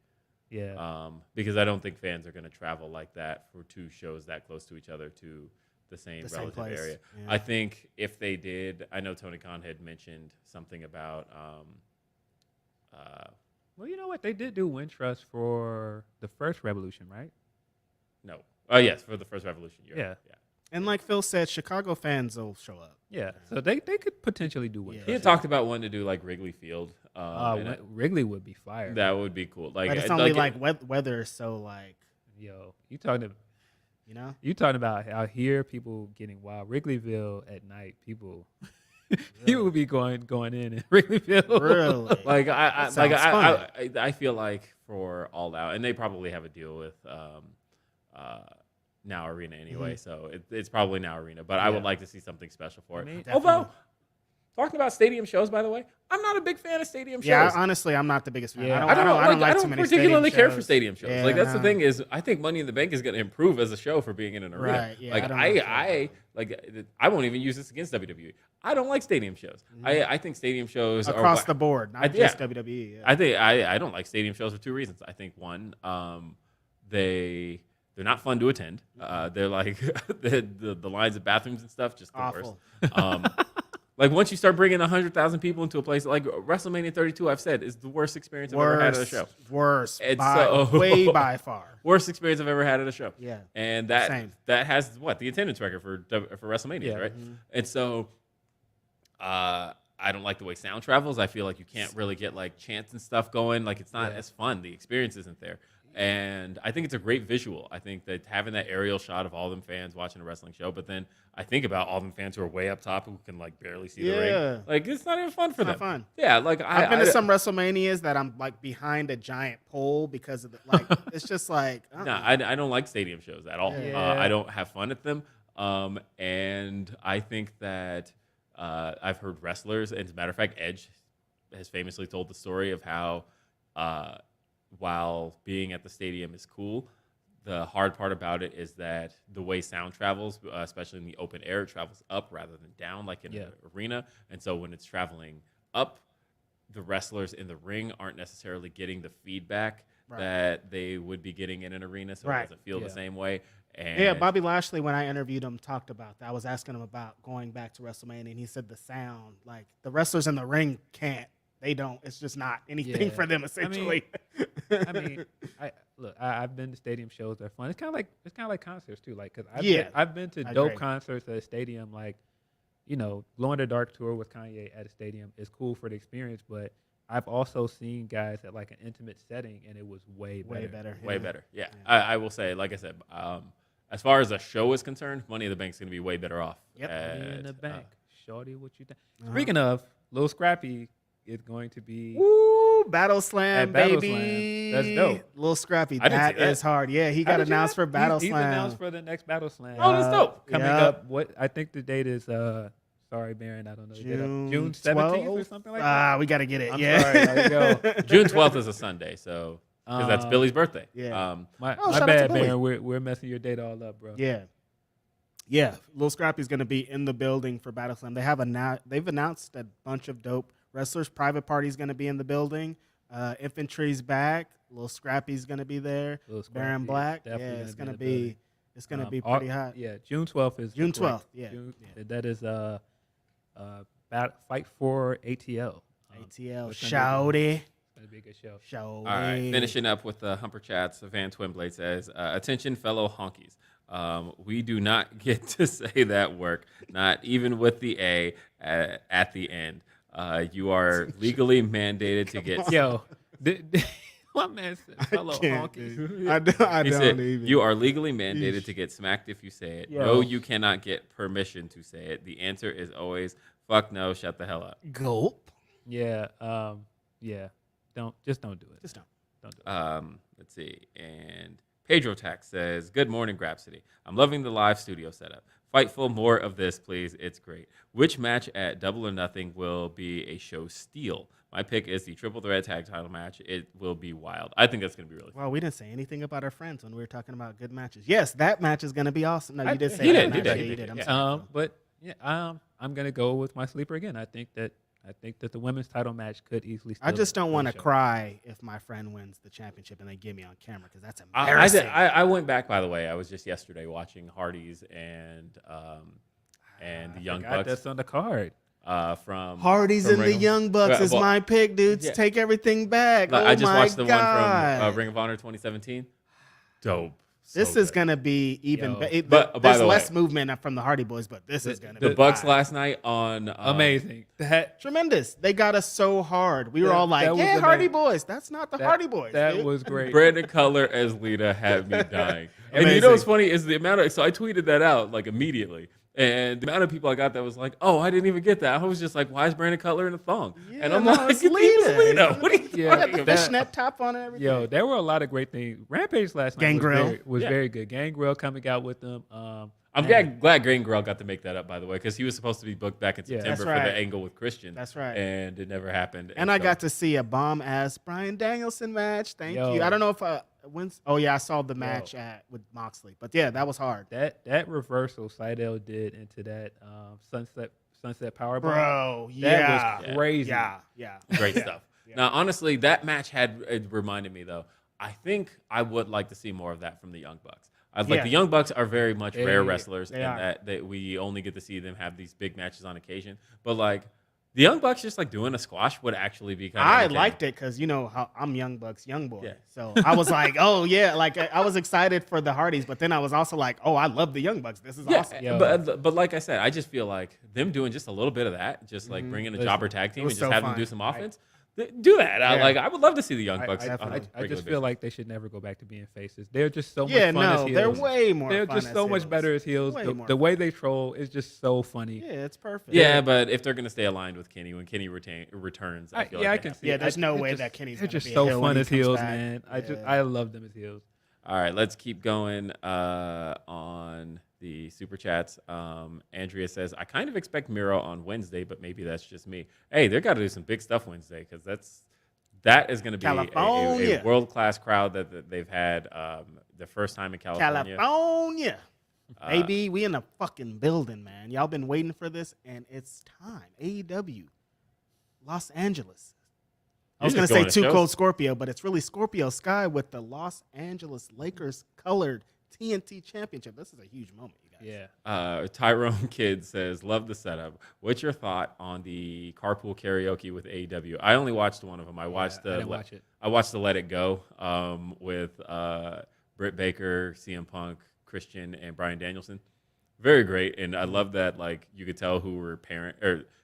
yeah. Because I don't think fans are going to travel like that for two shows that close to each other to the same The same relative place, area. yeah. I think if they did, I know Tony Khan had mentioned something about Well, you know what? They did do Wintrust for the first Revolution, right? no. Oh, yes, for the first Revolution year. Yeah. And like Phil said, Chicago fans will show up. Yeah. So they could potentially do Wintrust. He had talked about wanting to do like Wrigley Field. And Wrigley would be fire. that would be cool. Like, But it's only like weather is so like, Yo, you talking you know? about out here people getting wild. Wrigleyville at night, people would be going in Wrigleyville. Really? like That sounds fun. I feel like for All Out, and they probably have a deal with Now Arena anyway, so it's probably Now Arena. But I would like to see something special for it. mean, Although talking about stadium shows, by the way, I'm not a big fan of stadium shows. Yeah, honestly, I'm not the biggest fan. Yeah. I don't like too don't many particularly stadium care for shows. stadium shows. Yeah, Like that's the nah. thing is, I think Money in the Bank is going to improve as a show for being in an arena. Right, yeah, like I don't I won't even use this against WWE. I don't like stadium shows. I think stadium shows Across are the board, not yeah. just WWE. Yeah. I think I don't like stadium shows for two reasons. I think one, they're not fun to attend. They're like the lines of bathrooms and stuff, just the Awful. worst. Like once you start bringing 100,000 people into a place, like WrestleMania 32, I've said is the worst experience I've ever had at a show. Worst. It's Way by far. Worst experience I've ever had at a show. Yeah. And Same. that has the attendance record for WrestleMania, Yeah. right? And so, I don't like the way sound travels. I feel like you can't really get like chants and stuff going. Like it's not as fun. The experience isn't there. And I think it's a great visual. I think that having that aerial shot of all them fans watching a wrestling show, but then I think about all them fans who are way up top who can like barely see the Yeah. ring. Like it's not even fun for them. Not fun. Yeah, like I've been to some WrestleManias that I'm like behind a giant pole because of the, like it's just like No, I don't like stadium shows at all. Yeah. I don't have fun at them. And I think that I've heard wrestlers, and as a matter of fact, Edge has famously told the story of how while being at the stadium is cool, the hard part about it is that the way sound travels, especially in the open air, it travels up rather than down like in an arena. And so when it's traveling up, the wrestlers in the ring aren't necessarily getting the feedback that they would be getting in an arena, so it doesn't feel the same way. And yeah, Bobby Lashley, when I interviewed him, talked about that. I was asking him about going back to WrestleMania, and he said the sound, like the wrestlers in the ring can't. They don't. It's just not anything for them, essentially. I've been to stadium shows. They're fun. It's kind of like concerts too. Like, cause I've been to I dope agree. concerts at a stadium. Like, Glow in the Dark tour with Kanye at a stadium is cool for the experience. But I've also seen guys at like an intimate setting, and it was way better. Way better. Yeah. I will say, like I said, as far as a show is concerned, Money in the Bank is going to be way better off. Yep. Money in the bank, shorty, what you think? Speaking of, Lil Scrappy is going to be. Woo, Battle Slam, At Battle baby. Slam. That's dope. Little Scrappy. I didn't see That that. is hard. Yeah, he How got did you announced not? for Battle He's Slam. announced for the next Battle Slam. Oh, that's dope. Coming Yep. up, what I think the date is. Sorry, Baron, I don't know. June 17th or something like that. We got to get it. I'm yeah. sorry. There you go. June 12th is a Sunday, so because that's Billy's birthday. Yeah. My Oh, shout out to bad, Billy. Baron. We're messing your date all up, bro. Yeah. Yeah. Lil Scrappy's going to be in the building for Battle Slam. They've announced a bunch of dope wrestlers. Private Party's going to be in the building. Infantry's back. Lil Scrappy's going to be there. Lil Scrappy Baron is Black. definitely Yeah, it's gonna going be to in the be building. it's going to be pretty hot. Yeah, June 12th is June the break. 12th, yeah. That is Fight for ATL. ATL. it's gonna Shouty. It's gonna be a good show. Shouty. All right, finishing up with the Humper Chats. Van Twinblade says, attention, fellow honkies. We do not get to say that work, not even with the A at the end. You are legally mandated to get. Yo, my man said, "Fellow Can't, honkies." dude. I don't He said, even. you are legally mandated to get smacked if you say it. Yo. No, you cannot get permission to say it. The answer is always, fuck no, shut the hell up. Gulp. Yeah, yeah. Don't do it. Just don't. Don't do it. Let's see. And Pedro Tax says, good morning, Grapsody. I'm loving the live studio setup. Fightful, more of this, please. It's great. Which match at Double or Nothing will be a show steal? My pick is the Triple Threat Tag Title match. It will be wild. I think that's going to be really fun. Well, we didn't say anything about our friends when we were talking about good matches. Yes, that match is going to be awesome. No, you did say he that did, he match. did, Yeah, he you did, I'm yeah. sorry. But yeah, I'm gonna go with my sleeper again. I think that the women's title match could easily. I just don't want to show. cry if my friend wins the championship and they get me on camera because that's I, embarrassing. I went back, by the way. I was just yesterday watching Hardy's and the Young Got Bucks that's on the card. from Hardy's from and the Ring of- Young Bucks is Well, my pick, dudes. yeah. Take everything back. like, Oh I just my watched the God. one from Ring of Honor 2017. Dope. This So is good. going to be even Yo. better. But, by There's the less way- movement from the Hardy Boys, but this is going to The be Bucks fire. last night on Amazing. That Tremendous. They got us so hard. We were That- all like, that was yeah, amazing. Hardy Boys. That's not the Hardy Boys. That dude. was great. Brandon Cutler as Lita had me dying. And you Amazing. know what's funny is the amount of, so I tweeted that out like immediately. And the amount of people I got that was like, oh, I didn't even get that. I was just like, why is Brandon Cutler in a thong? Yeah, and I'm no, like, it's it's Lita. Lita. What are you Yeah. talking the about? fishnet top on and everything. Yo, there were a lot of great things. Rampage last night Gangrel. was Yeah. very good. Gangrel coming out with them. I'm glad Gangrel got to make that up, by the way, because he was supposed to be booked back in Yeah. September That's for right. the angle with Christian. That's right. And it never happened. And I so- got to see a bomb-ass Bryan Danielson match. Thank Yo. you. I don't know if I saw the match with Moxley. But, yeah, that was hard. That reversal Seidel did into that sunset powerbomb. Bro, that yeah. was crazy. Yeah. Great stuff. Now, honestly, that match it reminded me, though, I think I would like to see more of that from the Young Bucks. The Young Bucks are very much rare wrestlers, they and are. that we only get to see them have these big matches on occasion. But, like, the Young Bucks just, like, doing a squash would actually be kind of I liked it because, you know, how I'm Young Bucks, young boy. Yeah. So I was like, oh, yeah. Like, I was excited for the Hardys, but then I was also like, oh, I love the Young Bucks. This is awesome. Yo. But like I said, I just feel like them doing just a little bit of that, just like bringing a Listen, jobber tag team was and just so have them fun. do some offense. Do that. Yeah. I would love to see the Young Bucks. I on a just regular feel like they should never go back to being faces. They're just so Yeah, much fun as no, heels. they're way more They're fun just as so much heels. better as heels. Way The, more the way they troll is just so funny. Yeah, it's perfect. Yeah, but if they're gonna stay aligned with Kenny when Kenny returns, I feel like I they can have to. see. Yeah, there's no they're way just- that Kenny's They're gonna just be a so heel when fun he as comes heels, back. man. Yeah. I love them as heels. All right, let's keep going on the super chats. Andrea says, I kind of expect Miro on Wednesday, but maybe that's just me. Hey, they've got to do some big stuff Wednesday because that is going to be California. a world-class crowd that they've had the first time in California. California. Baby, we in the fucking building, man. Y'all been waiting for this, and it's time. AEW, Los Angeles. I was You're going just to say going to Too shows? Cold Scorpio, but it's really Scorpio Sky with the Los Angeles Lakers colored TNT Championship. This is a huge moment, you guys. Yeah. Tyrone Kid says, love the setup. What's your thought on the carpool karaoke with AEW? I only watched one of them. I watched I didn't watch it. I watched the Let It Go with Britt Baker, CM Punk, Christian, and Bryan Danielson. Very great, and I love that. Like you could tell who were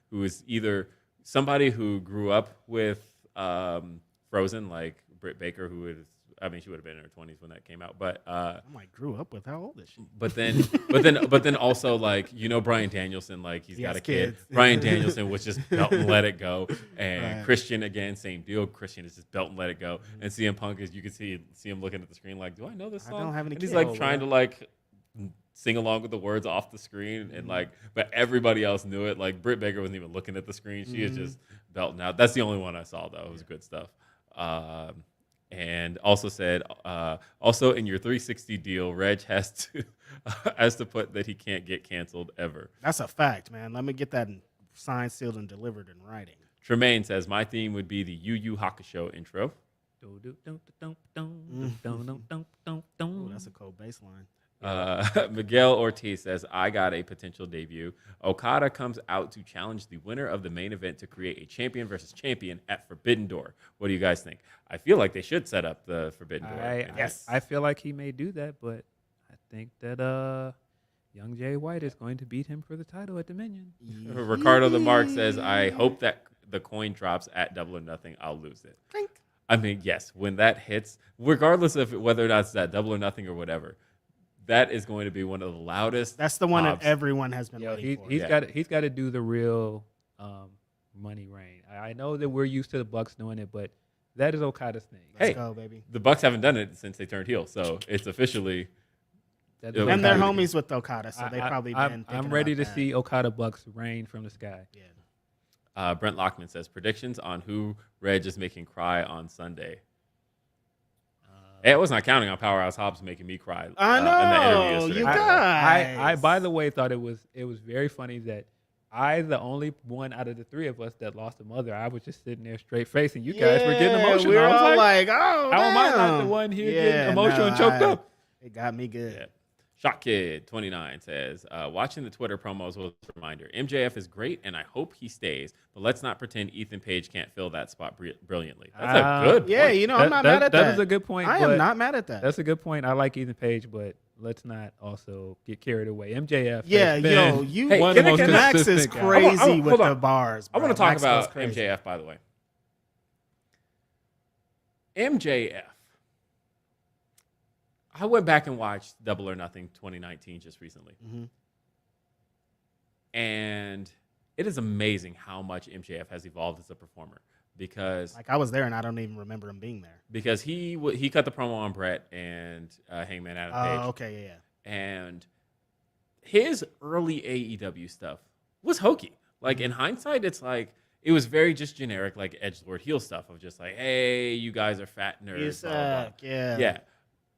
who was either somebody who grew up with Frozen, like Britt Baker, who was. I mean, she would have been in her 20s when that came out, but I'm like, grew up with how old is she? but then also like Bryan Danielson, like he's He got has a kid. kids. Bryan Danielson was just belt and let it go, and Right. Christian again, same deal. Christian is just belt and let it go, and CM Punk is you can see him looking at the screen like, do I know this I song? don't have any and he's kids. like trying to like sing along with the words off the screen, and like, but everybody else knew it. Like Britt Baker wasn't even looking at the screen; she is just belting out. That's the only one I saw though. It was good stuff. And also said, also in your 360 deal, Reg has to put that he can't get canceled ever. That's a fact, man. Let me get that signed, sealed, and delivered in writing. Tremaine says, my theme would be the Yu Yu Hakusho intro. Ooh, that's a cold bass line. Miguel Ortiz says, I got a potential debut. Okada comes out to challenge the winner of the main event to create a champion versus champion at Forbidden Door. What do you guys think? I feel like they should set up the Forbidden Door. I feel like he may do that, but I think that young Jay White is going to beat him for the title at Dominion. Ricardo the Mark says, I hope that the coin drops at Double or Nothing. I'll lose it. Clink. I mean, yes, when that hits, regardless of whether or not it's that Double or Nothing or whatever, that is going to be one of the loudest. That's the one that pops. everyone has been Yo, waiting for. he's got to do the real money reign. I know that we're used to the Bucks doing it, but that is Okada's thing. Let's Hey. go, baby. The Bucks haven't done it since they turned heel, so it's officially. That Yeah, is And they're Okada. homies with Okada, so they probably been I'm thinking ready about to that. see Okada Bucks reign from the sky. Yeah. Brent Lockman says predictions on who Reg is making cry on Sunday. Hey, I was not counting on Powerhouse Hobbs making me cry. I in that interview know, yesterday. you I, guys. I by the way thought it was very funny that the only one out of the three of us that lost a mother. I was just sitting there straight facing. You guys were getting emotional. We were I was all like, oh, how am I not the damn. one here getting emotional and choked up? It got me good. Yeah. Shot Kid 29 says, watching the Twitter promos was a reminder. MJF is great, and I hope he stays. But let's not pretend Ethan Page can't fill that spot brilliantly. That's a good Yeah, point. you know, I'm not mad at that. That is a good point. I but am not mad at that. That's a good point. I like Ethan Page, but let's not also get carried away. MJF. Yeah, has been yo, you Hey, one of the most Max is consistent guys. crazy hold with on. the bars. I want to bro. talk Max goes about crazy. MJF, by the way. MJF. I went back and watched Double or Nothing 2019 just recently. Mhm. And it is amazing how much MJF has evolved as a performer because Like I was there and I don't even remember him being there. he cut the promo on Brett and Hangman Adam Page. Oh, okay, yeah. And his early AEW stuff was hokey. Like in hindsight, it's like it was very just generic, like edgelord heel stuff of just like, hey, you guys are fat nerds. You Blah, blah, suck. blah. Yeah. Yeah.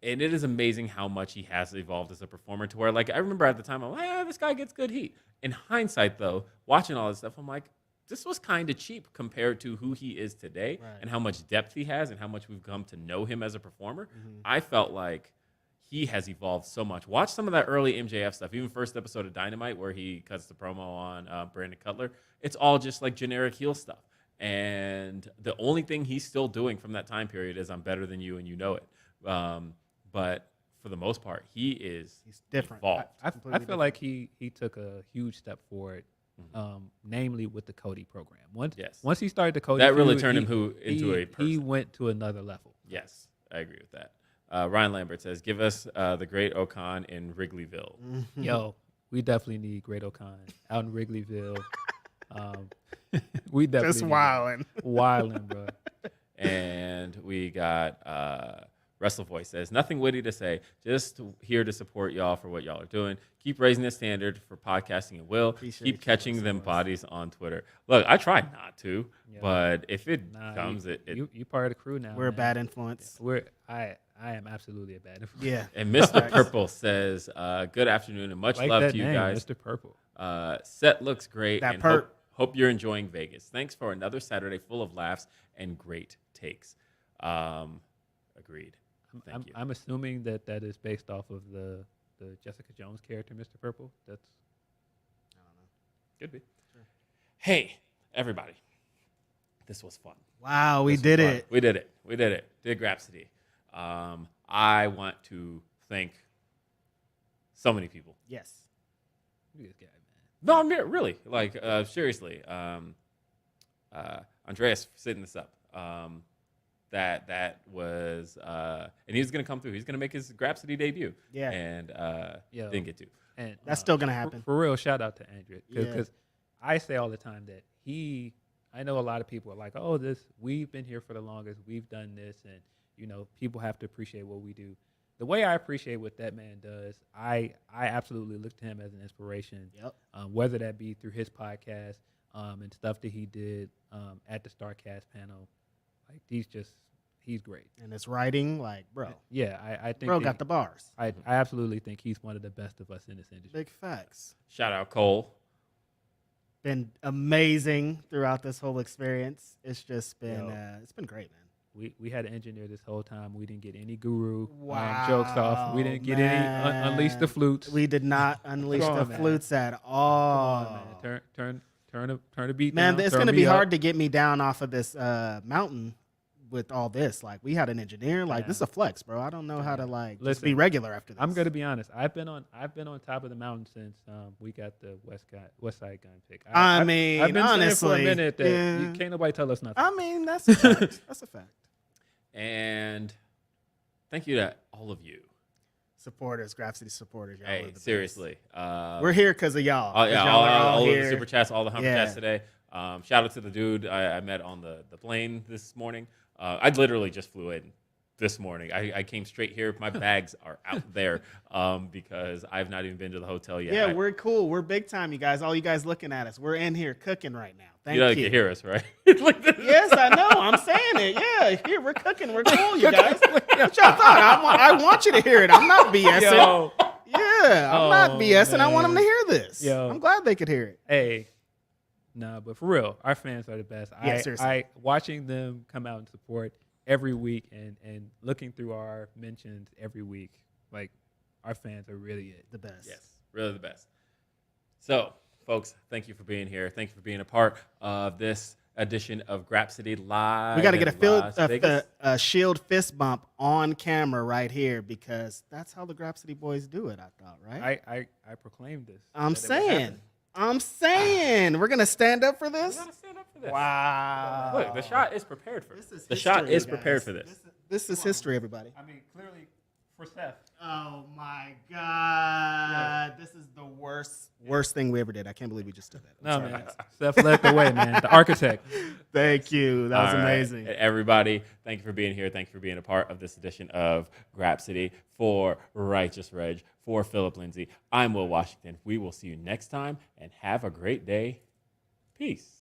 And it is amazing how much he has evolved as a performer to where, like, I remember at the time, I'm like, this guy gets good heat. In hindsight, though, watching all this stuff, I'm like, this was kind of cheap compared to who he is today and how much depth he has and how much we've come to know him as a performer. I felt like he has evolved so much. Watch some of that early MJF stuff, even first episode of Dynamite where he cuts the promo on Brandon Cutler. It's all just like generic heel stuff. And the only thing he's still doing from that time period is I'm better than you and you know it. But for the most part, he's different. Evolved. I feel like he took a huge step forward, namely with the Cody program. Once he started the Cody, that really turned him into a person. He went to another level. Yes, I agree with that. Ryan Lambert says, give us the Great Okan in Wrigleyville. Yo, we definitely need Great Okan out in Wrigleyville. We definitely just wilding, bro. And we got Wrestle Voice says, nothing witty to say, just here to support y'all for what y'all are doing. Keep raising the standard for podcasting and will. Keep catching them bodies on Twitter. Look, I try not to, but if it comes, you part of the crew now. We're a bad influence. I am absolutely a bad influence. Yeah. And Mr. Purple says, good afternoon and much love to you guys. Mr. Purple. Set looks great. That and hope you're enjoying Vegas. Thanks for another Saturday full of laughs and great takes. Agreed. Thank you. I'm assuming that is based off of the Jessica Jones character, Mr. Purple. I don't know. Could be. Sure. Hey, everybody. This was fun. Wow, we did it. We did it. Did Grapsody. I want to thank so many people. Yes. This guy, man. No, I'm really like seriously. Andreas setting this up. That was and he's gonna come through. He's gonna make his Grapsody debut. Yeah. And didn't get to. And that's still gonna happen. For real, shout out to Andrew. Because I say all the time that I know a lot of people are like, oh, we've been here for the longest, we've done this, and people have to appreciate what we do. The way I appreciate what that man does, I absolutely look to him as an inspiration. Yep. Whether that be through his podcast and stuff that he did at the StarCast panel, like he's great. And his writing, like, bro. Yeah, I think bro got the bars. I absolutely think he's one of the best of us in this industry. Big facts. Shout out Cole. Been amazing throughout this whole experience. It's just been it's been great, man. We had an engineer this whole time. We didn't get any guru jokes off. We didn't get any unleash the flutes. We did not unleash the flutes at all. Come on, man. Turn the beat down. Man, it's going to be hard to get me down off of this mountain with all this. Like, we had an engineer. Like, this is a flex, bro. I don't know how to just be regular after this. I'm going to be honest. I've been on top of the mountain since we got the West Side Gun pick. I've been honestly, saying for a minute that can't nobody tell us nothing. I mean, that's a fact. That's a fact. And thank you to all of you. Supporters, Grapsody supporters. Y'all hey, seriously. We're here because of y'all. All of the super chats, all the humper chats today. Shout out to the dude I met on the plane this morning. I literally just flew in this morning. I came straight here. My bags are out there because I've not even been to the hotel yet. Yeah, we're cool. We're big time, you guys. All you guys looking at us. We're in here cooking right now. Thank you. You can hear us, right? Yes, I know. I'm saying it. Yeah, here, we're cooking. We're cool, you guys. What y'all thought? I want you to hear it. I'm not BSing. Yo. Yeah, I'm not BSing. Man. I want them to hear this. Yo. I'm glad they could hear it. Hey. Nah, but for real, our fans are the best. Yeah, seriously. I watching them come out and support every week and looking through our mentions every week, like, our fans are really the best. Yes, really the best. So, folks, thank you for being here. Thank you for being a part of this edition of Grapsody Live. We got to get a shield fist bump on camera right here because that's how the Grapsody boys do it, I thought, right? I proclaimed this. I'm saying. We're going to stand up for this? We got to stand up for this. Wow. Look, the shot is prepared for this. The shot is prepared for this. This is history, everybody. I mean, clearly, for Seth. Oh my God! This is the worst thing we ever did. I can't believe we just did that. No, man. Seth led the way, man. The architect. Thank you. That was All right. amazing. Everybody, thank you for being here. Thank you for being a part of this edition of Grapsody. For Righteous Reg, for Philip Lindsey, I'm Will Washington. We will see you next time, and have a great day. Peace.